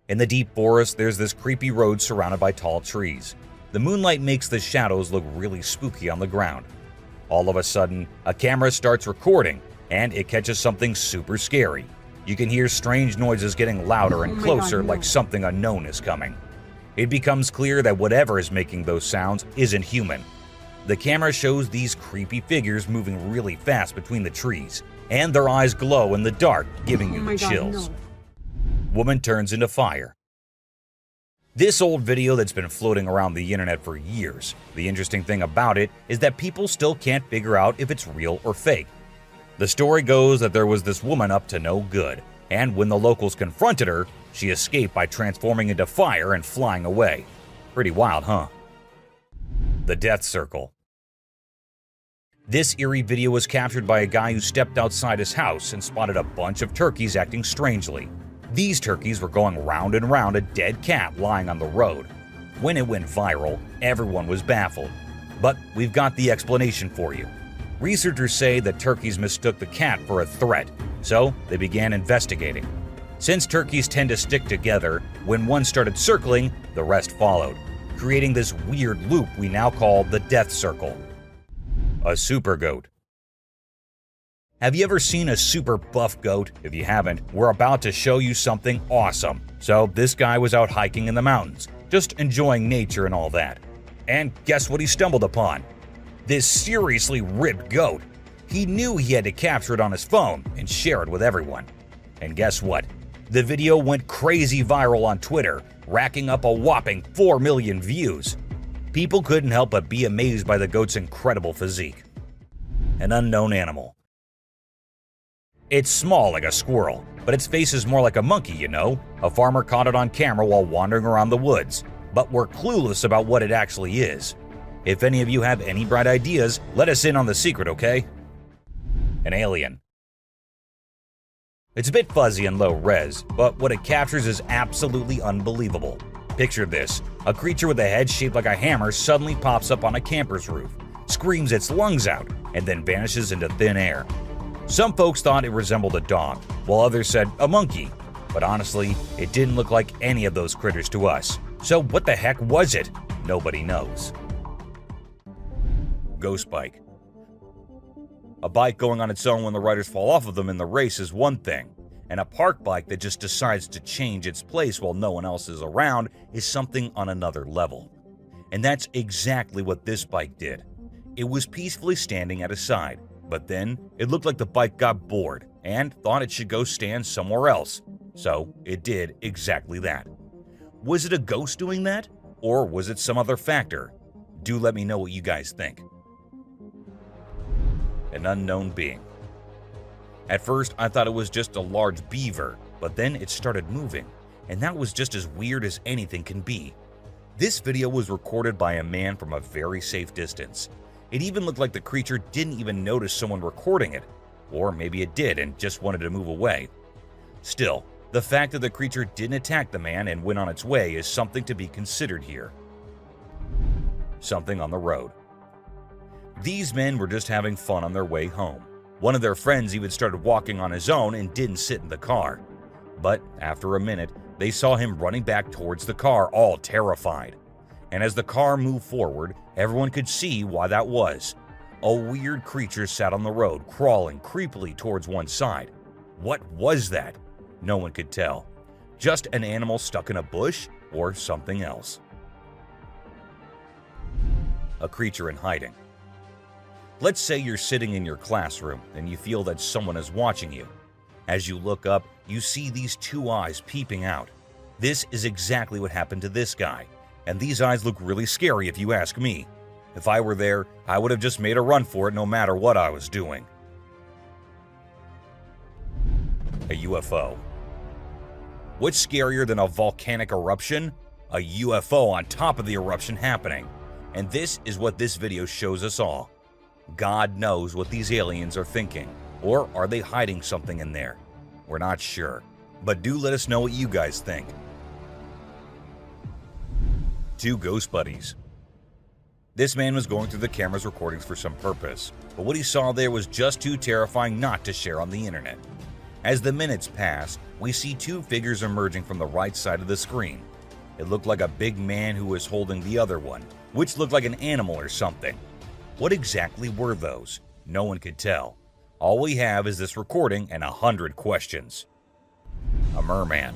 In the deep forest, there's this creepy road surrounded by tall trees. The moonlight makes the shadows look really spooky on the ground. All of a sudden, a camera starts recording, and it catches something super scary. You can hear strange noises getting louder and closer, like something unknown is coming. It becomes clear that whatever is making those sounds isn't human. The camera shows these creepy figures moving really fast between the trees, and their eyes glow in the dark, giving you the chills. Woman turns into fire. This old video that's been floating around the internet for years. The interesting thing about it is that people still can't figure out if it's real or fake. The story goes that there was this woman up to no good, and when the locals confronted her, she escaped by transforming into fire and flying away. Pretty wild, huh? The Death Circle. This eerie video was captured by a guy who stepped outside his house and spotted a bunch of turkeys acting strangely. These turkeys were going round and round a dead cat lying on the road. When it went viral, everyone was baffled. But we've got the explanation for you. Researchers say that turkeys mistook the cat for a threat, so they began investigating. Since turkeys tend to stick together, when one started circling, the rest followed, creating this weird loop we now call the Death Circle. A super goat. Have you ever seen a super buff goat? If you haven't, we're about to show you something awesome. So this guy was out hiking in the mountains, just enjoying nature and all that. And guess what he stumbled upon? This seriously ripped goat. He knew he had to capture it on his phone and share it with everyone. And guess what? The video went crazy viral on Twitter, racking up a whopping 4 million views. People couldn't help but be amazed by the goat's incredible physique. An unknown animal. It's small like a squirrel, but its face is more like a monkey, you know. A farmer caught it on camera while wandering around the woods, but we're clueless about what it actually is. If any of you have any bright ideas, let us in on the secret, okay? An alien. It's a bit fuzzy and low res, but what it captures is absolutely unbelievable. Picture this: a creature with a head shaped like a hammer suddenly pops up on a camper's roof, screams its lungs out, and then vanishes into thin air. Some folks thought it resembled a dog, while others said a monkey, but honestly, it didn't look like any of those critters to us. So what the heck was it? Nobody knows. Ghost bike. A bike going on its own when the riders fall off of them in the race is one thing, and a park bike that just decides to change its place while no one else is around is something on another level. And that's exactly what this bike did. It was peacefully standing at a side, but then it looked like the bike got bored and thought it should go stand somewhere else. So it did exactly that. Was it a ghost doing that? Or was it some other factor? Do let me know what you guys think. An unknown being. At first, I thought it was just a large beaver, but then it started moving, and that was just as weird as anything can be. This video was recorded by a man from a very safe distance. It even looked like the creature didn't even notice someone recording it, or maybe it did and just wanted to move away. Still, the fact that the creature didn't attack the man and went on its way is something to be considered here. Something on the road. These men were just having fun on their way home. One of their friends even started walking on his own and didn't sit in the car. But after a minute, they saw him running back towards the car, all terrified. And as the car moved forward, everyone could see why that was. A weird creature sat on the road, crawling creepily towards one side. What was that? No one could tell. Just an animal stuck in a bush or something else. A creature in hiding. Let's say you're sitting in your classroom and you feel that someone is watching you. As you look up, you see these two eyes peeping out. This is exactly what happened to this guy, and these eyes look really scary if you ask me. If I were there, I would have just made a run for it no matter what I was doing. A UFO. What's scarier than a volcanic eruption? A UFO on top of the eruption happening. And this is what this video shows us all. God knows what these aliens are thinking. Or are they hiding something in there? We're not sure. But do let us know what you guys think. Two ghost buddies. This man was going through the camera's recordings for some purpose, but what he saw there was just too terrifying not to share on the internet. As the minutes pass, we see two figures emerging from the right side of the screen. It looked like a big man who was holding the other one, which looked like an animal or something. What exactly were those? No one could tell. All we have is this recording and 100 questions. A merman.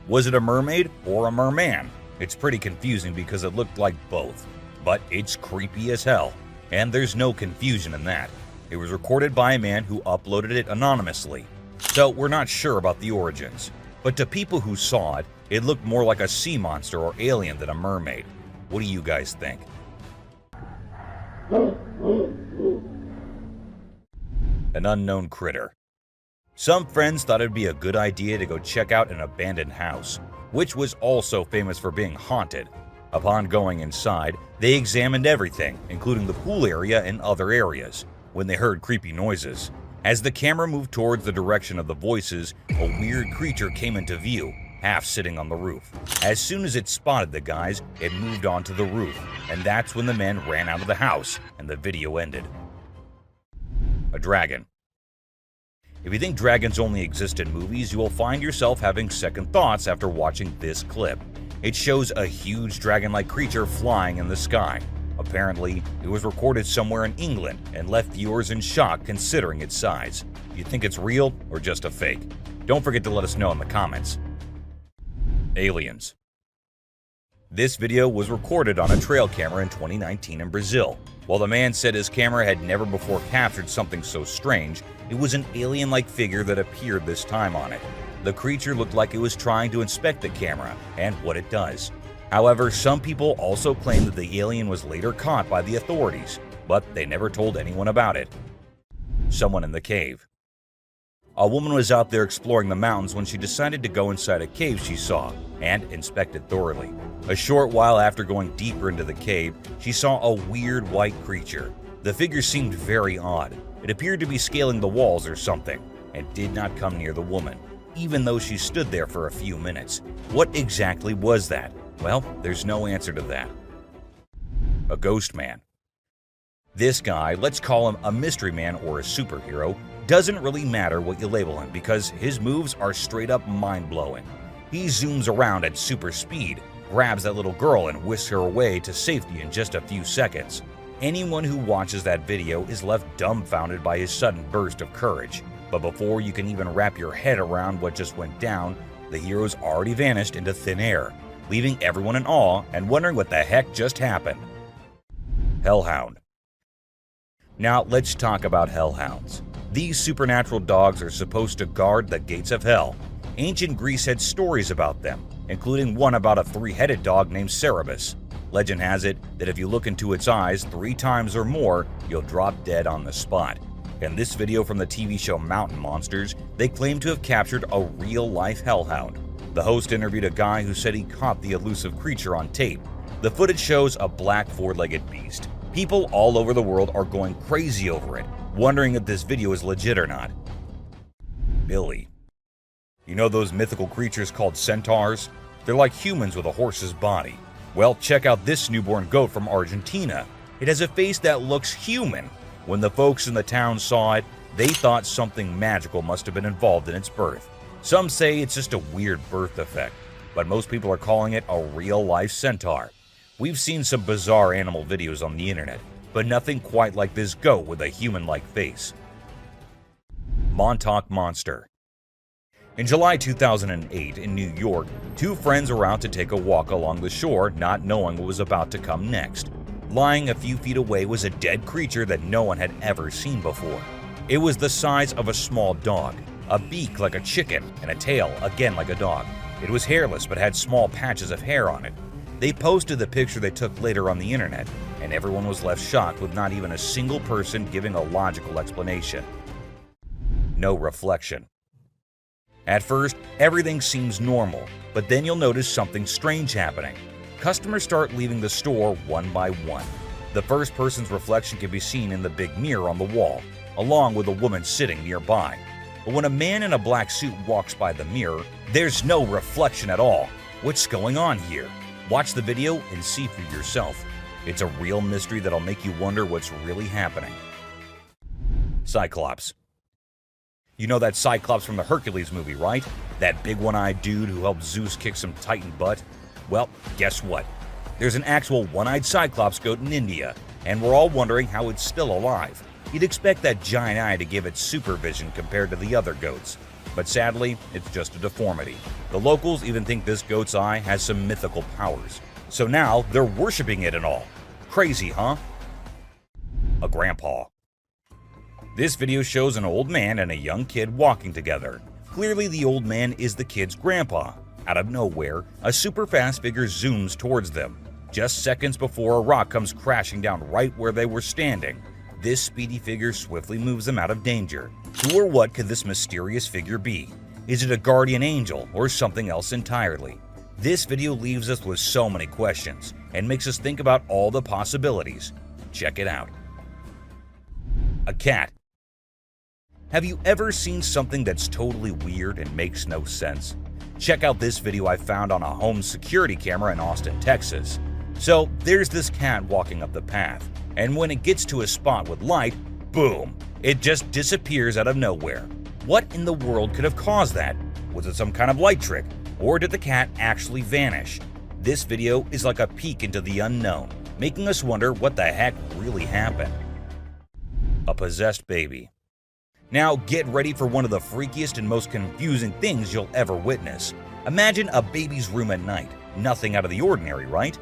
Was it a mermaid or a merman? It's pretty confusing because it looked like both, but it's creepy as hell, and there's no confusion in that. It was recorded by a man who uploaded it anonymously, so we're not sure about the origins. But to people who saw it, it looked more like a sea monster or alien than a mermaid. What do you guys think? An unknown critter. Some friends thought it'd be a good idea to go check out an abandoned house, which was also famous for being haunted. Upon going inside, they examined everything, including the pool area and other areas, when they heard creepy noises. As the camera moved towards the direction of the voices, a weird creature came into view, half sitting on the roof. As soon as it spotted the guys, it moved onto the roof, and that's when the men ran out of the house, and the video ended. A dragon. If you think dragons only exist in movies, you will find yourself having second thoughts after watching this clip. It shows a huge dragon-like creature flying in the sky. Apparently, it was recorded somewhere in England and left viewers in shock considering its size. Do you think it's real or just a fake? Don't forget to let us know in the comments. Aliens. This video was recorded on a trail camera in 2019 in Brazil. While the man said his camera had never before captured something so strange, it was an alien-like figure that appeared this time on it. The creature looked like it was trying to inspect the camera and what it does. However, some people also claim that the alien was later caught by the authorities, but they never told anyone about it. Someone in the cave. A woman was out there exploring the mountains when she decided to go inside a cave she saw and inspect it thoroughly. A short while after going deeper into the cave, she saw a weird white creature. The figure seemed very odd. It appeared to be scaling the walls or something and did not come near the woman, even though she stood there for a few minutes. What exactly was that? Well, there's no answer to that. A ghost man. This guy, let's call him a mystery man or a superhero, doesn't really matter what you label him because his moves are straight up mind-blowing. He zooms around at super speed, grabs that little girl and whisks her away to safety in just a few seconds. Anyone who watches that video is left dumbfounded by his sudden burst of courage. But before you can even wrap your head around what just went down, the hero's already vanished into thin air, leaving everyone in awe and wondering what the heck just happened. Hellhound. Now let's talk about hellhounds. These supernatural dogs are supposed to guard the gates of hell. Ancient Greece had stories about them, including one about a three-headed dog named Cerberus. Legend has it that if you look into its eyes 3 times or more, you'll drop dead on the spot. In this video from the TV show Mountain Monsters, they claim to have captured a real-life hellhound. The host interviewed a guy who said he caught the elusive creature on tape. The footage shows a black 4-legged beast. People all over the world are going crazy over it, wondering if this video is legit or not. Billy. You know those mythical creatures called centaurs? They're like humans with a horse's body. Well, check out this newborn goat from Argentina. It has a face that looks human. When the folks in the town saw it, they thought something magical must have been involved in its birth. Some say it's just a weird birth defect, but most people are calling it a real-life centaur. We've seen some bizarre animal videos on the internet, but nothing quite like this goat with a human-like face. Montauk Monster. In July 2008 in New York, 2 friends were out to take a walk along the shore, not knowing what was about to come next. Lying a few feet away was a dead creature that no one had ever seen before. It was the size of a small dog, a beak like a chicken, and a tail again like a dog. It was hairless but had small patches of hair on it. They posted the picture they took later on the internet, and everyone was left shocked with not even a single person giving a logical explanation. No reflection. At first, everything seems normal, but then you'll notice something strange happening. Customers start leaving the store one by one. The first person's reflection can be seen in the big mirror on the wall, along with a woman sitting nearby. But when a man in a black suit walks by the mirror, there's no reflection at all. What's going on here? Watch the video and see for yourself. It's a real mystery that'll make you wonder what's really happening. Cyclops. You know that Cyclops from the Hercules movie, right? That big one-eyed dude who helped Zeus kick some Titan butt? Well, guess what? There's an actual one-eyed Cyclops goat in India, and we're all wondering how it's still alive. You'd expect that giant eye to give it supervision compared to the other goats. But sadly, it's just a deformity. The locals even think this goat's eye has some mythical powers. So now they're worshipping it and all. Crazy, huh? A grandpa. This video shows an old man and a young kid walking together. Clearly the old man is the kid's grandpa. Out of nowhere, a super fast figure zooms towards them, just seconds before a rock comes crashing down right where they were standing. This speedy figure swiftly moves them out of danger. Who or what could this mysterious figure be? Is it a guardian angel or something else entirely? This video leaves us with so many questions and makes us think about all the possibilities. Check it out. A cat. Have you ever seen something that's totally weird and makes no sense? Check out this video I found on a home security camera in Austin, Texas. So there's this cat walking up the path, and when it gets to a spot with light, boom, it just disappears out of nowhere. What in the world could have caused that? Was it some kind of light trick, or did the cat actually vanish? This video is like a peek into the unknown, making us wonder what the heck really happened. A possessed baby. Now get ready for one of the freakiest and most confusing things you'll ever witness. Imagine a baby's room at night. Nothing out of the ordinary, right?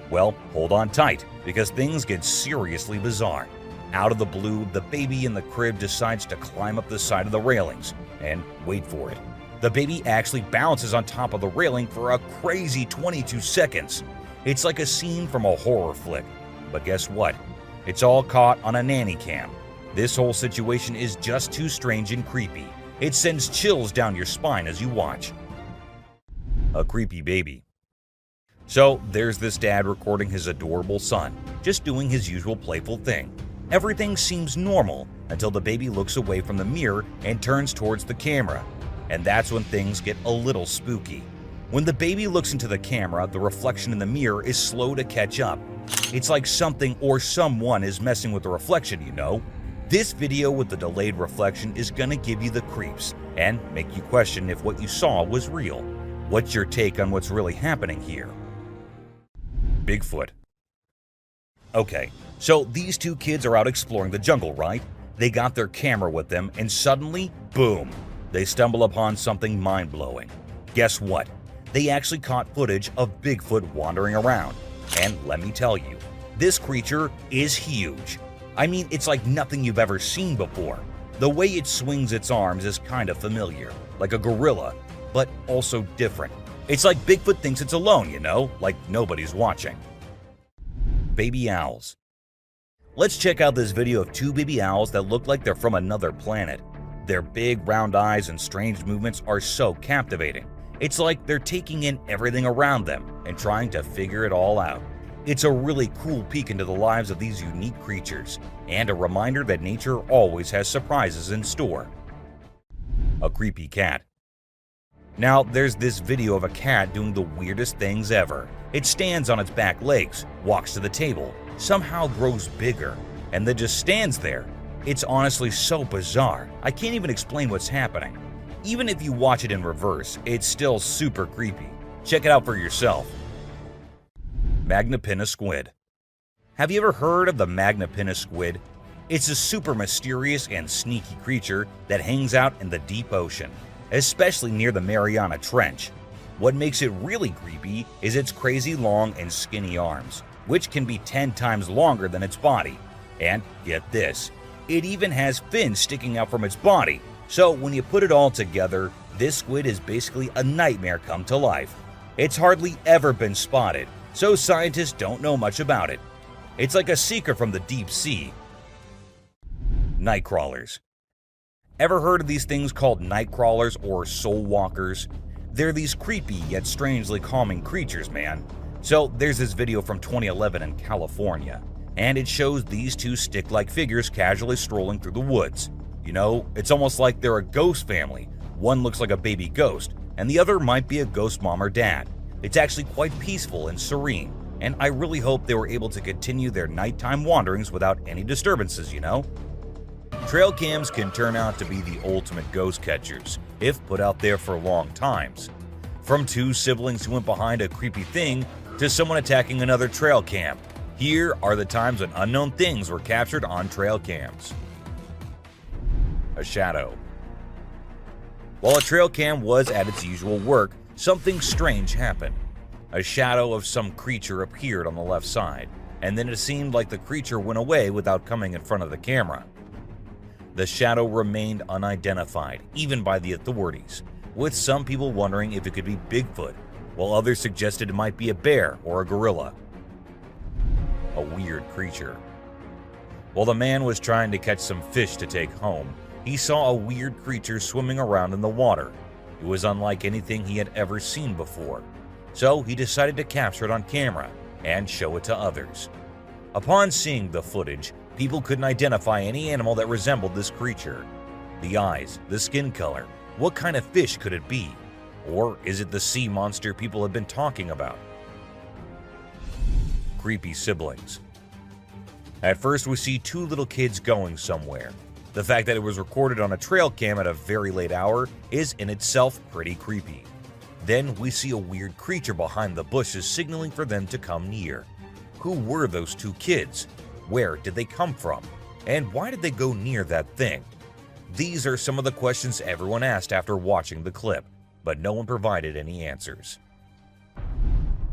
Well, hold on tight, because things get seriously bizarre. Out of the blue, the baby in the crib decides to climb up the side of the railings. And wait for it. The baby actually bounces on top of the railing for a crazy 22 seconds. It's like a scene from a horror flick. But guess what? It's all caught on a nanny cam. This whole situation is just too strange and creepy. It sends chills down your spine as you watch. A creepy baby. So there's this dad recording his adorable son, just doing his usual playful thing. Everything seems normal until the baby looks away from the mirror and turns towards the camera. And that's when things get a little spooky. When the baby looks into the camera, the reflection in the mirror is slow to catch up. It's like something or someone is messing with the reflection, you know? This video with the delayed reflection is gonna give you the creeps and make you question if what you saw was real. What's your take on what's really happening here? Bigfoot. Okay, so these two kids are out exploring the jungle, right? They got their camera with them and suddenly, boom, they stumble upon something mind-blowing. Guess what? They actually caught footage of Bigfoot wandering around. And let me tell you, this creature is huge. I mean, it's like nothing you've ever seen before. The way it swings its arms is kind of familiar, like a gorilla, but also different. It's like Bigfoot thinks it's alone, you know, like nobody's watching. Baby owls. Let's check out this video of two baby owls that look like they're from another planet. Their big round eyes and strange movements are so captivating. It's like they're taking in everything around them and trying to figure it all out. It's a really cool peek into the lives of these unique creatures, and a reminder that nature always has surprises in store. A creepy cat. Now, there's this video of a cat doing the weirdest things ever. It stands on its back legs, walks to the table, somehow grows bigger, and then just stands there. It's honestly so bizarre, I can't even explain what's happening. Even if you watch it in reverse, it's still super creepy. Check it out for yourself. Magnapinna squid. Have you ever heard of the Magnapinna squid? It's a super mysterious and sneaky creature that hangs out in the deep ocean, especially near the Mariana Trench. What makes it really creepy is its crazy long and skinny arms, which can be 10 times longer than its body. And get this, it even has fins sticking out from its body. So when you put it all together, this squid is basically a nightmare come to life. It's hardly ever been spotted, so scientists don't know much about it. It's like a secret from the deep sea. Night crawlers. Ever heard of these things called night crawlers or soul walkers? They're these creepy yet strangely calming creatures, man. So there's this video from 2011 in California, and it shows these two stick-like figures casually strolling through the woods. You know, it's almost like they're a ghost family. One looks like a baby ghost, and the other might be a ghost mom or dad. It's actually quite peaceful and serene, and I really hope they were able to continue their nighttime wanderings without any disturbances, you know? Trail cams can turn out to be the ultimate ghost catchers, if put out there for long times. From two siblings who went behind a creepy thing to someone attacking another trail cam, here are the times when unknown things were captured on trail cams. A shadow. While a trail cam was at its usual work, something strange happened. A shadow of some creature appeared on the left side, and then it seemed like the creature went away without coming in front of the camera. The shadow remained unidentified, even by the authorities, with some people wondering if it could be Bigfoot, while others suggested it might be a bear or a gorilla. A weird creature. While the man was trying to catch some fish to take home, he saw a weird creature swimming around in the water. It was unlike anything he had ever seen before, so he decided to capture it on camera and show it to others. Upon seeing the footage, people couldn't identify any animal that resembled this creature. The eyes, the skin color, what kind of fish could it be? Or is it the sea monster people have been talking about? Creepy siblings. At first we see two little kids going somewhere. The fact that it was recorded on a trail cam at a very late hour is in itself pretty creepy. Then we see a weird creature behind the bushes signaling for them to come near. Who were those two kids? Where did they come from? And why did they go near that thing? These are some of the questions everyone asked after watching the clip, but no one provided any answers.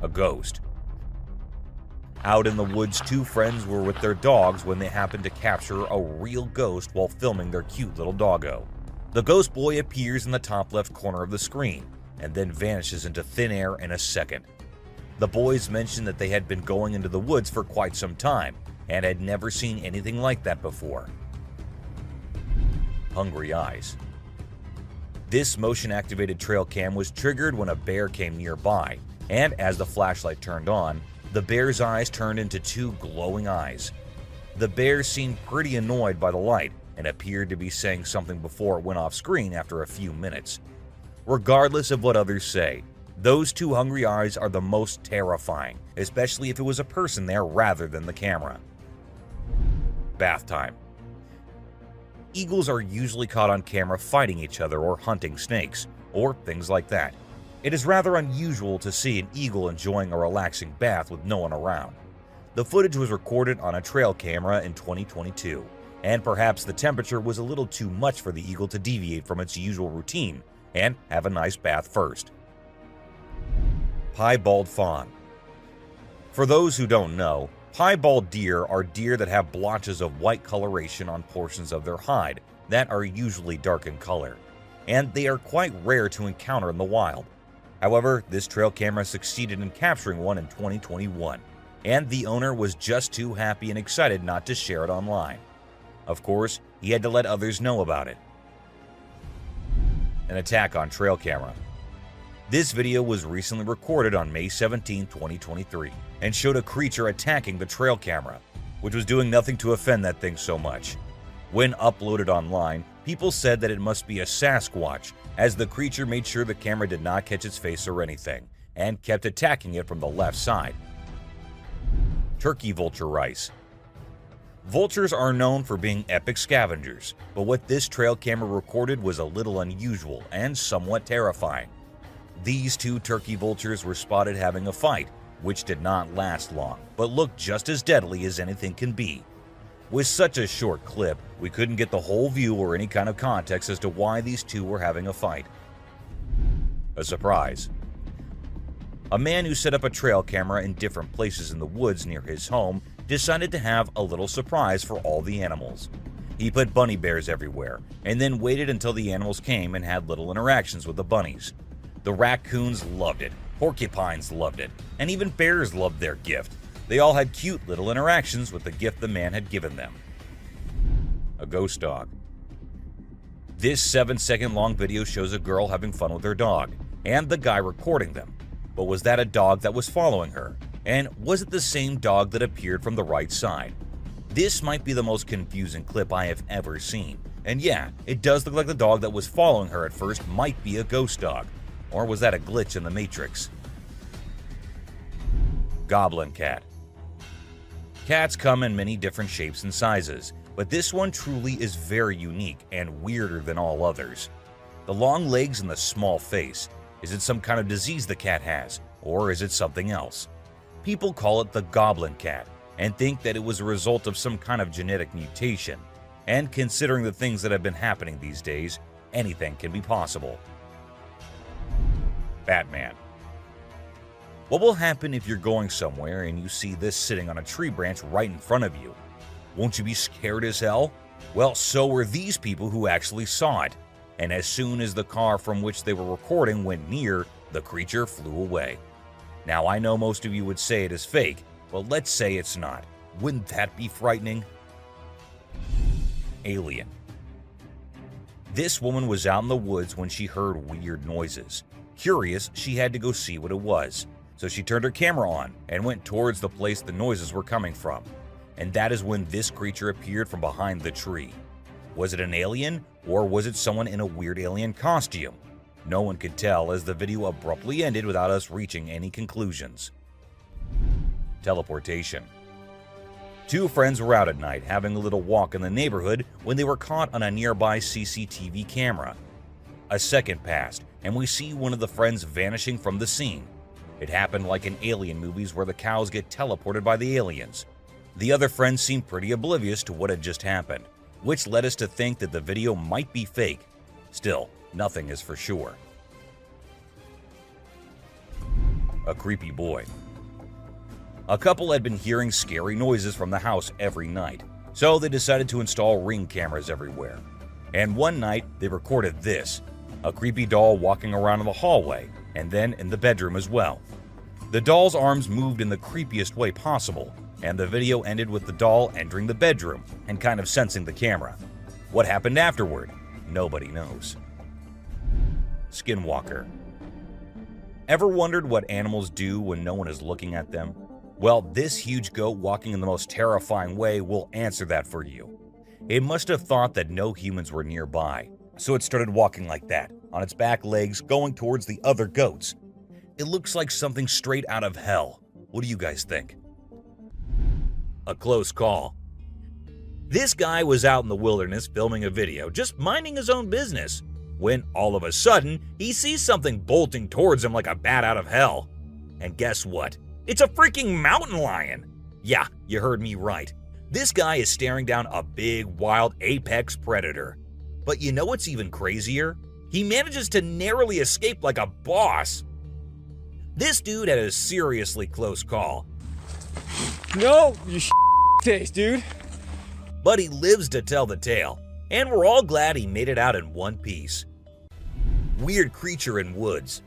A ghost. Out in the woods, two friends were with their dogs when they happened to capture a real ghost while filming their cute little doggo. The ghost boy appears in the top left corner of the screen and then vanishes into thin air in a second. The boys mentioned that they had been going into the woods for quite some time and had never seen anything like that before. Hungry eyes. This motion-activated trail cam was triggered when a bear came nearby, and as the flashlight turned on, the bear's eyes turned into two glowing eyes. The bear seemed pretty annoyed by the light and appeared to be saying something before it went off screen after a few minutes. Regardless of what others say, those two hungry eyes are the most terrifying, especially if it was a person there rather than the camera. Bath time. Eagles are usually caught on camera fighting each other or hunting snakes, or things like that. It is rather unusual to see an eagle enjoying a relaxing bath with no one around. The footage was recorded on a trail camera in 2022, and perhaps the temperature was a little too much for the eagle to deviate from its usual routine and have a nice bath first. Piebald fawn. For those who don't know, piebald deer are deer that have blotches of white coloration on portions of their hide that are usually dark in color, and they are quite rare to encounter in the wild. However, this trail camera succeeded in capturing one in 2021, and the owner was just too happy and excited not to share it online. Of course, he had to let others know about it. An attack on trail camera. This video was recently recorded on May 17, 2023, and showed a creature attacking the trail camera, which was doing nothing to offend that thing so much. When uploaded online, people said that it must be a Sasquatch, as the creature made sure the camera did not catch its face or anything, and kept attacking it from the left side. Turkey vulture rice. Vultures are known for being epic scavengers, but what this trail camera recorded was a little unusual and somewhat terrifying. These two turkey vultures were spotted having a fight, which did not last long, but looked just as deadly as anything can be. With such a short clip, we couldn't get the whole view or any kind of context as to why these two were having a fight. A surprise. A man who set up a trail camera in different places in the woods near his home decided to have a little surprise for all the animals. He put bunny bears everywhere, and then waited until the animals came and had little interactions with the bunnies. The raccoons loved it, porcupines loved it, and even bears loved their gift. They all had cute little interactions with the gift the man had given them. A ghost dog. This 7-second long video shows a girl having fun with her dog, and the guy recording them. But was that a dog that was following her? And was it the same dog that appeared from the right side? This might be the most confusing clip I have ever seen. And yeah, it does look like the dog that was following her at first might be a ghost dog. Or was that a glitch in the Matrix? Goblin cat. Cats come in many different shapes and sizes, but this one truly is very unique and weirder than all others. The long legs and the small face. Is it some kind of disease the cat has, or is it something else? People call it the goblin cat and think that it was a result of some kind of genetic mutation. And considering the things that have been happening these days, anything can be possible. Batman. What will happen if you're going somewhere and you see this sitting on a tree branch right in front of you? Won't you be scared as hell? Well, so were these people who actually saw it. And as soon as the car from which they were recording went near, the creature flew away. Now, I know most of you would say it is fake, but let's say it's not. Wouldn't that be frightening? Alien. This woman was out in the woods when she heard weird noises. Curious, she had to go see what it was. So she turned her camera on and went towards the place the noises were coming from. And that is when this creature appeared from behind the tree. Was it an alien, or was it someone in a weird alien costume? No one could tell, as the video abruptly ended without us reaching any conclusions. Teleportation. Two friends were out at night having a little walk in the neighborhood when they were caught on a nearby CCTV camera. A second passed, and we see one of the friends vanishing from the scene. It happened like in alien movies where the cows get teleported by the aliens. The other friend seemed pretty oblivious to what had just happened, which led us to think that the video might be fake. Still, nothing is for sure. A creepy boy. A couple had been hearing scary noises from the house every night, so they decided to install Ring cameras everywhere. And one night, they recorded this, a creepy doll walking around in the hallway, and then in the bedroom as well. The doll's arms moved in the creepiest way possible, and the video ended with the doll entering the bedroom and kind of sensing the camera. What happened afterward? Nobody knows. Skinwalker. Ever wondered what animals do when no one is looking at them? Well, this huge goat walking in the most terrifying way will answer that for you. It must have thought that no humans were nearby, so it started walking like that, on its back legs, going towards the other goats. It looks like something straight out of hell. What do you guys think? A close call. This guy was out in the wilderness filming a video, just minding his own business, when all of a sudden, he sees something bolting towards him like a bat out of hell. And guess what? It's a freaking mountain lion! Yeah, you heard me right. This guy is staring down a big, wild apex predator. But you know what's even crazier? He manages to narrowly escape like a boss. This dude had a seriously close call. No, you taste, dude. But he lives to tell the tale, and we're all glad he made it out in one piece. Weird creature in woods.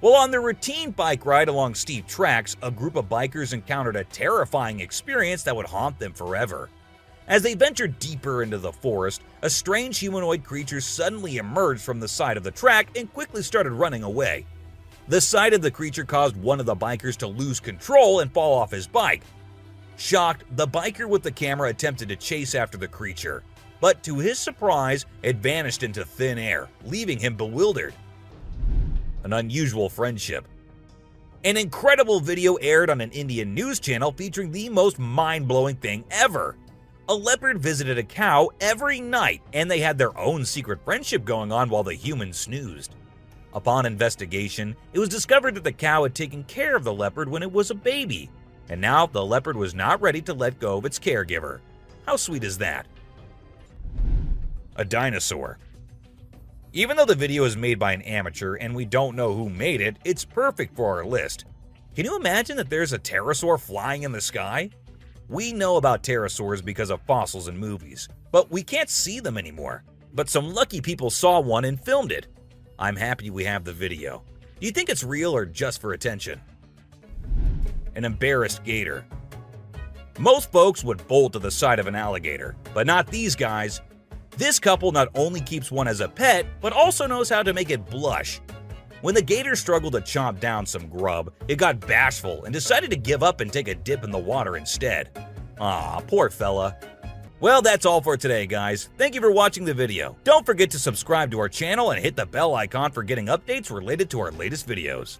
Well, on their routine bike ride along steep tracks, a group of bikers encountered a terrifying experience that would haunt them forever. As they ventured deeper into the forest, a strange humanoid creature suddenly emerged from the side of the track and quickly started running away. The sight of the creature caused one of the bikers to lose control and fall off his bike. Shocked, the biker with the camera attempted to chase after the creature, but to his surprise, it vanished into thin air, leaving him bewildered. An unusual friendship. An incredible video aired on an Indian news channel featuring the most mind-blowing thing ever. A leopard visited a cow every night, and they had their own secret friendship going on while the humans snoozed. Upon investigation, it was discovered that the cow had taken care of the leopard when it was a baby, and now the leopard was not ready to let go of its caregiver. How sweet is that? A dinosaur. Even though the video is made by an amateur and we don't know who made it, it's perfect for our list. Can you imagine that there's a pterosaur flying in the sky? We know about pterosaurs because of fossils in movies, but we can't see them anymore. But some lucky people saw one and filmed it. I'm happy we have the video. Do you think it's real or just for attention? An embarrassed gator. Most folks would bolt to the side of an alligator, but not these guys. This couple not only keeps one as a pet, but also knows how to make it blush. When the gator struggled to chomp down some grub, it got bashful and decided to give up and take a dip in the water instead. Aw, poor fella. Well, that's all for today, guys. Thank you for watching the video. Don't forget to subscribe to our channel and hit the bell icon for getting updates related to our latest videos.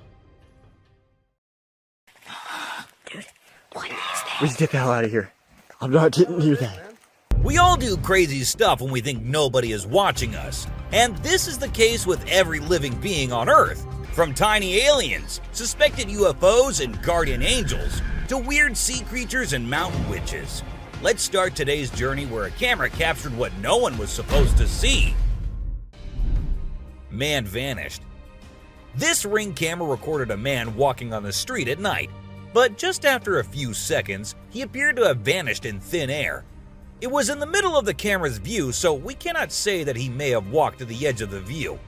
Dude, what is that? Let's get the hell out of here. I'm not getting near that. We all do crazy stuff when we think nobody is watching us. And this is the case with every living being on Earth. From tiny aliens, suspected UFOs, and guardian angels, to weird sea creatures and mountain witches. Let's start today's journey where a camera captured what no one was supposed to see. Man vanished. This Ring camera recorded a man walking on the street at night, but just after a few seconds, he appeared to have vanished in thin air. It was in the middle of the camera's view, so we cannot say that he may have walked to the edge of the view.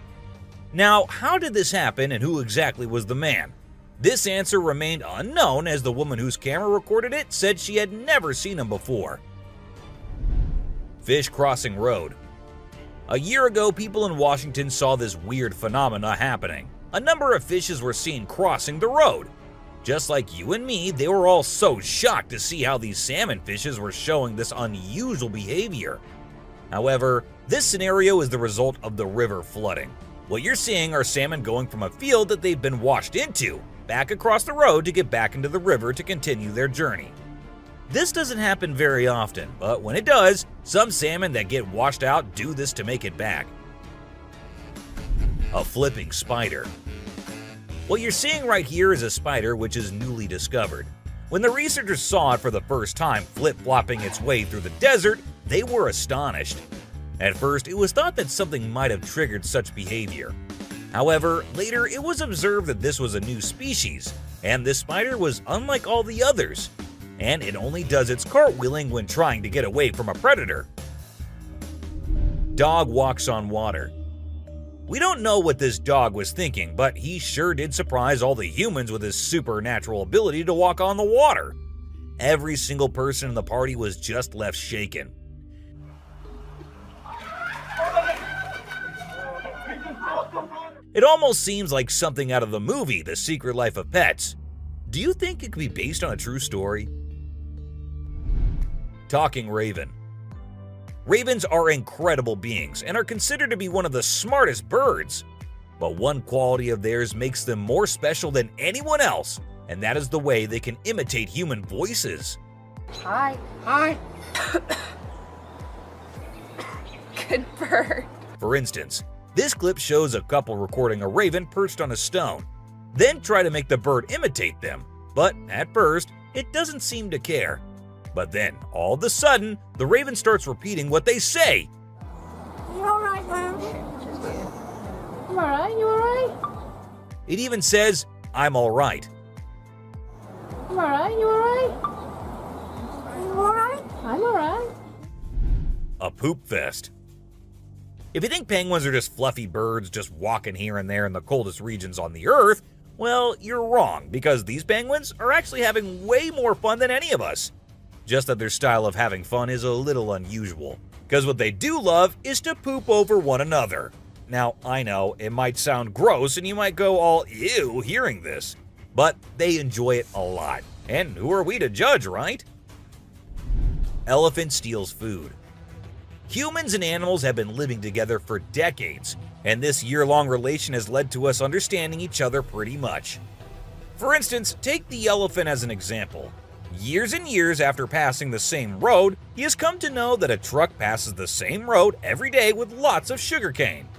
Now, how did this happen and who exactly was the man? This answer remained unknown as the woman whose camera recorded it said she had never seen him before. Fish crossing road. A year ago, people in Washington saw this weird phenomena happening. A number of fishes were seen crossing the road. Just like you and me, they were all so shocked to see how these salmon fishes were showing this unusual behavior. However, this scenario is the result of the river flooding. What you're seeing are salmon going from a field that they've been washed into, back across the road to get back into the river to continue their journey. This doesn't happen very often, but when it does, some salmon that get washed out do this to make it back. A flipping spider. What you're seeing right here is a spider which is newly discovered. When the researchers saw it for the first time flip-flopping its way through the desert, they were astonished. At first, it was thought that something might have triggered such behavior. However, later it was observed that this was a new species, and this spider was unlike all the others, and it only does its cartwheeling when trying to get away from a predator. Dog walks on water. We don't know what this dog was thinking, but he sure did surprise all the humans with his supernatural ability to walk on the water. Every single person in the party was just left shaken. It almost seems like something out of the movie The Secret Life of Pets. Do you think it could be based on a true story? Talking Raven. Ravens are incredible beings and are considered to be one of the smartest birds. But one quality of theirs makes them more special than anyone else, and that is the way they can imitate human voices. Hi. Hi. Good bird. For instance, this clip shows a couple recording a raven perched on a stone, then try to make the bird imitate them, but at first, it doesn't seem to care. But then, all of a sudden, the raven starts repeating what they say. You alright, man? I'm alright, you alright? It even says, "I'm alright." I'm alright, you alright? You alright? I'm alright. A poop fest. If you think penguins are just fluffy birds just walking here and there in the coldest regions on the Earth, well, you're wrong, because these penguins are actually having way more fun than any of us. Just that their style of having fun is a little unusual, because what they do love is to poop over one another. Now, I know it might sound gross and you might go all ew hearing this, but they enjoy it a lot. And who are we to judge, right? Elephant steals food. Humans and animals have been living together for decades, and this year-long relation has led to us understanding each other pretty much. For instance, take the elephant as an example. Years and years after passing the same road, he has come to know that a truck passes the same road every day with lots of sugarcane.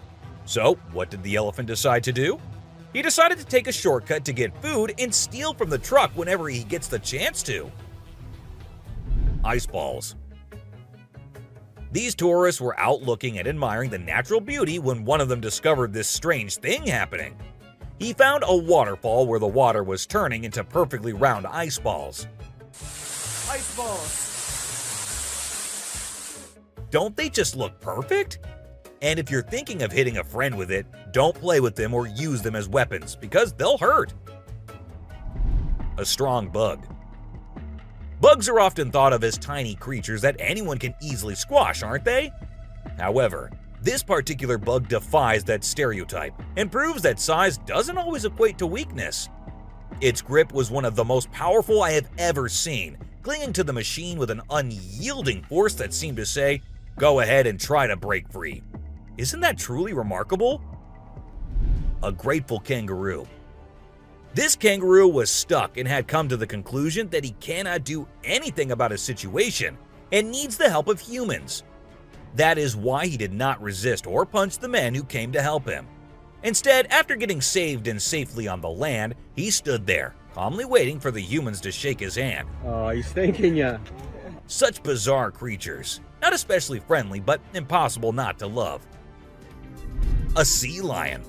So, what did the elephant decide to do? He decided to take a shortcut to get food and steal from the truck whenever he gets the chance to. Ice balls. These tourists were out looking and admiring the natural beauty when one of them discovered this strange thing happening. He found a waterfall where the water was turning into perfectly round ice balls. Ice balls. Don't they just look perfect? And if you're thinking of hitting a friend with it, don't play with them or use them as weapons because they'll hurt. A strong bug. Bugs are often thought of as tiny creatures that anyone can easily squash, aren't they? However, this particular bug defies that stereotype and proves that size doesn't always equate to weakness. Its grip was one of the most powerful I have ever seen, clinging to the machine with an unyielding force that seemed to say, "Go ahead and try to break free." Isn't that truly remarkable? A grateful kangaroo. This kangaroo was stuck and had come to the conclusion that he cannot do anything about his situation and needs the help of humans. That is why he did not resist or punch the men who came to help him. Instead, after getting saved and safely on the land, he stood there, calmly waiting for the humans to shake his hand. Oh, he's thanking ya. Such bizarre creatures. Not especially friendly, but impossible not to love. A sea lion.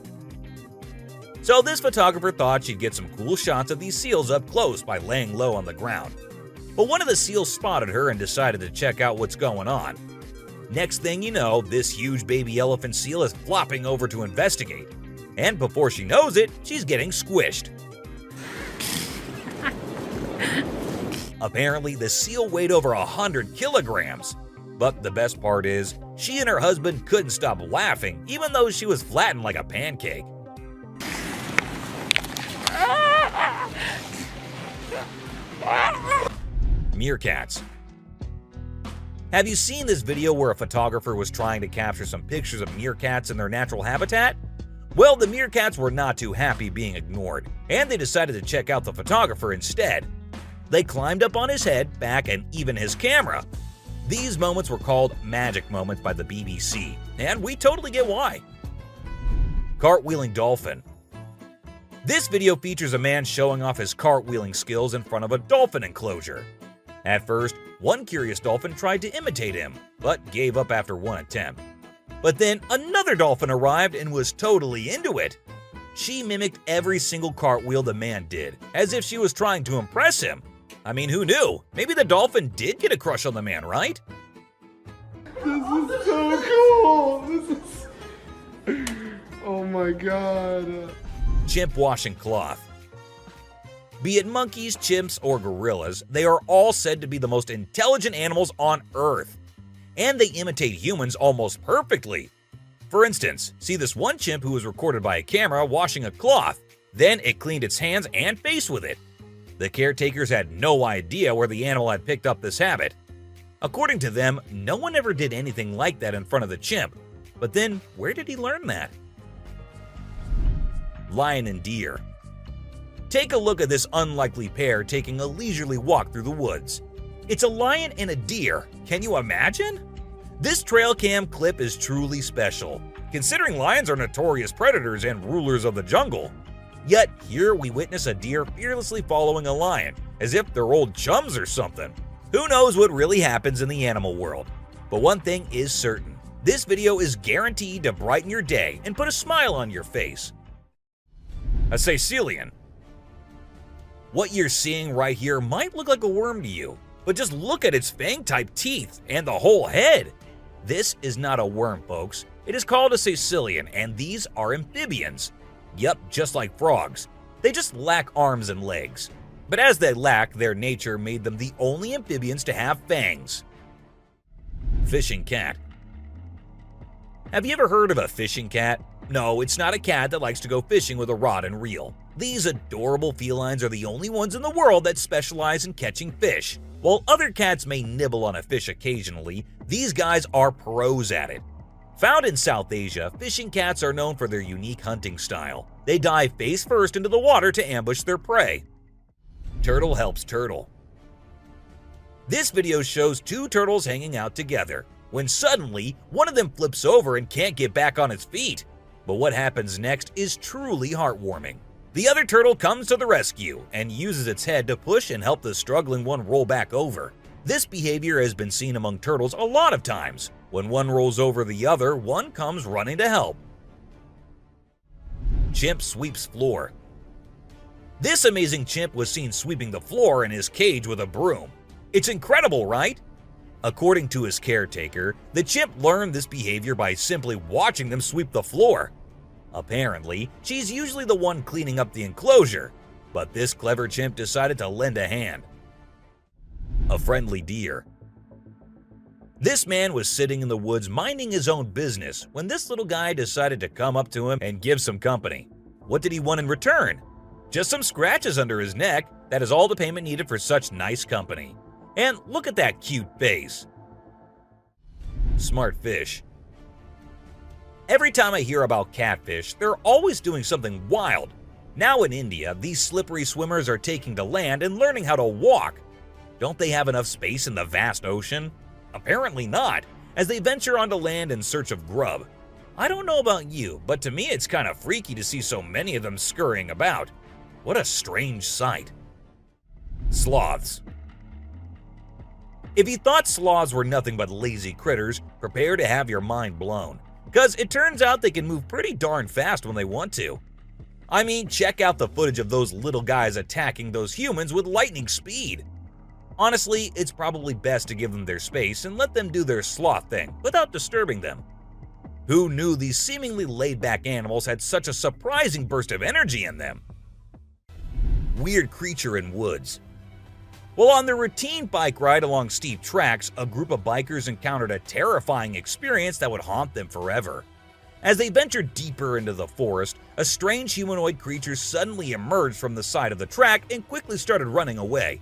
So this photographer thought she'd get some cool shots of these seals up close by laying low on the ground. But one of the seals spotted her and decided to check out what's going on. Next thing you know, this huge baby elephant seal is flopping over to investigate. And before she knows it, she's getting squished. Apparently, the seal weighed over 100 kilograms. But the best part is, she and her husband couldn't stop laughing even though she was flattened like a pancake. Meerkats. Have you seen this video where a photographer was trying to capture some pictures of meerkats in their natural habitat? Well, the meerkats were not too happy being ignored, and they decided to check out the photographer instead. They climbed up on his head, back, and even his camera. These moments were called magic moments by the BBC, and we totally get why. Cartwheeling dolphin. This video features a man showing off his cartwheeling skills in front of a dolphin enclosure. At first, one curious dolphin tried to imitate him, but gave up after one attempt. But then another dolphin arrived and was totally into it. She mimicked every single cartwheel the man did, as if she was trying to impress him. I mean, who knew? Maybe the dolphin did get a crush on the man, right? This is so cool. This is... Oh my god. Chimp washing cloth. Be it monkeys, chimps, or gorillas, they are all said to be the most intelligent animals on Earth. And they imitate humans almost perfectly. For instance, see this one chimp who was recorded by a camera washing a cloth. Then it cleaned its hands and face with it. The caretakers had no idea where the animal had picked up this habit. According to them, no one ever did anything like that in front of the chimp. But then, where did he learn that? Lion and deer. Take a look at this unlikely pair taking a leisurely walk through the woods. It's a lion and a deer. Can you imagine? This trail cam clip is truly special, considering lions are notorious predators and rulers of the jungle. Yet here we witness a deer fearlessly following a lion, as if they're old chums or something. Who knows what really happens in the animal world? But one thing is certain. This video is guaranteed to brighten your day and put a smile on your face. A caecilian. What you're seeing right here might look like a worm to you, but just look at its fang-type teeth and the whole head. This is not a worm, folks. It is called a caecilian, and these are amphibians. Yup, just like frogs. They just lack arms and legs. But as they lack, their nature made them the only amphibians to have fangs. Fishing cat. Have you ever heard of a fishing cat? No, it's not a cat that likes to go fishing with a rod and reel. These adorable felines are the only ones in the world that specialize in catching fish. While other cats may nibble on a fish occasionally, these guys are pros at it. Found in South Asia, fishing cats are known for their unique hunting style. They dive face first into the water to ambush their prey. Turtle helps turtle. This video shows two turtles hanging out together, when suddenly one of them flips over and can't get back on its feet. But what happens next is truly heartwarming. The other turtle comes to the rescue and uses its head to push and help the struggling one roll back over. This behavior has been seen among turtles a lot of times. When one rolls over the other, one comes running to help. Chimp sweeps floor. This amazing chimp was seen sweeping the floor in his cage with a broom. It's incredible, right? According to his caretaker, the chimp learned this behavior by simply watching them sweep the floor. Apparently, she's usually the one cleaning up the enclosure, but this clever chimp decided to lend a hand. A friendly deer. This man was sitting in the woods minding his own business when this little guy decided to come up to him and give some company. What did he want in return? Just some scratches under his neck. That is all the payment needed for such nice company. And look at that cute face. Smart fish. Every time I hear about catfish, they're always doing something wild. Now in India, these slippery swimmers are taking to land and learning how to walk. Don't they have enough space in the vast ocean? Apparently not, as they venture onto land in search of grub. I don't know about you, but to me it's kind of freaky to see so many of them scurrying about. What a strange sight. Sloths. If you thought sloths were nothing but lazy critters, prepare to have your mind blown. Because it turns out they can move pretty darn fast when they want to. I mean, check out the footage of those little guys attacking those humans with lightning speed. Honestly, it's probably best to give them their space and let them do their sloth thing without disturbing them. Who knew these seemingly laid-back animals had such a surprising burst of energy in them? Weird creature in woods. While on their routine bike ride along steep tracks, a group of bikers encountered a terrifying experience that would haunt them forever. As they ventured deeper into the forest, a strange humanoid creature suddenly emerged from the side of the track and quickly started running away.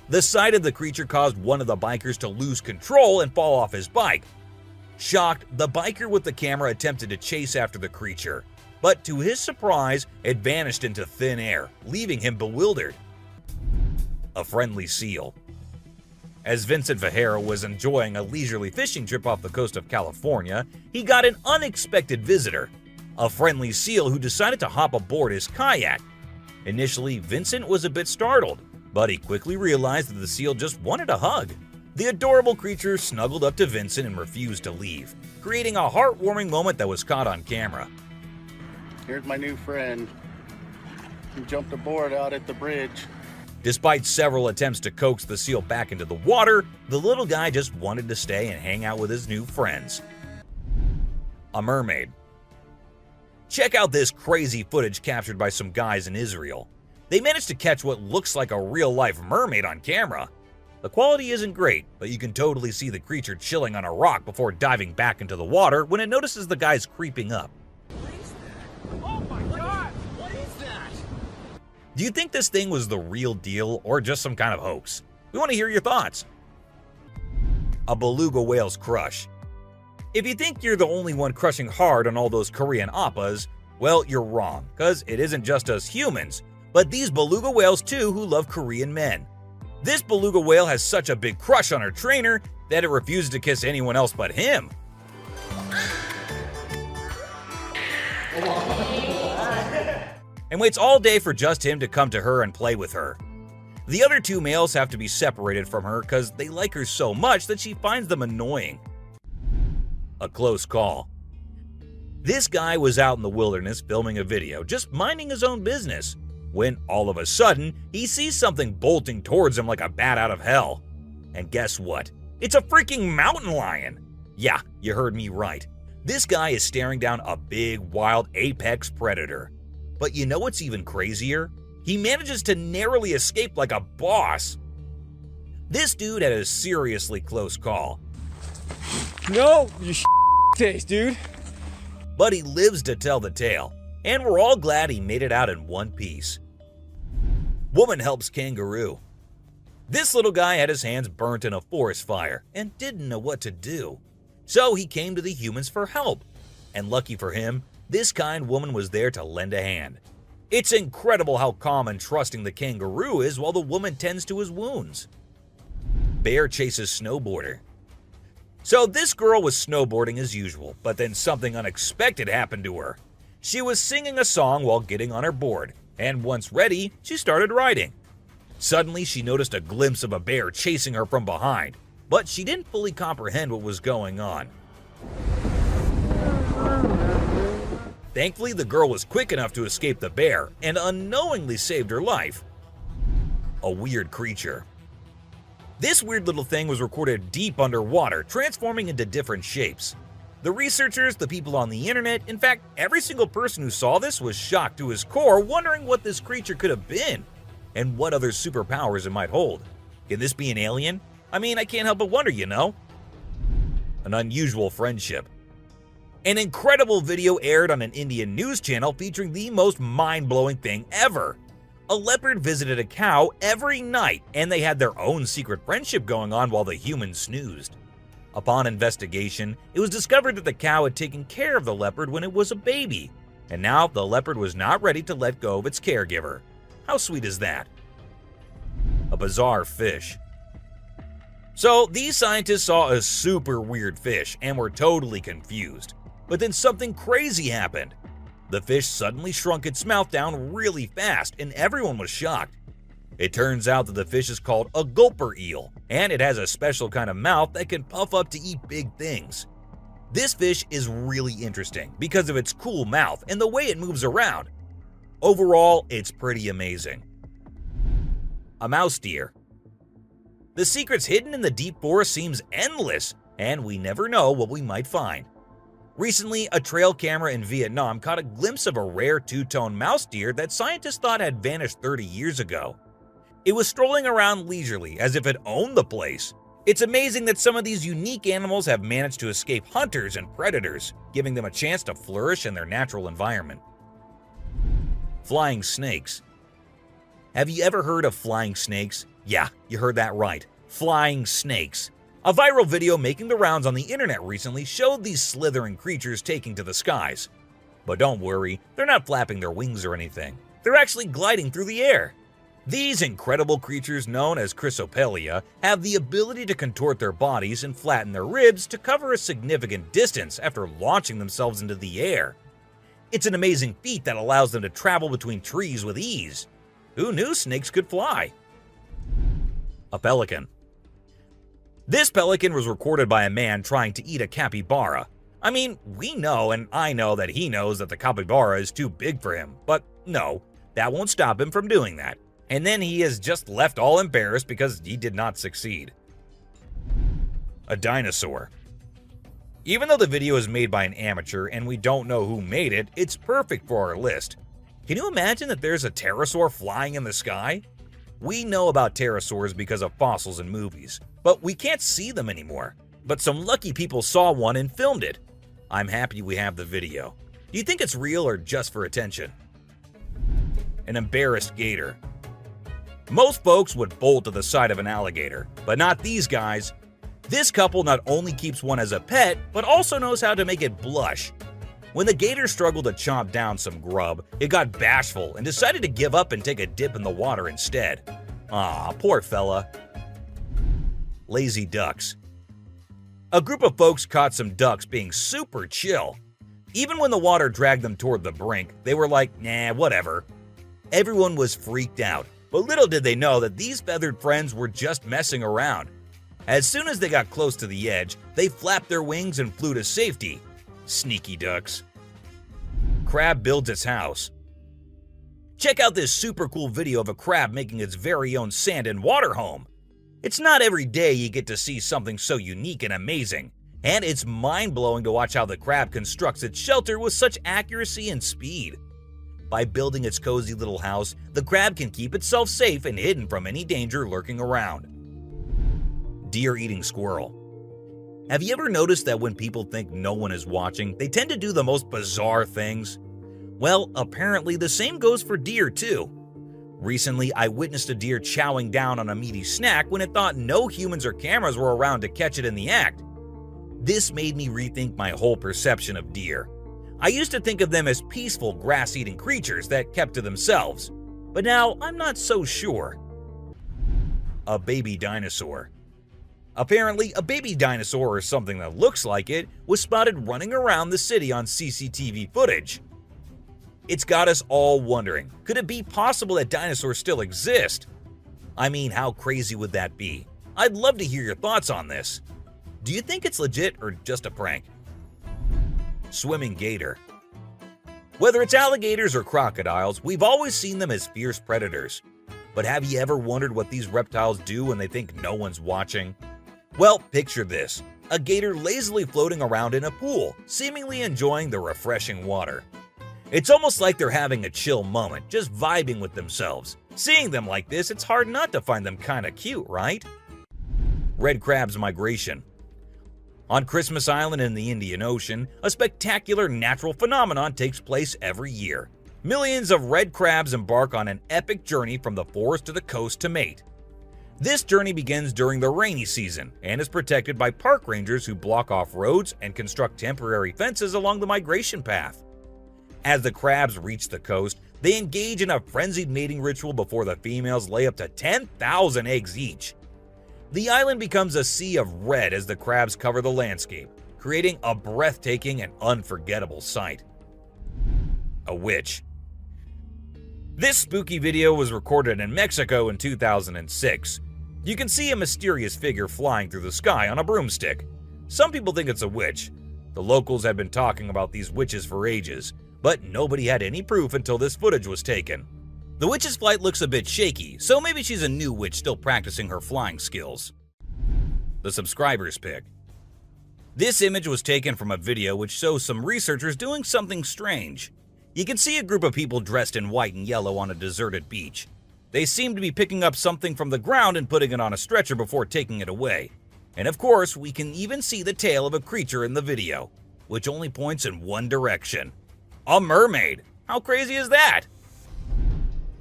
The sight of the creature caused one of the bikers to lose control and fall off his bike. Shocked, the biker with the camera attempted to chase after the creature, but to his surprise, it vanished into thin air, leaving him bewildered. A friendly seal. As Vincent Vajera was enjoying a leisurely fishing trip off the coast of California, he got an unexpected visitor, a friendly seal who decided to hop aboard his kayak. Initially, Vincent was a bit startled, but he quickly realized that the seal just wanted a hug. The adorable creature snuggled up to Vincent and refused to leave, creating a heartwarming moment that was caught on camera. Here's my new friend. He jumped aboard out at the bridge. Despite several attempts to coax the seal back into the water, the little guy just wanted to stay and hang out with his new friends. A mermaid. Check out this crazy footage captured by some guys in Israel. They managed to catch what looks like a real-life mermaid on camera. The quality isn't great, but you can totally see the creature chilling on a rock before diving back into the water when it notices the guys creeping up. Oh my god! What is that? Do you think this thing was the real deal or just some kind of hoax? We want to hear your thoughts. A beluga whale's crush. If you think you're the only one crushing hard on all those Korean oppas, well, you're wrong, because it isn't just us humans, but these beluga whales too who love Korean men. This beluga whale has such a big crush on her trainer that it refuses to kiss anyone else but him. And waits all day for just him to come to her and play with her. The other two males have to be separated from her because they like her so much that she finds them annoying. A close call. This guy was out in the wilderness filming a video, just minding his own business, when all of a sudden, he sees something bolting towards him like a bat out of hell. And guess what? It's a freaking mountain lion! Yeah, you heard me right. This guy is staring down a big, wild apex predator. But you know what's even crazier? He manages to narrowly escape like a boss. This dude had a seriously close call. No, you taste, dude. But he lives to tell the tale, and we're all glad he made it out in one piece. Woman helps kangaroo. This little guy had his hands burnt in a forest fire and didn't know what to do. So he came to the humans for help. And lucky for him, this kind woman was there to lend a hand. It's incredible how calm and trusting the kangaroo is while the woman tends to his wounds. Bear chases snowboarder. So this girl was snowboarding as usual, but then something unexpected happened to her. She was singing a song while getting on her board, and once ready, she started riding. Suddenly, she noticed a glimpse of a bear chasing her from behind, but she didn't fully comprehend what was going on. Thankfully, the girl was quick enough to escape the bear and unknowingly saved her life. A weird creature. This weird little thing was recorded deep underwater, transforming into different shapes. The researchers, the people on the internet, in fact, every single person who saw this was shocked to his core, wondering what this creature could have been and what other superpowers it might hold. Can this be an alien? I mean, I can't help but wonder, you know? An unusual friendship. An incredible video aired on an Indian news channel featuring the most mind-blowing thing ever. A leopard visited a cow every night, and they had their own secret friendship going on while the humans snoozed. Upon investigation, it was discovered that the cow had taken care of the leopard when it was a baby, and now the leopard was not ready to let go of its caregiver. How sweet is that? A bizarre fish. So these scientists saw a super weird fish and were totally confused. But then something crazy happened. The fish suddenly shrunk its mouth down really fast, and everyone was shocked. It turns out that the fish is called a gulper eel, and it has a special kind of mouth that can puff up to eat big things. This fish is really interesting because of its cool mouth and the way it moves around. Overall, it's pretty amazing. A mouse deer. The secrets hidden in the deep forest seems endless, and we never know what we might find. Recently, a trail camera in Vietnam caught a glimpse of a rare two-tone mouse deer that scientists thought had vanished 30 years ago. It was strolling around leisurely as if it owned the place. It's amazing that some of these unique animals have managed to escape hunters and predators, giving them a chance to flourish in their natural environment. Flying snakes. Have you ever heard of flying snakes? Yeah, you heard that right. Flying snakes. A viral video making the rounds on the internet recently showed these slithering creatures taking to the skies. But don't worry, they're not flapping their wings or anything. They're actually gliding through the air. These incredible creatures known as Chrysopelia have the ability to contort their bodies and flatten their ribs to cover a significant distance after launching themselves into the air. It's an amazing feat that allows them to travel between trees with ease. Who knew snakes could fly? A pelican. This pelican was recorded by a man trying to eat a capybara. I mean, we know and I know that he knows that the capybara is too big for him, but no, that won't stop him from doing that. And then he is just left all embarrassed because he did not succeed. A dinosaur. Even though the video is made by an amateur and we don't know who made it, it's perfect for our list. Can you imagine that there's a pterosaur flying in the sky? We know about pterosaurs because of fossils in movies, but we can't see them anymore. But some lucky people saw one and filmed it. I'm happy we have the video. Do you think it's real or just for attention? An embarrassed gator. Most folks would bolt to the side of an alligator, but not these guys. This couple not only keeps one as a pet, but also knows how to make it blush. When the gator struggled to chomp down some grub, it got bashful and decided to give up and take a dip in the water instead. Aw, poor fella. Lazy ducks. A group of folks caught some ducks being super chill. Even when the water dragged them toward the brink, they were like, nah, whatever. Everyone was freaked out, but little did they know that these feathered friends were just messing around. As soon as they got close to the edge, they flapped their wings and flew to safety. Sneaky ducks. Crab builds its house. Check out this super cool video of a crab making its very own sand and water home. It's not every day you get to see something so unique and amazing, and it's mind-blowing to watch how the crab constructs its shelter with such accuracy and speed. By building its cozy little house, the crab can keep itself safe and hidden from any danger lurking around. Deer eating squirrel. Have you ever noticed that when people think no one is watching, they tend to do the most bizarre things? Well, apparently the same goes for deer too. Recently, I witnessed a deer chowing down on a meaty snack when it thought no humans or cameras were around to catch it in the act. This made me rethink my whole perception of deer. I used to think of them as peaceful, grass-eating creatures that kept to themselves, but now I'm not so sure. A baby dinosaur. Apparently, a baby dinosaur or something that looks like it was spotted running around the city on CCTV footage. It's got us all wondering, could it be possible that dinosaurs still exist? I mean, how crazy would that be? I'd love to hear your thoughts on this. Do you think it's legit or just a prank? Swimming gator. Whether it's alligators or crocodiles, we've always seen them as fierce predators. But have you ever wondered what these reptiles do when they think no one's watching? Well, picture this. A gator lazily floating around in a pool, seemingly enjoying the refreshing water. It's almost like they're having a chill moment, just vibing with themselves. Seeing them like this, it's hard not to find them kinda cute, right? Red crab's migration. On Christmas Island in the Indian Ocean, a spectacular natural phenomenon takes place every year. Millions of red crabs embark on an epic journey from the forest to the coast to mate. This journey begins during the rainy season and is protected by park rangers who block off roads and construct temporary fences along the migration path. As the crabs reach the coast, they engage in a frenzied mating ritual before the females lay up to 10,000 eggs each. The island becomes a sea of red as the crabs cover the landscape, creating a breathtaking and unforgettable sight. A witch. This spooky video was recorded in Mexico in 2006. You can see a mysterious figure flying through the sky on a broomstick. Some people think it's a witch. The locals have been talking about these witches for ages, but nobody had any proof until this footage was taken. The witch's flight looks a bit shaky, so maybe she's a new witch still practicing her flying skills. The subscribers pick. This image was taken from a video which shows some researchers doing something strange. You can see a group of people dressed in white and yellow on a deserted beach. They seem to be picking up something from the ground and putting it on a stretcher before taking it away. And of course, we can even see the tail of a creature in the video, which only points in one direction. A mermaid! How crazy is that?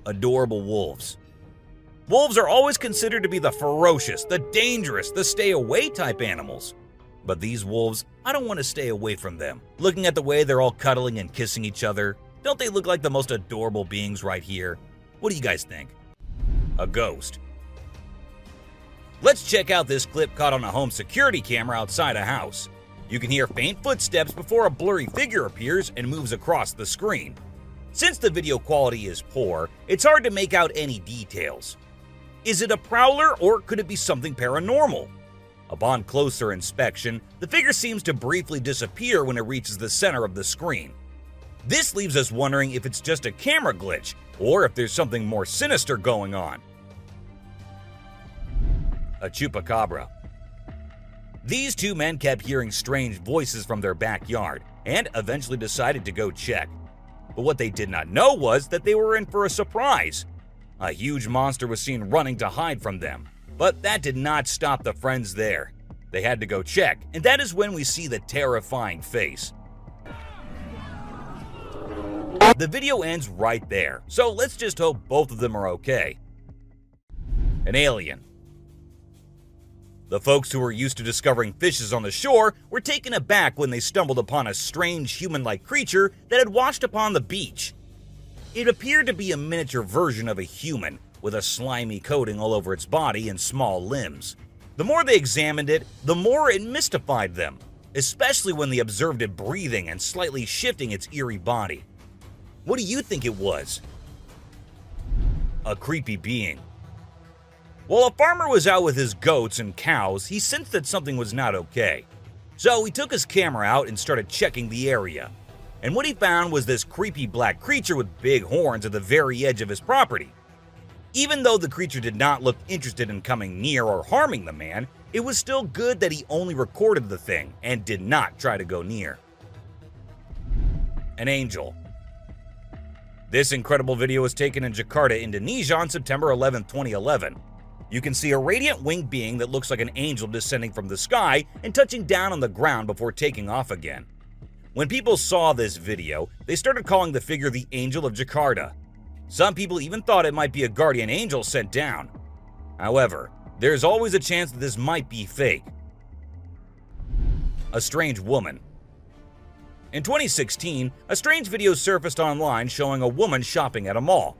Adorable wolves. Wolves are always considered to be the ferocious, the dangerous, the stay-away type animals. But these wolves, I don't want to stay away from them. Looking at the way they're all cuddling and kissing each other, don't they look like the most adorable beings right here? What do you guys think? A ghost. Let's check out this clip caught on a home security camera outside a house. You can hear faint footsteps before a blurry figure appears and moves across the screen. Since the video quality is poor, it's hard to make out any details. Is it a prowler or could it be something paranormal? Upon closer inspection, the figure seems to briefly disappear when it reaches the center of the screen. This leaves us wondering if it's just a camera glitch or if there's something more sinister going on. A chupacabra. These two men kept hearing strange voices from their backyard and eventually decided to go check. But what they did not know was that they were in for a surprise. A huge monster was seen running to hide from them, but that did not stop the friends there. They had to go check, and that is when we see the terrifying face. The video ends right there, so let's just hope both of them are okay. An alien. The folks who were used to discovering fishes on the shore were taken aback when they stumbled upon a strange human-like creature that had washed upon the beach. It appeared to be a miniature version of a human, with a slimy coating all over its body and small limbs. The more they examined it, the more it mystified them, especially when they observed it breathing and slightly shifting its eerie body. What do you think it was? A creepy being. While a farmer was out with his goats and cows, he sensed that something was not okay. So he took his camera out and started checking the area. And what he found was this creepy black creature with big horns at the very edge of his property. Even though the creature did not look interested in coming near or harming the man, it was still good that he only recorded the thing and did not try to go near. An angel. This incredible video was taken in Jakarta, Indonesia on September 11, 2011. You can see a radiant winged being that looks like an angel descending from the sky and touching down on the ground before taking off again. When people saw this video, they started calling the figure the Angel of Jakarta. Some people even thought it might be a guardian angel sent down. However, there's always a chance that this might be fake. A strange woman. In 2016, a strange video surfaced online showing a woman shopping at a mall.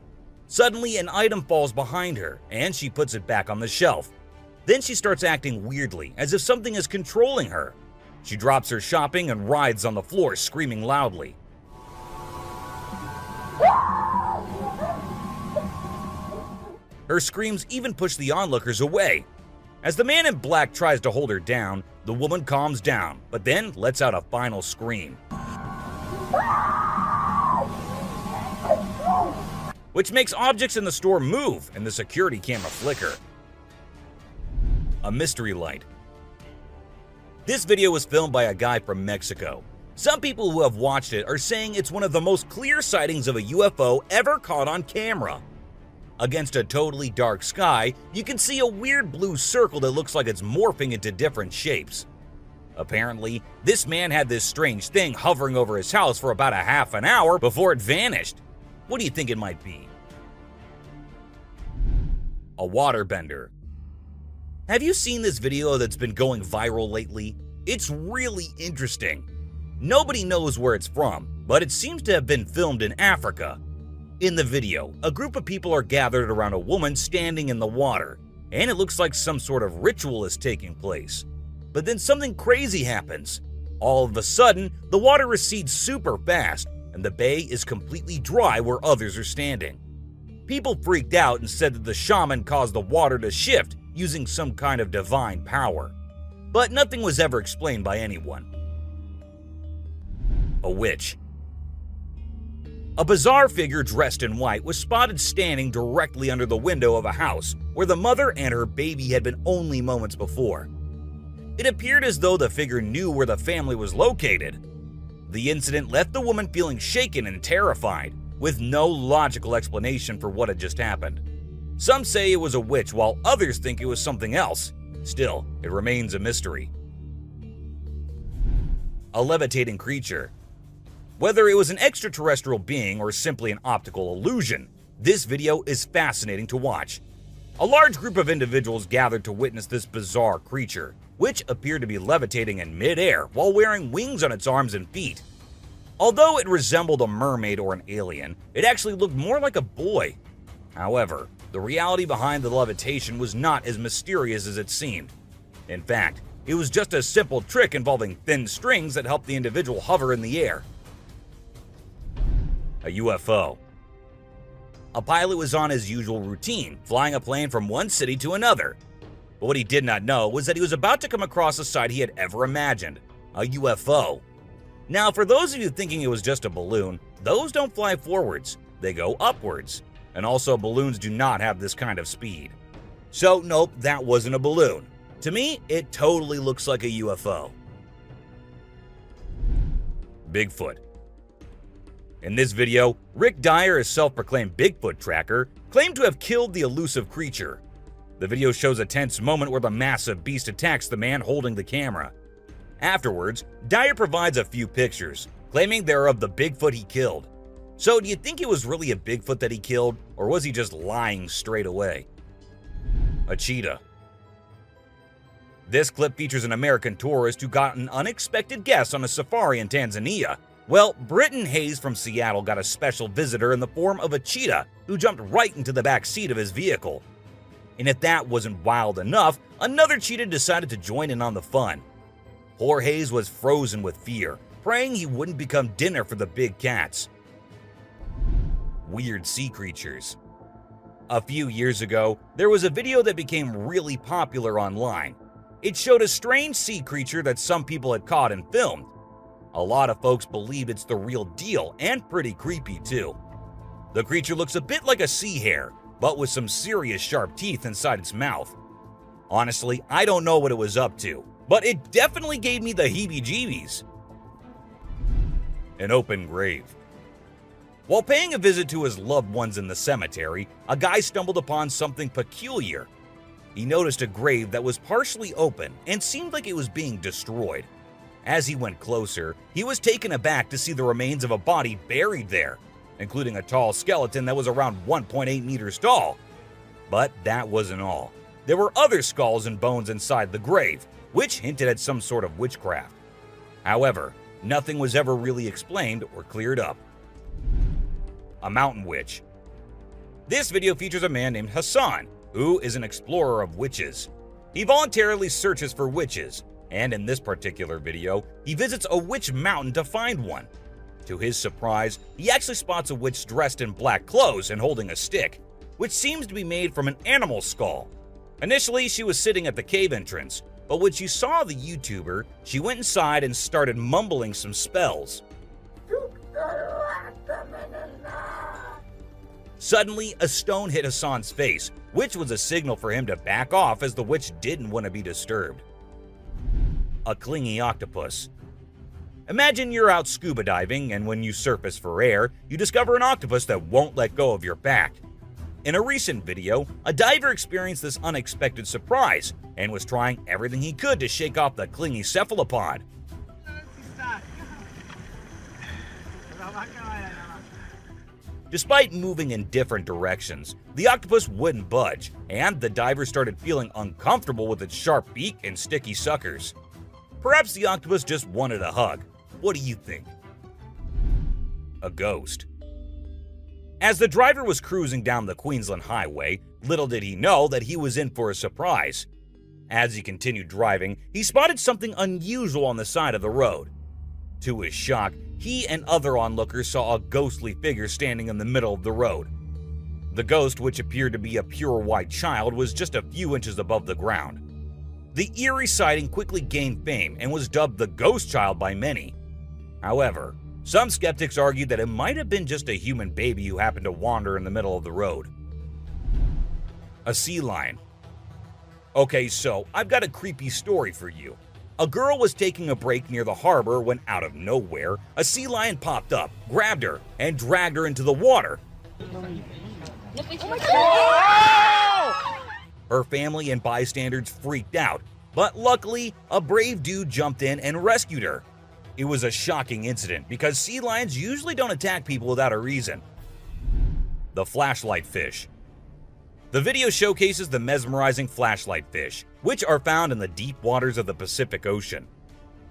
Suddenly, an item falls behind her, and she puts it back on the shelf. Then she starts acting weirdly, as if something is controlling her. She drops her shopping and writhes on the floor, screaming loudly. Her screams even push the onlookers away. As the man in black tries to hold her down, the woman calms down, but then lets out a final scream, which makes objects in the store move and the security camera flicker. A mystery light. This video was filmed by a guy from Mexico. Some people who have watched it are saying it's one of the most clear sightings of a UFO ever caught on camera. Against a totally dark sky, you can see a weird blue circle that looks like it's morphing into different shapes. Apparently, this man had this strange thing hovering over his house for about a half an hour before it vanished. What do you think it might be? A waterbender. Have you seen this video that's been going viral lately? It's really interesting. Nobody knows where it's from, but it seems to have been filmed in Africa. In the video, a group of people are gathered around a woman standing in the water, and it looks like some sort of ritual is taking place. But then something crazy happens. All of a sudden, the water recedes super fast, and the bay is completely dry where others are standing. People freaked out and said that the shaman caused the water to shift using some kind of divine power. But nothing was ever explained by anyone. A witch. A bizarre figure dressed in white was spotted standing directly under the window of a house where the mother and her baby had been only moments before. It appeared as though the figure knew where the family was located. The incident left the woman feeling shaken and terrified, with no logical explanation for what had just happened. Some say it was a witch, while others think it was something else. Still, it remains a mystery. A levitating creature. Whether it was an extraterrestrial being or simply an optical illusion, this video is fascinating to watch. A large group of individuals gathered to witness this bizarre creature, which appeared to be levitating in midair while wearing wings on its arms and feet. Although it resembled a mermaid or an alien, it actually looked more like a boy. However, the reality behind the levitation was not as mysterious as it seemed. In fact, it was just a simple trick involving thin strings that helped the individual hover in the air. A UFO. A pilot was on his usual routine, flying a plane from one city to another. But what he did not know was that he was about to come across a sight he had ever imagined, a UFO. Now, for those of you thinking it was just a balloon, those don't fly forwards, they go upwards. And also, balloons do not have this kind of speed. So, nope, that wasn't a balloon. To me, it totally looks like a UFO. Bigfoot. In this video, Rick Dyer, a self-proclaimed Bigfoot tracker, claimed to have killed the elusive creature. The video shows a tense moment where the massive beast attacks the man holding the camera. Afterwards, Dyer provides a few pictures, claiming they're of the Bigfoot he killed. So do you think it was really a Bigfoot that he killed, or was he just lying straight away? A cheetah. This clip features an American tourist who got an unexpected guest on a safari in Tanzania. Well, Britton Hayes from Seattle got a special visitor in the form of a cheetah who jumped right into the back seat of his vehicle. And if that wasn't wild enough, another cheetah decided to join in on the fun. Poor Hayes was frozen with fear, praying he wouldn't become dinner for the big cats. Weird sea creatures. A few years ago, there was a video that became really popular online. It showed a strange sea creature that some people had caught and filmed. A lot of folks believe it's the real deal and pretty creepy too. The creature looks a bit like a sea hare, but with some serious sharp teeth inside its mouth. Honestly, I don't know what it was up to, but it definitely gave me the heebie-jeebies. An open grave. While paying a visit to his loved ones in the cemetery, a guy stumbled upon something peculiar. He noticed a grave that was partially open and seemed like it was being destroyed. As he went closer, he was taken aback to see the remains of a body buried there, including a tall skeleton that was around 1.8 meters tall. But that wasn't all. There were other skulls and bones inside the grave, which hinted at some sort of witchcraft. However, nothing was ever really explained or cleared up. A mountain witch. This video features a man named Hassan, who is an explorer of witches. He voluntarily searches for witches, and in this particular video, he visits a witch mountain to find one. To his surprise, he actually spots a witch dressed in black clothes and holding a stick, which seems to be made from an animal skull. Initially, she was sitting at the cave entrance, but when she saw the YouTuber, she went inside and started mumbling some spells. Suddenly, a stone hit Hassan's face, which was a signal for him to back off as the witch didn't want to be disturbed. A clingy octopus. Imagine you're out scuba diving, and when you surface for air, you discover an octopus that won't let go of your back. In a recent video, a diver experienced this unexpected surprise and was trying everything he could to shake off the clingy cephalopod. Despite moving in different directions, the octopus wouldn't budge, and the diver started feeling uncomfortable with its sharp beak and sticky suckers. Perhaps the octopus just wanted a hug. What do you think? A ghost. As the driver was cruising down the Queensland Highway, little did he know that he was in for a surprise. As he continued driving, he spotted something unusual on the side of the road. To his shock, he and other onlookers saw a ghostly figure standing in the middle of the road. The ghost, which appeared to be a pure white child, was just a few inches above the ground. The eerie sighting quickly gained fame and was dubbed the Ghost Child by many. However, some skeptics argued that it might have been just a human baby who happened to wander in the middle of the road. A sea lion. Okay, so I've got a creepy story for you. A girl was taking a break near the harbor when, out of nowhere, a sea lion popped up, grabbed her, and dragged her into the water. Her family and bystanders freaked out, but luckily, a brave dude jumped in and rescued her. It was a shocking incident because sea lions usually don't attack people without a reason. The flashlight fish. The video showcases the mesmerizing flashlight fish, which are found in the deep waters of the Pacific Ocean.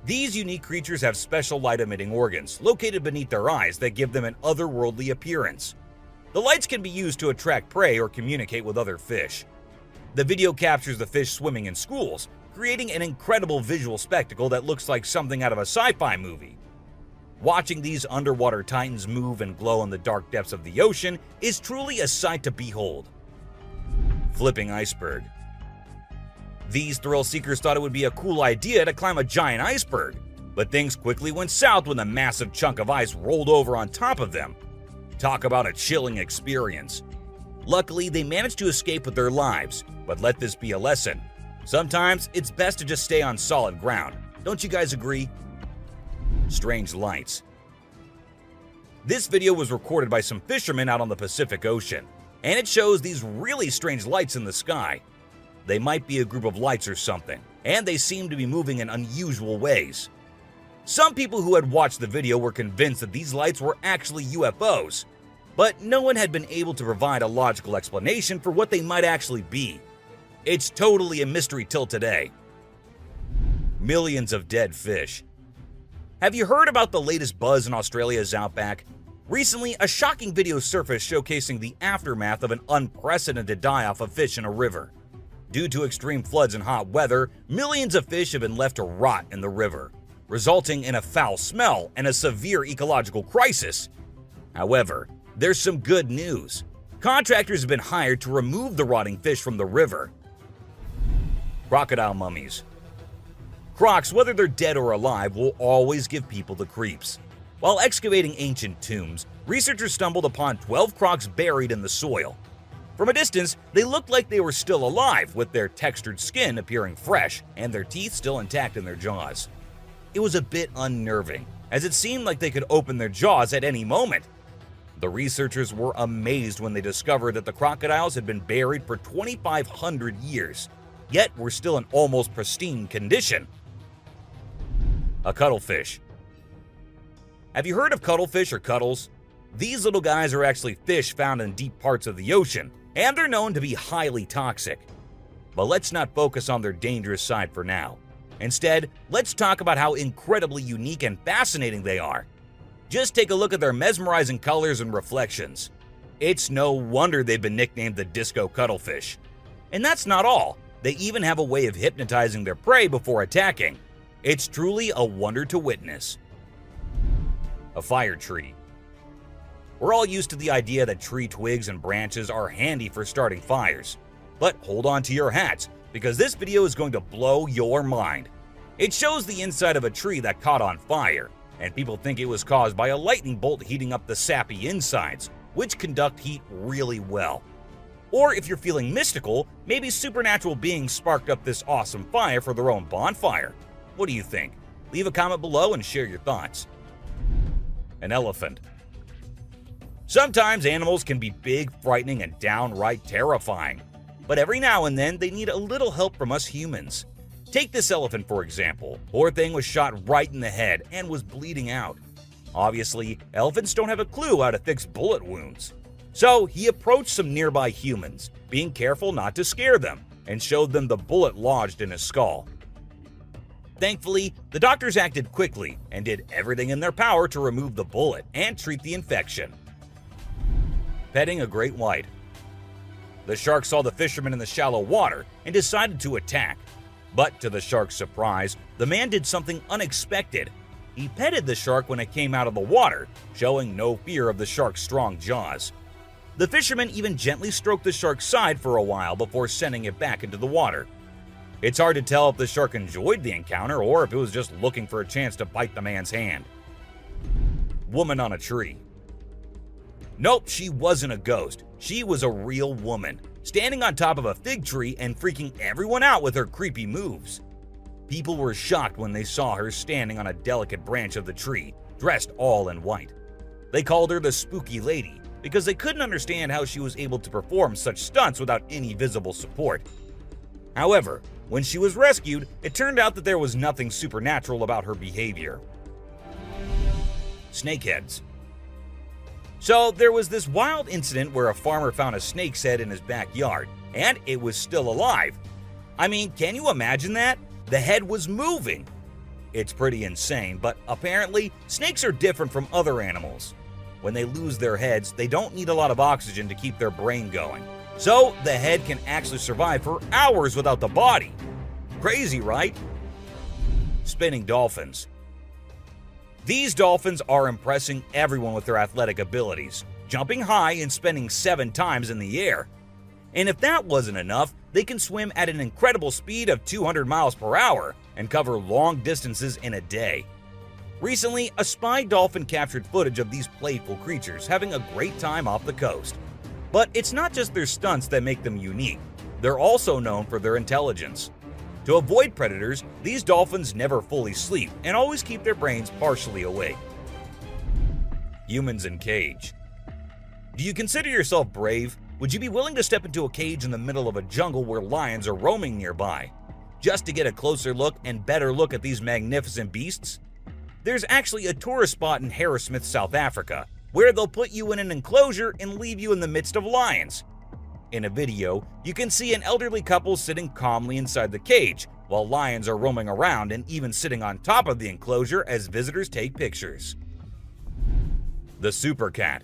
These unique creatures have special light-emitting organs located beneath their eyes that give them an otherworldly appearance. The lights can be used to attract prey or communicate with other fish. The video captures the fish swimming in schools, creating an incredible visual spectacle that looks like something out of a sci-fi movie. Watching these underwater titans move and glow in the dark depths of the ocean is truly a sight to behold. Flipping iceberg. These thrill seekers thought it would be a cool idea to climb a giant iceberg, but things quickly went south when a massive chunk of ice rolled over on top of them. Talk about a chilling experience. Luckily, they managed to escape with their lives, but let this be a lesson. Sometimes it's best to just stay on solid ground. Don't you guys agree? Strange lights. This video was recorded by some fishermen out on the Pacific Ocean, and it shows these really strange lights in the sky. They might be a group of lights or something, and they seem to be moving in unusual ways. Some people who had watched the video were convinced that these lights were actually UFOs, but no one had been able to provide a logical explanation for what they might actually be. It's totally a mystery till today. Millions of dead fish. Have you heard about the latest buzz in Australia's outback? Recently, a shocking video surfaced showcasing the aftermath of an unprecedented die-off of fish in a river. Due to extreme floods and hot weather, millions of fish have been left to rot in the river, resulting in a foul smell and a severe ecological crisis. However, there's some good news. Contractors have been hired to remove the rotting fish from the river. Crocodile mummies. Crocs, whether they're dead or alive, will always give people the creeps. While excavating ancient tombs, researchers stumbled upon 12 crocs buried in the soil. From a distance, they looked like they were still alive, with their textured skin appearing fresh and their teeth still intact in their jaws. It was a bit unnerving, as it seemed like they could open their jaws at any moment. The researchers were amazed when they discovered that the crocodiles had been buried for 2,500 years, yet were still in almost pristine condition. A cuttlefish. Have you heard of cuttlefish or cuttles? These little guys are actually fish found in deep parts of the ocean, and they're known to be highly toxic. But let's not focus on their dangerous side for now. Instead, let's talk about how incredibly unique and fascinating they are. Just take a look at their mesmerizing colors and reflections. It's no wonder they've been nicknamed the disco cuttlefish. And that's not all. They even have a way of hypnotizing their prey before attacking. It's truly a wonder to witness. A fire tree. We're all used to the idea that tree twigs and branches are handy for starting fires. But hold on to your hats, because this video is going to blow your mind. It shows the inside of a tree that caught on fire, and people think it was caused by a lightning bolt heating up the sappy insides, which conduct heat really well. Or if you're feeling mystical, maybe supernatural beings sparked up this awesome fire for their own bonfire. What do you think? Leave a comment below and share your thoughts. An elephant. Sometimes animals can be big, frightening, and downright terrifying. But every now and then, they need a little help from us humans. Take this elephant for example. Poor thing was shot right in the head and was bleeding out. Obviously, elephants don't have a clue how to fix bullet wounds. So he approached some nearby humans, being careful not to scare them, and showed them the bullet lodged in his skull. Thankfully, the doctors acted quickly and did everything in their power to remove the bullet and treat the infection. Petting a great white. The shark saw the fisherman in the shallow water and decided to attack. But to the shark's surprise, the man did something unexpected. He petted the shark when it came out of the water, showing no fear of the shark's strong jaws. The fisherman even gently stroked the shark's side for a while before sending it back into the water. It's hard to tell if the shark enjoyed the encounter or if it was just looking for a chance to bite the man's hand. Woman on a tree. Nope, she wasn't a ghost. She was a real woman, standing on top of a fig tree and freaking everyone out with her creepy moves. People were shocked when they saw her standing on a delicate branch of the tree, dressed all in white. They called her the Spooky Lady because they couldn't understand how she was able to perform such stunts without any visible support. However, when she was rescued, it turned out that there was nothing supernatural about her behavior. Snakeheads. So there was this wild incident where a farmer found a snake's head in his backyard, and it was still alive. I mean, can you imagine that? The head was moving. It's pretty insane, but apparently, snakes are different from other animals. When they lose their heads, they don't need a lot of oxygen to keep their brain going. So the head can actually survive for hours without the body. Crazy, right? Spinning dolphins. These dolphins are impressing everyone with their athletic abilities, jumping high and spinning 7 times in the air. And if that wasn't enough, they can swim at an incredible speed of 200 miles per hour and cover long distances in a day. Recently, a spy dolphin captured footage of these playful creatures having a great time off the coast. But it's not just their stunts that make them unique. They're also known for their intelligence. To avoid predators, these dolphins never fully sleep and always keep their brains partially awake. Humans in cage. Do you consider yourself brave? Would you be willing to step into a cage in the middle of a jungle where lions are roaming nearby, just to get a closer look and better look at these magnificent beasts? There's actually a tourist spot in Harrismith, South Africa, where they'll put you in an enclosure and leave you in the midst of lions. In a video, you can see an elderly couple sitting calmly inside the cage, while lions are roaming around and even sitting on top of the enclosure as visitors take pictures. The Super Cat.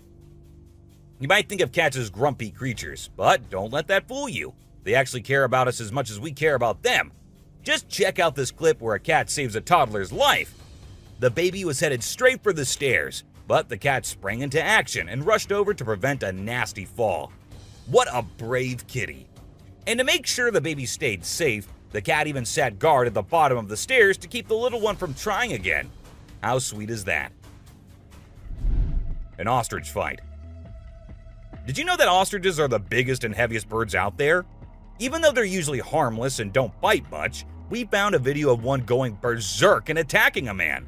You might think of cats as grumpy creatures, but don't let that fool you. They actually care about us as much as we care about them. Just check out this clip where a cat saves a toddler's life. The baby was headed straight for the stairs, but the cat sprang into action and rushed over to prevent a nasty fall. What a brave kitty. And to make sure the baby stayed safe, the cat even sat guard at the bottom of the stairs to keep the little one from trying again. How sweet is that? An ostrich fight. Did you know that ostriches are the biggest and heaviest birds out there? Even though they're usually harmless and don't bite much, we found a video of one going berserk and attacking a man.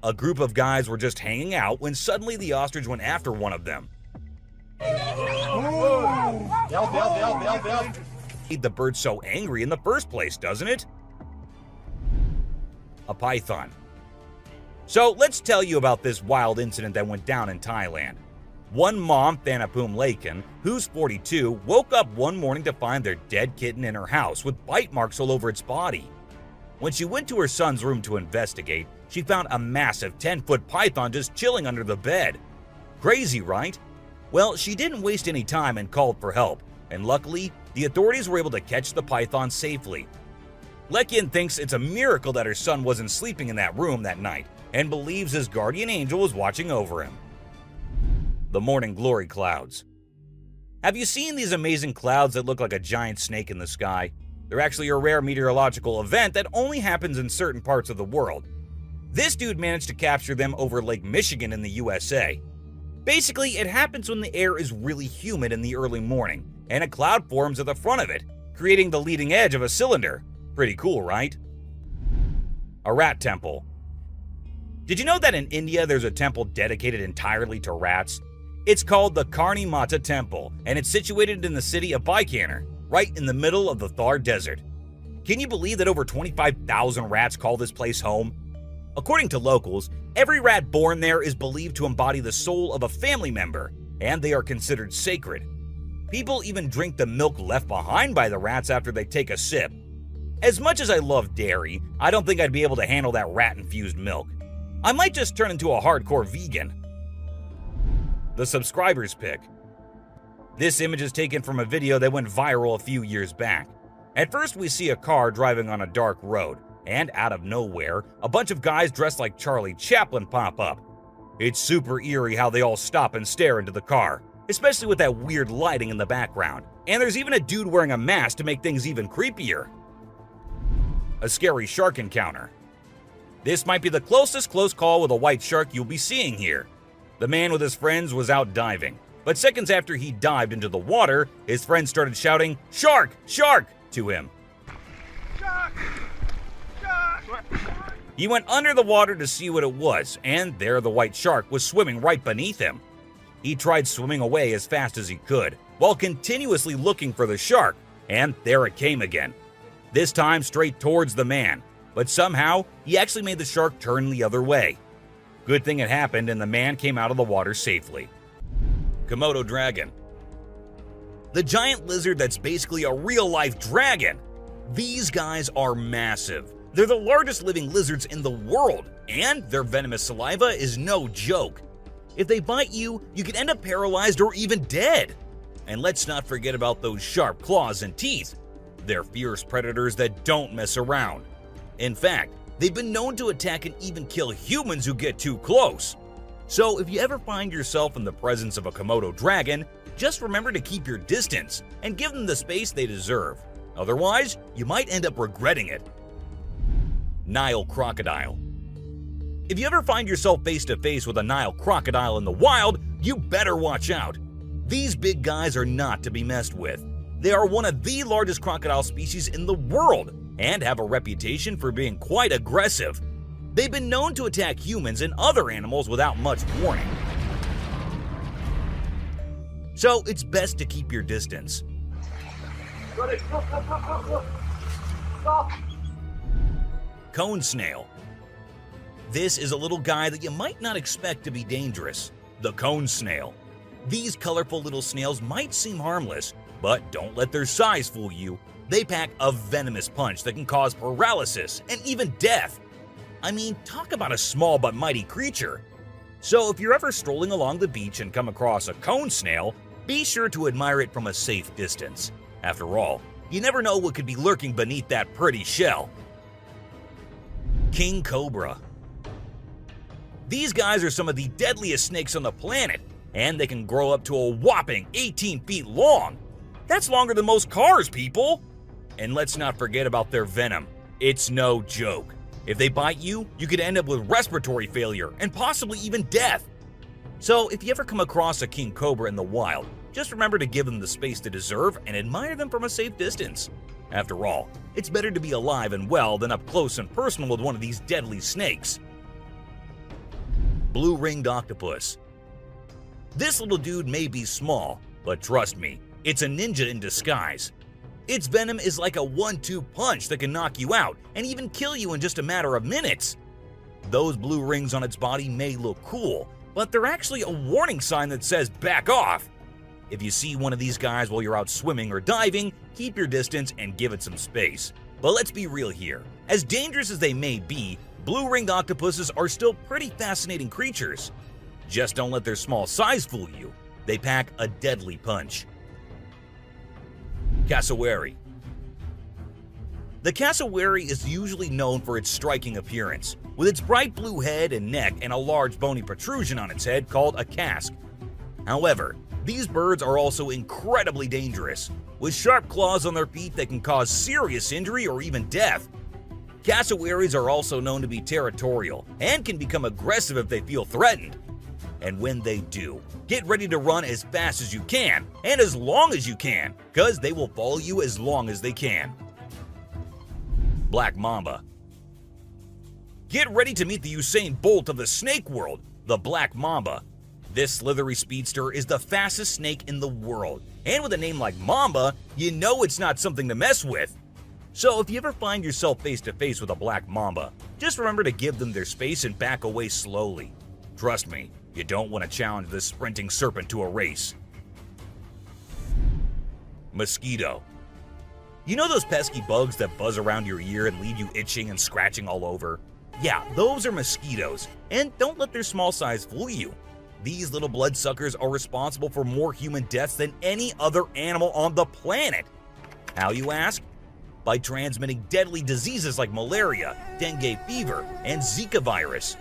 A group of guys were just hanging out when suddenly the ostrich went after one of them. Made the bird so angry in the first place, doesn't it? A python. So let's tell you about this wild incident that went down in Thailand. One mom, Thanapum Laken, who's 42, woke up one morning to find their dead kitten in her house with bite marks all over its body. When she went to her son's room to investigate, she found a massive 10-foot python just chilling under the bed. Crazy, right? Well, she didn't waste any time and called for help, and luckily, the authorities were able to catch the python safely. Lekian thinks it's a miracle that her son wasn't sleeping in that room that night, and believes his guardian angel was watching over him. The morning glory clouds. Have you seen these amazing clouds that look like a giant snake in the sky? They're actually a rare meteorological event that only happens in certain parts of the world. This dude managed to capture them over Lake Michigan in the USA. Basically, it happens when the air is really humid in the early morning, and a cloud forms at the front of it, creating the leading edge of a cylinder. Pretty cool, right? A rat temple. Did you know that in India there's a temple dedicated entirely to rats? It's called the Karni Mata Temple, and it's situated in the city of Bikaner, right in the middle of the Thar Desert. Can you believe that over 25,000 rats call this place home? According to locals, every rat born there is believed to embody the soul of a family member, and they are considered sacred. People even drink the milk left behind by the rats after they take a sip. As much as I love dairy, I don't think I'd be able to handle that rat-infused milk. I might just turn into a hardcore vegan. The subscriber's pick. This image is taken from a video that went viral a few years back. At first, we see a car driving on a dark road, and out of nowhere, a bunch of guys dressed like Charlie Chaplin pop up. It's super eerie how they all stop and stare into the car, especially with that weird lighting in the background. And there's even a dude wearing a mask to make things even creepier. A scary shark encounter. This might be the closest close call with a white shark you'll be seeing here. The man with his friends was out diving, but seconds after he dived into the water, his friends started shouting, "Shark! Shark!" to him. Shark! Shark! He went under the water to see what it was, and there the white shark was swimming right beneath him. He tried swimming away as fast as he could, while continuously looking for the shark, and there it came again. This time straight towards the man, but somehow he actually made the shark turn the other way. Good thing it happened and the man came out of the water safely. Komodo dragon. The giant lizard that's basically a real-life dragon. These guys are massive. They're the largest living lizards in the world, and their venomous saliva is no joke. If they bite you, you could end up paralyzed or even dead. And let's not forget about those sharp claws and teeth. They're fierce predators that don't mess around. In fact, they've been known to attack and even kill humans who get too close. So if you ever find yourself in the presence of a Komodo dragon, just remember to keep your distance and give them the space they deserve. Otherwise, you might end up regretting it. Nile crocodile. If you ever find yourself face to face with a Nile crocodile in the wild, you better watch out. These big guys are not to be messed with. They are one of the largest crocodile species in the world and have a reputation for being quite aggressive. They've been known to attack humans and other animals without much warning. so it's best to keep your distance. Cone snail. This is a little guy that you might not expect to be dangerous. The cone snail. These colorful little snails might seem harmless, but don't let their size fool you. They pack a venomous punch that can cause paralysis and even death. I mean, talk about a small but mighty creature. So if you're ever strolling along the beach and come across a cone snail, be sure to admire it from a safe distance. After all, you never know what could be lurking beneath that pretty shell. King cobra. These guys are some of the deadliest snakes on the planet, and they can grow up to a whopping 18 feet long. That's longer than most cars, people! And let's not forget about their venom. It's no joke. If they bite you, you could end up with respiratory failure and possibly even death. So if you ever come across a king cobra in the wild, just remember to give them the space they deserve and admire them from a safe distance. After all, it's better to be alive and well than up close and personal with one of these deadly snakes. Blue-ringed octopus. This little dude may be small, but trust me, it's a ninja in disguise. Its venom is like a 1-2 punch that can knock you out and even kill you in just a matter of minutes. Those blue rings on its body may look cool, but they're actually a warning sign that says back off. If you see one of these guys while you're out swimming or diving, keep your distance and give it some space. But let's be real here. As dangerous as they may be, blue-ringed octopuses are still pretty fascinating creatures. Just don't let their small size fool you. They pack a deadly punch. Cassowary. The cassowary is usually known for its striking appearance, with its bright blue head and neck and a large bony protrusion on its head called a casque. However, these birds are also incredibly dangerous, with sharp claws on their feet that can cause serious injury or even death. Cassowaries are also known to be territorial and can become aggressive if they feel threatened. And when they do, get ready to run as fast as you can and as long as you can, because they will follow you as long as they can. Black mamba. Get ready to meet the Usain Bolt of the snake world, the black mamba. This slithery speedster is the fastest snake in the world, and with a name like Mamba, you know it's not something to mess with. So if you ever find yourself face to face with a black mamba, just remember to give them their space and back away slowly. Trust me, you don't want to challenge this sprinting serpent to a race. Mosquito. You know those pesky bugs that buzz around your ear and leave you itching and scratching all over? Yeah, those are mosquitoes, and don't let their small size fool you. These little bloodsuckers are responsible for more human deaths than any other animal on the planet. How, you ask? By transmitting deadly diseases like malaria, dengue fever, and Zika virus.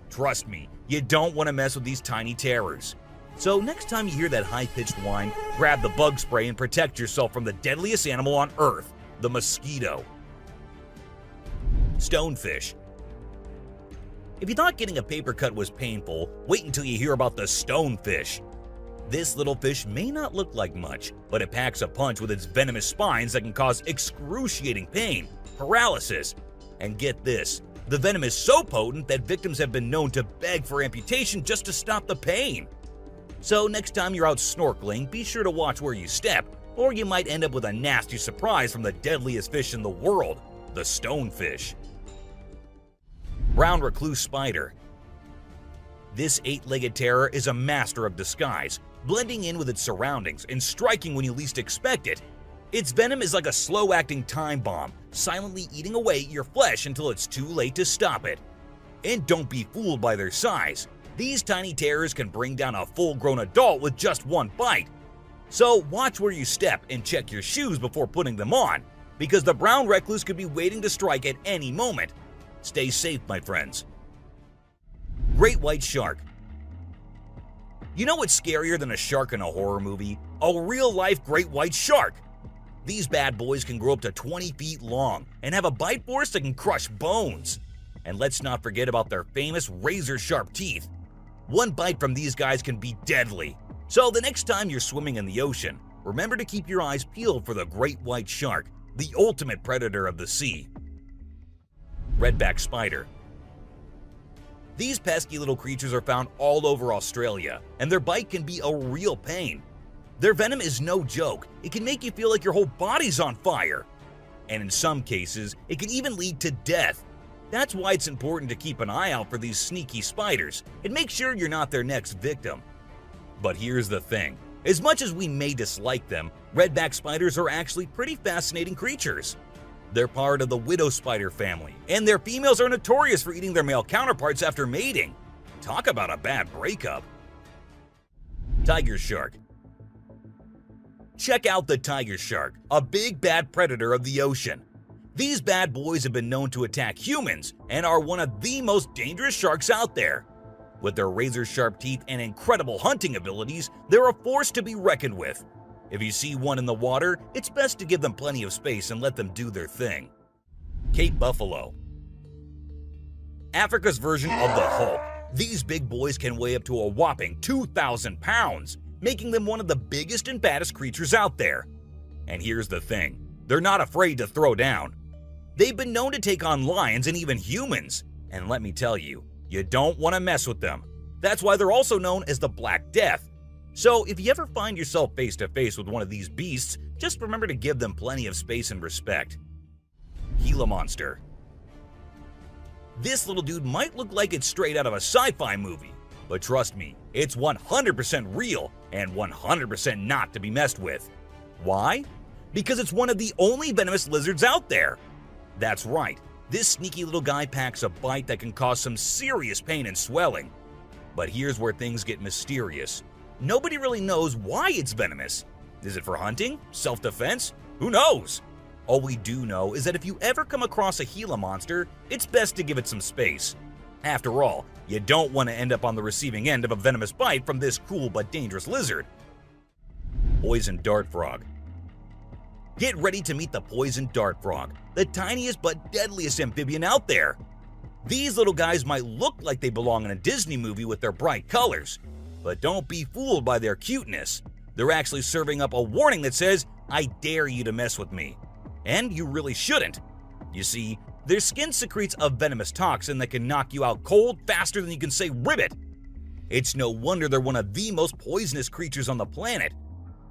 Trust me, you don't want to mess with these tiny terrors. So next time you hear that high-pitched whine, grab the bug spray and protect yourself from the deadliest animal on Earth, the mosquito. Stonefish. If you thought getting a paper cut was painful, wait until you hear about the stonefish. This little fish may not look like much, but it packs a punch with its venomous spines that can cause excruciating pain, paralysis, and get this, the venom is so potent that victims have been known to beg for amputation just to stop the pain. So next time you're out snorkeling, be sure to watch where you step, or you might end up with a nasty surprise from the deadliest fish in the world, the stonefish. Brown recluse spider. This 8-legged terror is a master of disguise, blending in with its surroundings and striking when you least expect it. Its venom is like a slow-acting time bomb, silently eating away at your flesh until it's too late to stop it. And don't be fooled by their size. These tiny terrors can bring down a full-grown adult with just one bite. So watch where you step and check your shoes before putting them on, because the brown recluse could be waiting to strike at any moment. Stay safe, my friends. Great white shark. You know what's scarier than a shark in a horror movie? A real-life great white shark. These bad boys can grow up to 20 feet long and have a bite force that can crush bones. And let's not forget about their famous razor-sharp teeth. One bite from these guys can be deadly. So the next time you're swimming in the ocean, remember to keep your eyes peeled for the great white shark, the ultimate predator of the sea. Redback spider. These pesky little creatures are found all over Australia, and their bite can be a real pain. Their venom is no joke. It can make you feel like your whole body's on fire. And in some cases, it can even lead to death. That's why it's important to keep an eye out for these sneaky spiders and make sure you're not their next victim. But here's the thing. As much as we may dislike them, redback spiders are actually pretty fascinating creatures. They're part of the widow spider family, and their females are notorious for eating their male counterparts after mating. Talk about a bad breakup. Tiger shark. Check out the tiger shark, a big bad predator of the ocean. These bad boys have been known to attack humans and are one of the most dangerous sharks out there. With their razor-sharp teeth and incredible hunting abilities, they're a force to be reckoned with. If you see one in the water, it's best to give them plenty of space and let them do their thing. Cape buffalo. Africa's version of the Hulk. These big boys can weigh up to a whopping 2,000 pounds, making them one of the biggest and baddest creatures out there. And here's the thing, they're not afraid to throw down. They've been known to take on lions and even humans, and let me tell you, you don't want to mess with them. That's why they're also known as the Black Death. So if you ever find yourself face to face with one of these beasts, just remember to give them plenty of space and respect. Gila monster. This little dude might look like it's straight out of a sci-fi movie, but trust me, it's 100% real and 100% not to be messed with. Why? Because it's one of the only venomous lizards out there. That's right, this sneaky little guy packs a bite that can cause some serious pain and swelling. But here's where things get mysterious. Nobody really knows why it's venomous. Is it for hunting? Self-defense? Who knows? All we do know is that if you ever come across a Gila monster, it's best to give it some space. After all, you don't want to end up on the receiving end of a venomous bite from this cool but dangerous lizard. Poison dart frog. Get ready to meet the poison dart frog, the tiniest but deadliest amphibian out there. These little guys might look like they belong in a Disney movie with their bright colors, but don't be fooled by their cuteness. They're actually serving up a warning that says, "I dare you to mess with me." And you really shouldn't. You see, their skin secretes a venomous toxin that can knock you out cold faster than you can say ribbit. It's no wonder they're one of the most poisonous creatures on the planet.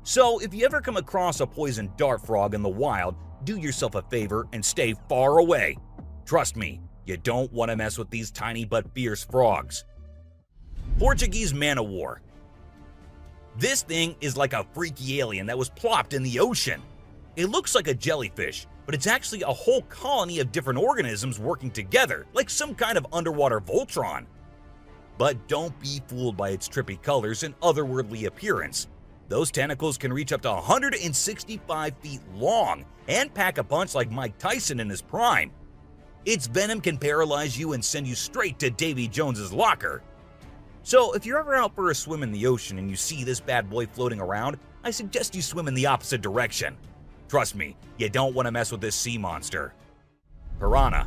So if you ever come across a poison dart frog in the wild, do yourself a favor and stay far away. Trust me, you don't want to mess with these tiny but fierce frogs. Portuguese man-o'-war. This thing is like a freaky alien that was plopped in the ocean. It looks like a jellyfish, but it's actually a whole colony of different organisms working together, like some kind of underwater Voltron. But don't be fooled by its trippy colors and otherworldly appearance. Those tentacles can reach up to 165 feet long and pack a punch like Mike Tyson in his prime. Its venom can paralyze you and send you straight to Davy Jones's locker. So if you're ever out for a swim in the ocean and you see this bad boy floating around, I suggest you swim in the opposite direction. Trust me, you don't want to mess with this sea monster. Piranha.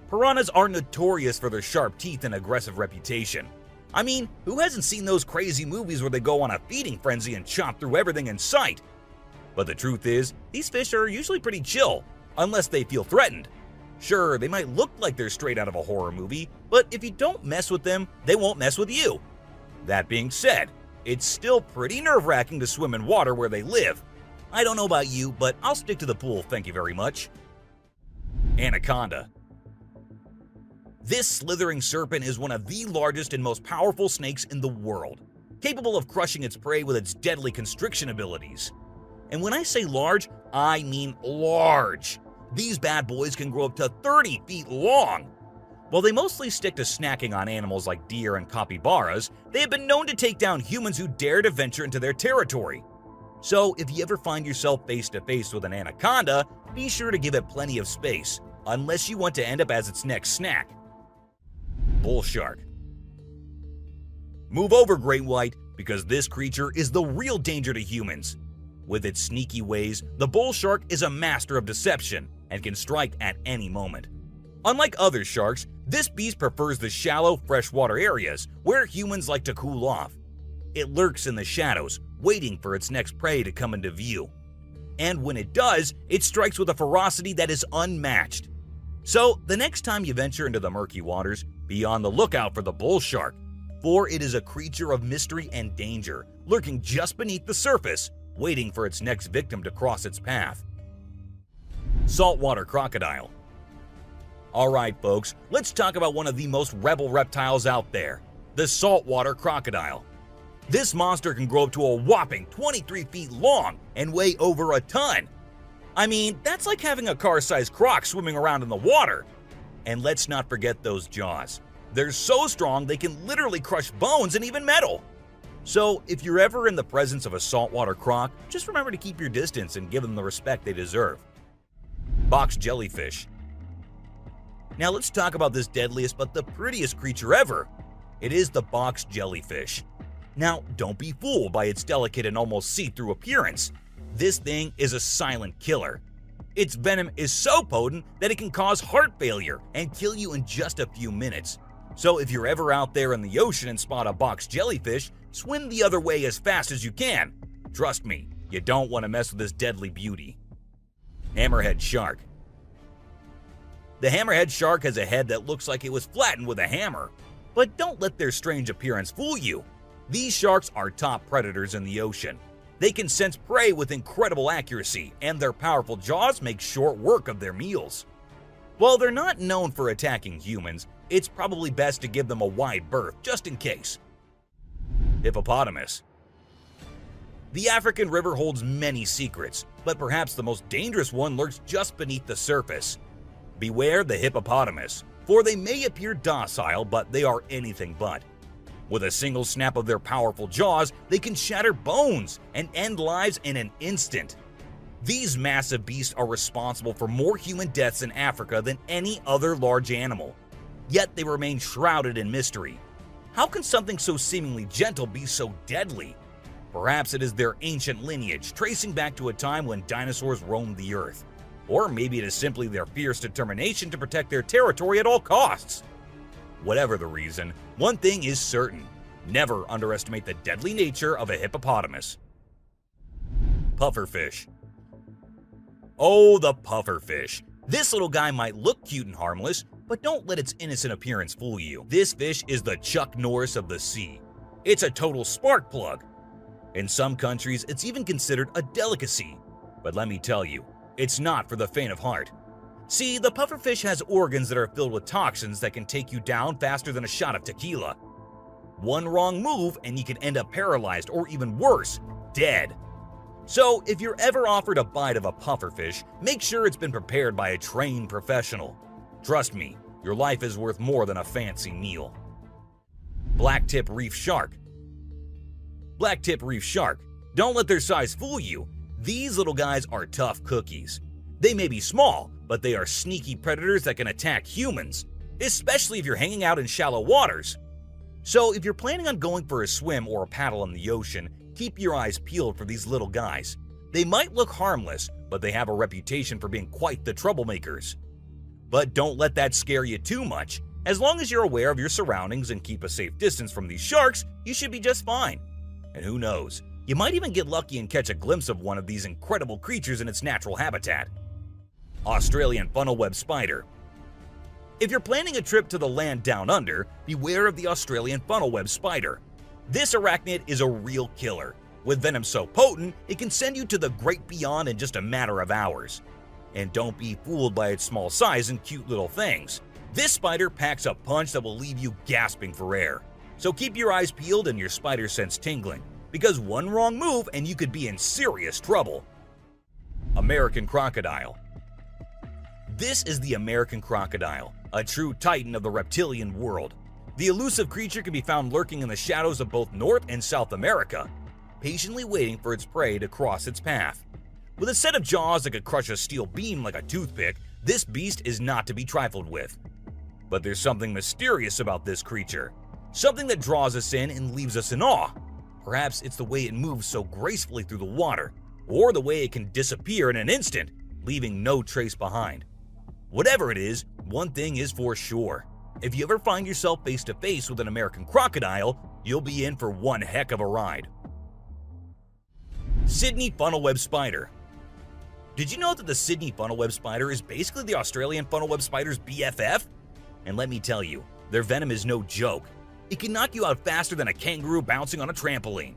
Piranhas are notorious for their sharp teeth and aggressive reputation. I mean, who hasn't seen those crazy movies where they go on a feeding frenzy and chomp through everything in sight? But the truth is, these fish are usually pretty chill, unless they feel threatened. Sure, they might look like they're straight out of a horror movie, but if you don't mess with them, they won't mess with you. That being said, it's still pretty nerve-wracking to swim in water where they live. I don't know about you, but I'll stick to the pool, thank you very much. Anaconda. This slithering serpent is one of the largest and most powerful snakes in the world, capable of crushing its prey with its deadly constriction abilities. And when I say large, I mean large. These bad boys can grow up to 30 feet long. While they mostly stick to snacking on animals like deer and capybaras, they have been known to take down humans who dare to venture into their territory. So if you ever find yourself face to face with an anaconda, be sure to give it plenty of space, unless you want to end up as its next snack. Bull shark. Move over, great white, because this creature is the real danger to humans. With its sneaky ways, the bull shark is a master of deception and can strike at any moment. Unlike other sharks, this beast prefers the shallow, freshwater areas where humans like to cool off. It lurks in the shadows, waiting for its next prey to come into view. And when it does, it strikes with a ferocity that is unmatched. So, the next time you venture into the murky waters, be on the lookout for the bull shark. for it is a creature of mystery and danger, lurking just beneath the surface, waiting for its next victim to cross its path. Saltwater crocodile. Alright folks, let's talk about one of the most rebel reptiles out there, the saltwater crocodile. This monster can grow up to a whopping 23 feet long and weigh over a ton. I mean, that's like having a car-sized croc swimming around in the water. And let's not forget those jaws. They're so strong they can literally crush bones and even metal. So if you're ever in the presence of a saltwater croc, just remember to keep your distance and give them the respect they deserve. Box jellyfish. Now let's talk about this deadliest but the prettiest creature ever. It is the box jellyfish. Now, don't be fooled by its delicate and almost see-through appearance. This thing is a silent killer. Its venom is so potent that it can cause heart failure and kill you in just a few minutes. So if you're ever out there in the ocean and spot a box jellyfish, swim the other way as fast as you can. Trust me, you don't want to mess with this deadly beauty. Hammerhead shark. The hammerhead shark has a head that looks like it was flattened with a hammer. But don't let their strange appearance fool you. These sharks are top predators in the ocean. They can sense prey with incredible accuracy, and their powerful jaws make short work of their meals. While they're not known for attacking humans, it's probably best to give them a wide berth just in case. Hippopotamus. The African river holds many secrets, but perhaps the most dangerous one lurks just beneath the surface. Beware the hippopotamus, for they may appear docile, but they are anything but. With a single snap of their powerful jaws, they can shatter bones and end lives in an instant. These massive beasts are responsible for more human deaths in Africa than any other large animal. Yet they remain shrouded in mystery. How can something so seemingly gentle be so deadly? Perhaps it is their ancient lineage, tracing back to a time when dinosaurs roamed the earth. Or maybe it is simply their fierce determination to protect their territory at all costs. Whatever the reason, one thing is certain: never underestimate the deadly nature of a hippopotamus. Pufferfish. Oh, the pufferfish. This little guy might look cute and harmless, but don't let its innocent appearance fool you. This fish is the Chuck Norris of the sea. It's a total spark plug. In some countries, it's even considered a delicacy. But let me tell you, it's not for the faint of heart. See, the pufferfish has organs that are filled with toxins that can take you down faster than a shot of tequila. One wrong move and you can end up paralyzed or even worse, dead. So if you're ever offered a bite of a pufferfish, make sure it's been prepared by a trained professional. Trust me, your life is worth more than a fancy meal. Blacktip reef shark. Blacktip reef shark. Don't let their size fool you. These little guys are tough cookies. They may be small, but they are sneaky predators that can attack humans, especially if you're hanging out in shallow waters. So if you're planning on going for a swim or a paddle in the ocean, keep your eyes peeled for these little guys. They might look harmless, but they have a reputation for being quite the troublemakers. But don't let that scare you too much. As long as you're aware of your surroundings and keep a safe distance from these sharks, you should be just fine. And who knows, you might even get lucky and catch a glimpse of one of these incredible creatures in its natural habitat. Australian funnel-web spider. If you're planning a trip to the land down under, beware of the Australian funnel-web spider. This arachnid is a real killer. With venom so potent, it can send you to the great beyond in just a matter of hours. And don't be fooled by its small size and cute little things. This spider packs a punch that will leave you gasping for air. So keep your eyes peeled and your spider sense tingling, because one wrong move and you could be in serious trouble. American crocodile. This is the American crocodile, a true titan of the reptilian world. The elusive creature can be found lurking in the shadows of both North and South America, patiently waiting for its prey to cross its path. With a set of jaws that could crush a steel beam like a toothpick, this beast is not to be trifled with. But there's something mysterious about this creature, something that draws us in and leaves us in awe. Perhaps it's the way it moves so gracefully through the water, or the way it can disappear in an instant, leaving no trace behind. Whatever it is, one thing is for sure. If you ever find yourself face to face with an American crocodile, you'll be in for one heck of a ride. Sydney funnel-web spider. Did you know that the Sydney funnel-web spider is basically the Australian funnel-web spider's BFF? And let me tell you, their venom is no joke. It can knock you out faster than a kangaroo bouncing on a trampoline.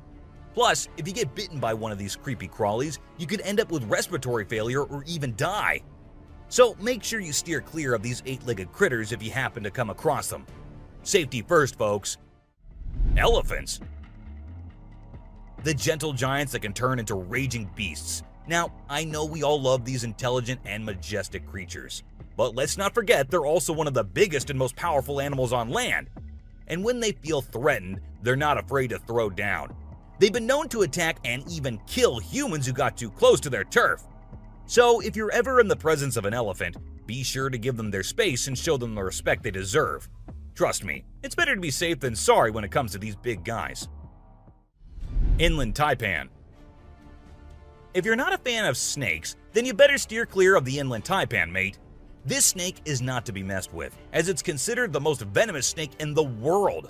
Plus, if you get bitten by one of these creepy crawlies, you could end up with respiratory failure or even die. So make sure you steer clear of these 8-legged critters if you happen to come across them. Safety first, folks. Elephants. The gentle giants that can turn into raging beasts. Now, I know we all love these intelligent and majestic creatures, but let's not forget they're also one of the biggest and most powerful animals on land. And when they feel threatened, they're not afraid to throw down. They've been known to attack and even kill humans who got too close to their turf. So if you're ever in the presence of an elephant, be sure to give them their space and show them the respect they deserve. Trust me, it's better to be safe than sorry when it comes to these big guys. Inland taipan. If you're not a fan of snakes, then you better steer clear of the inland taipan, mate. This snake is not to be messed with, as it's considered the most venomous snake in the world.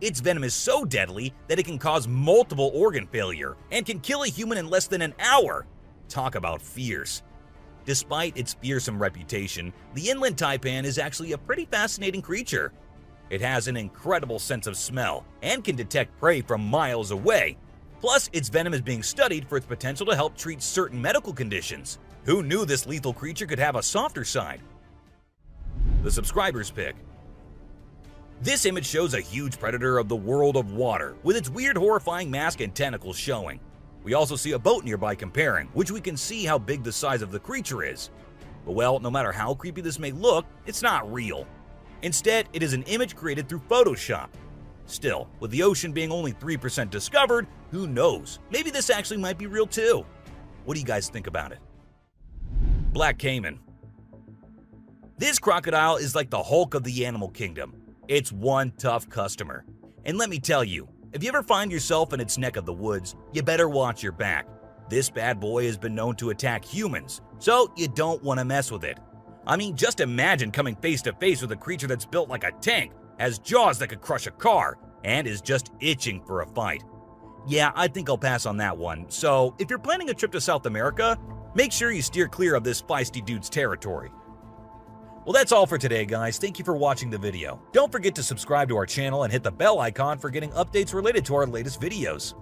Its venom is so deadly that it can cause multiple organ failure and can kill a human in less than an hour. Talk about fierce. Despite its fearsome reputation, the inland taipan is actually a pretty fascinating creature. It has an incredible sense of smell and can detect prey from miles away. Plus, its venom is being studied for its potential to help treat certain medical conditions. Who knew this lethal creature could have a softer side? The subscriber's pick. This image shows a huge predator of the world of water, with its weird horrifying mask and tentacles showing. We also see a boat nearby comparing, which we can see how big the size of the creature is. But well, no matter how creepy this may look, it's not real. Instead, it is an image created through Photoshop. Still, with the ocean being only 3% discovered, who knows? Maybe this actually might be real too. What do you guys think about it? Black Caiman. This crocodile is like the Hulk of the animal kingdom. It's one tough customer. And let me tell you, if you ever find yourself in its neck of the woods, you better watch your back. This bad boy has been known to attack humans, so you don't want to mess with it. I mean, just imagine coming face to face with a creature that's built like a tank, has jaws that could crush a car, and is just itching for a fight. Yeah, I think I'll pass on that one. So, if you're planning a trip to South America, make sure you steer clear of this feisty dude's territory. Well, that's all for today, guys. Thank you for watching the video. Don't forget to subscribe to our channel and hit the bell icon for getting updates related to our latest videos.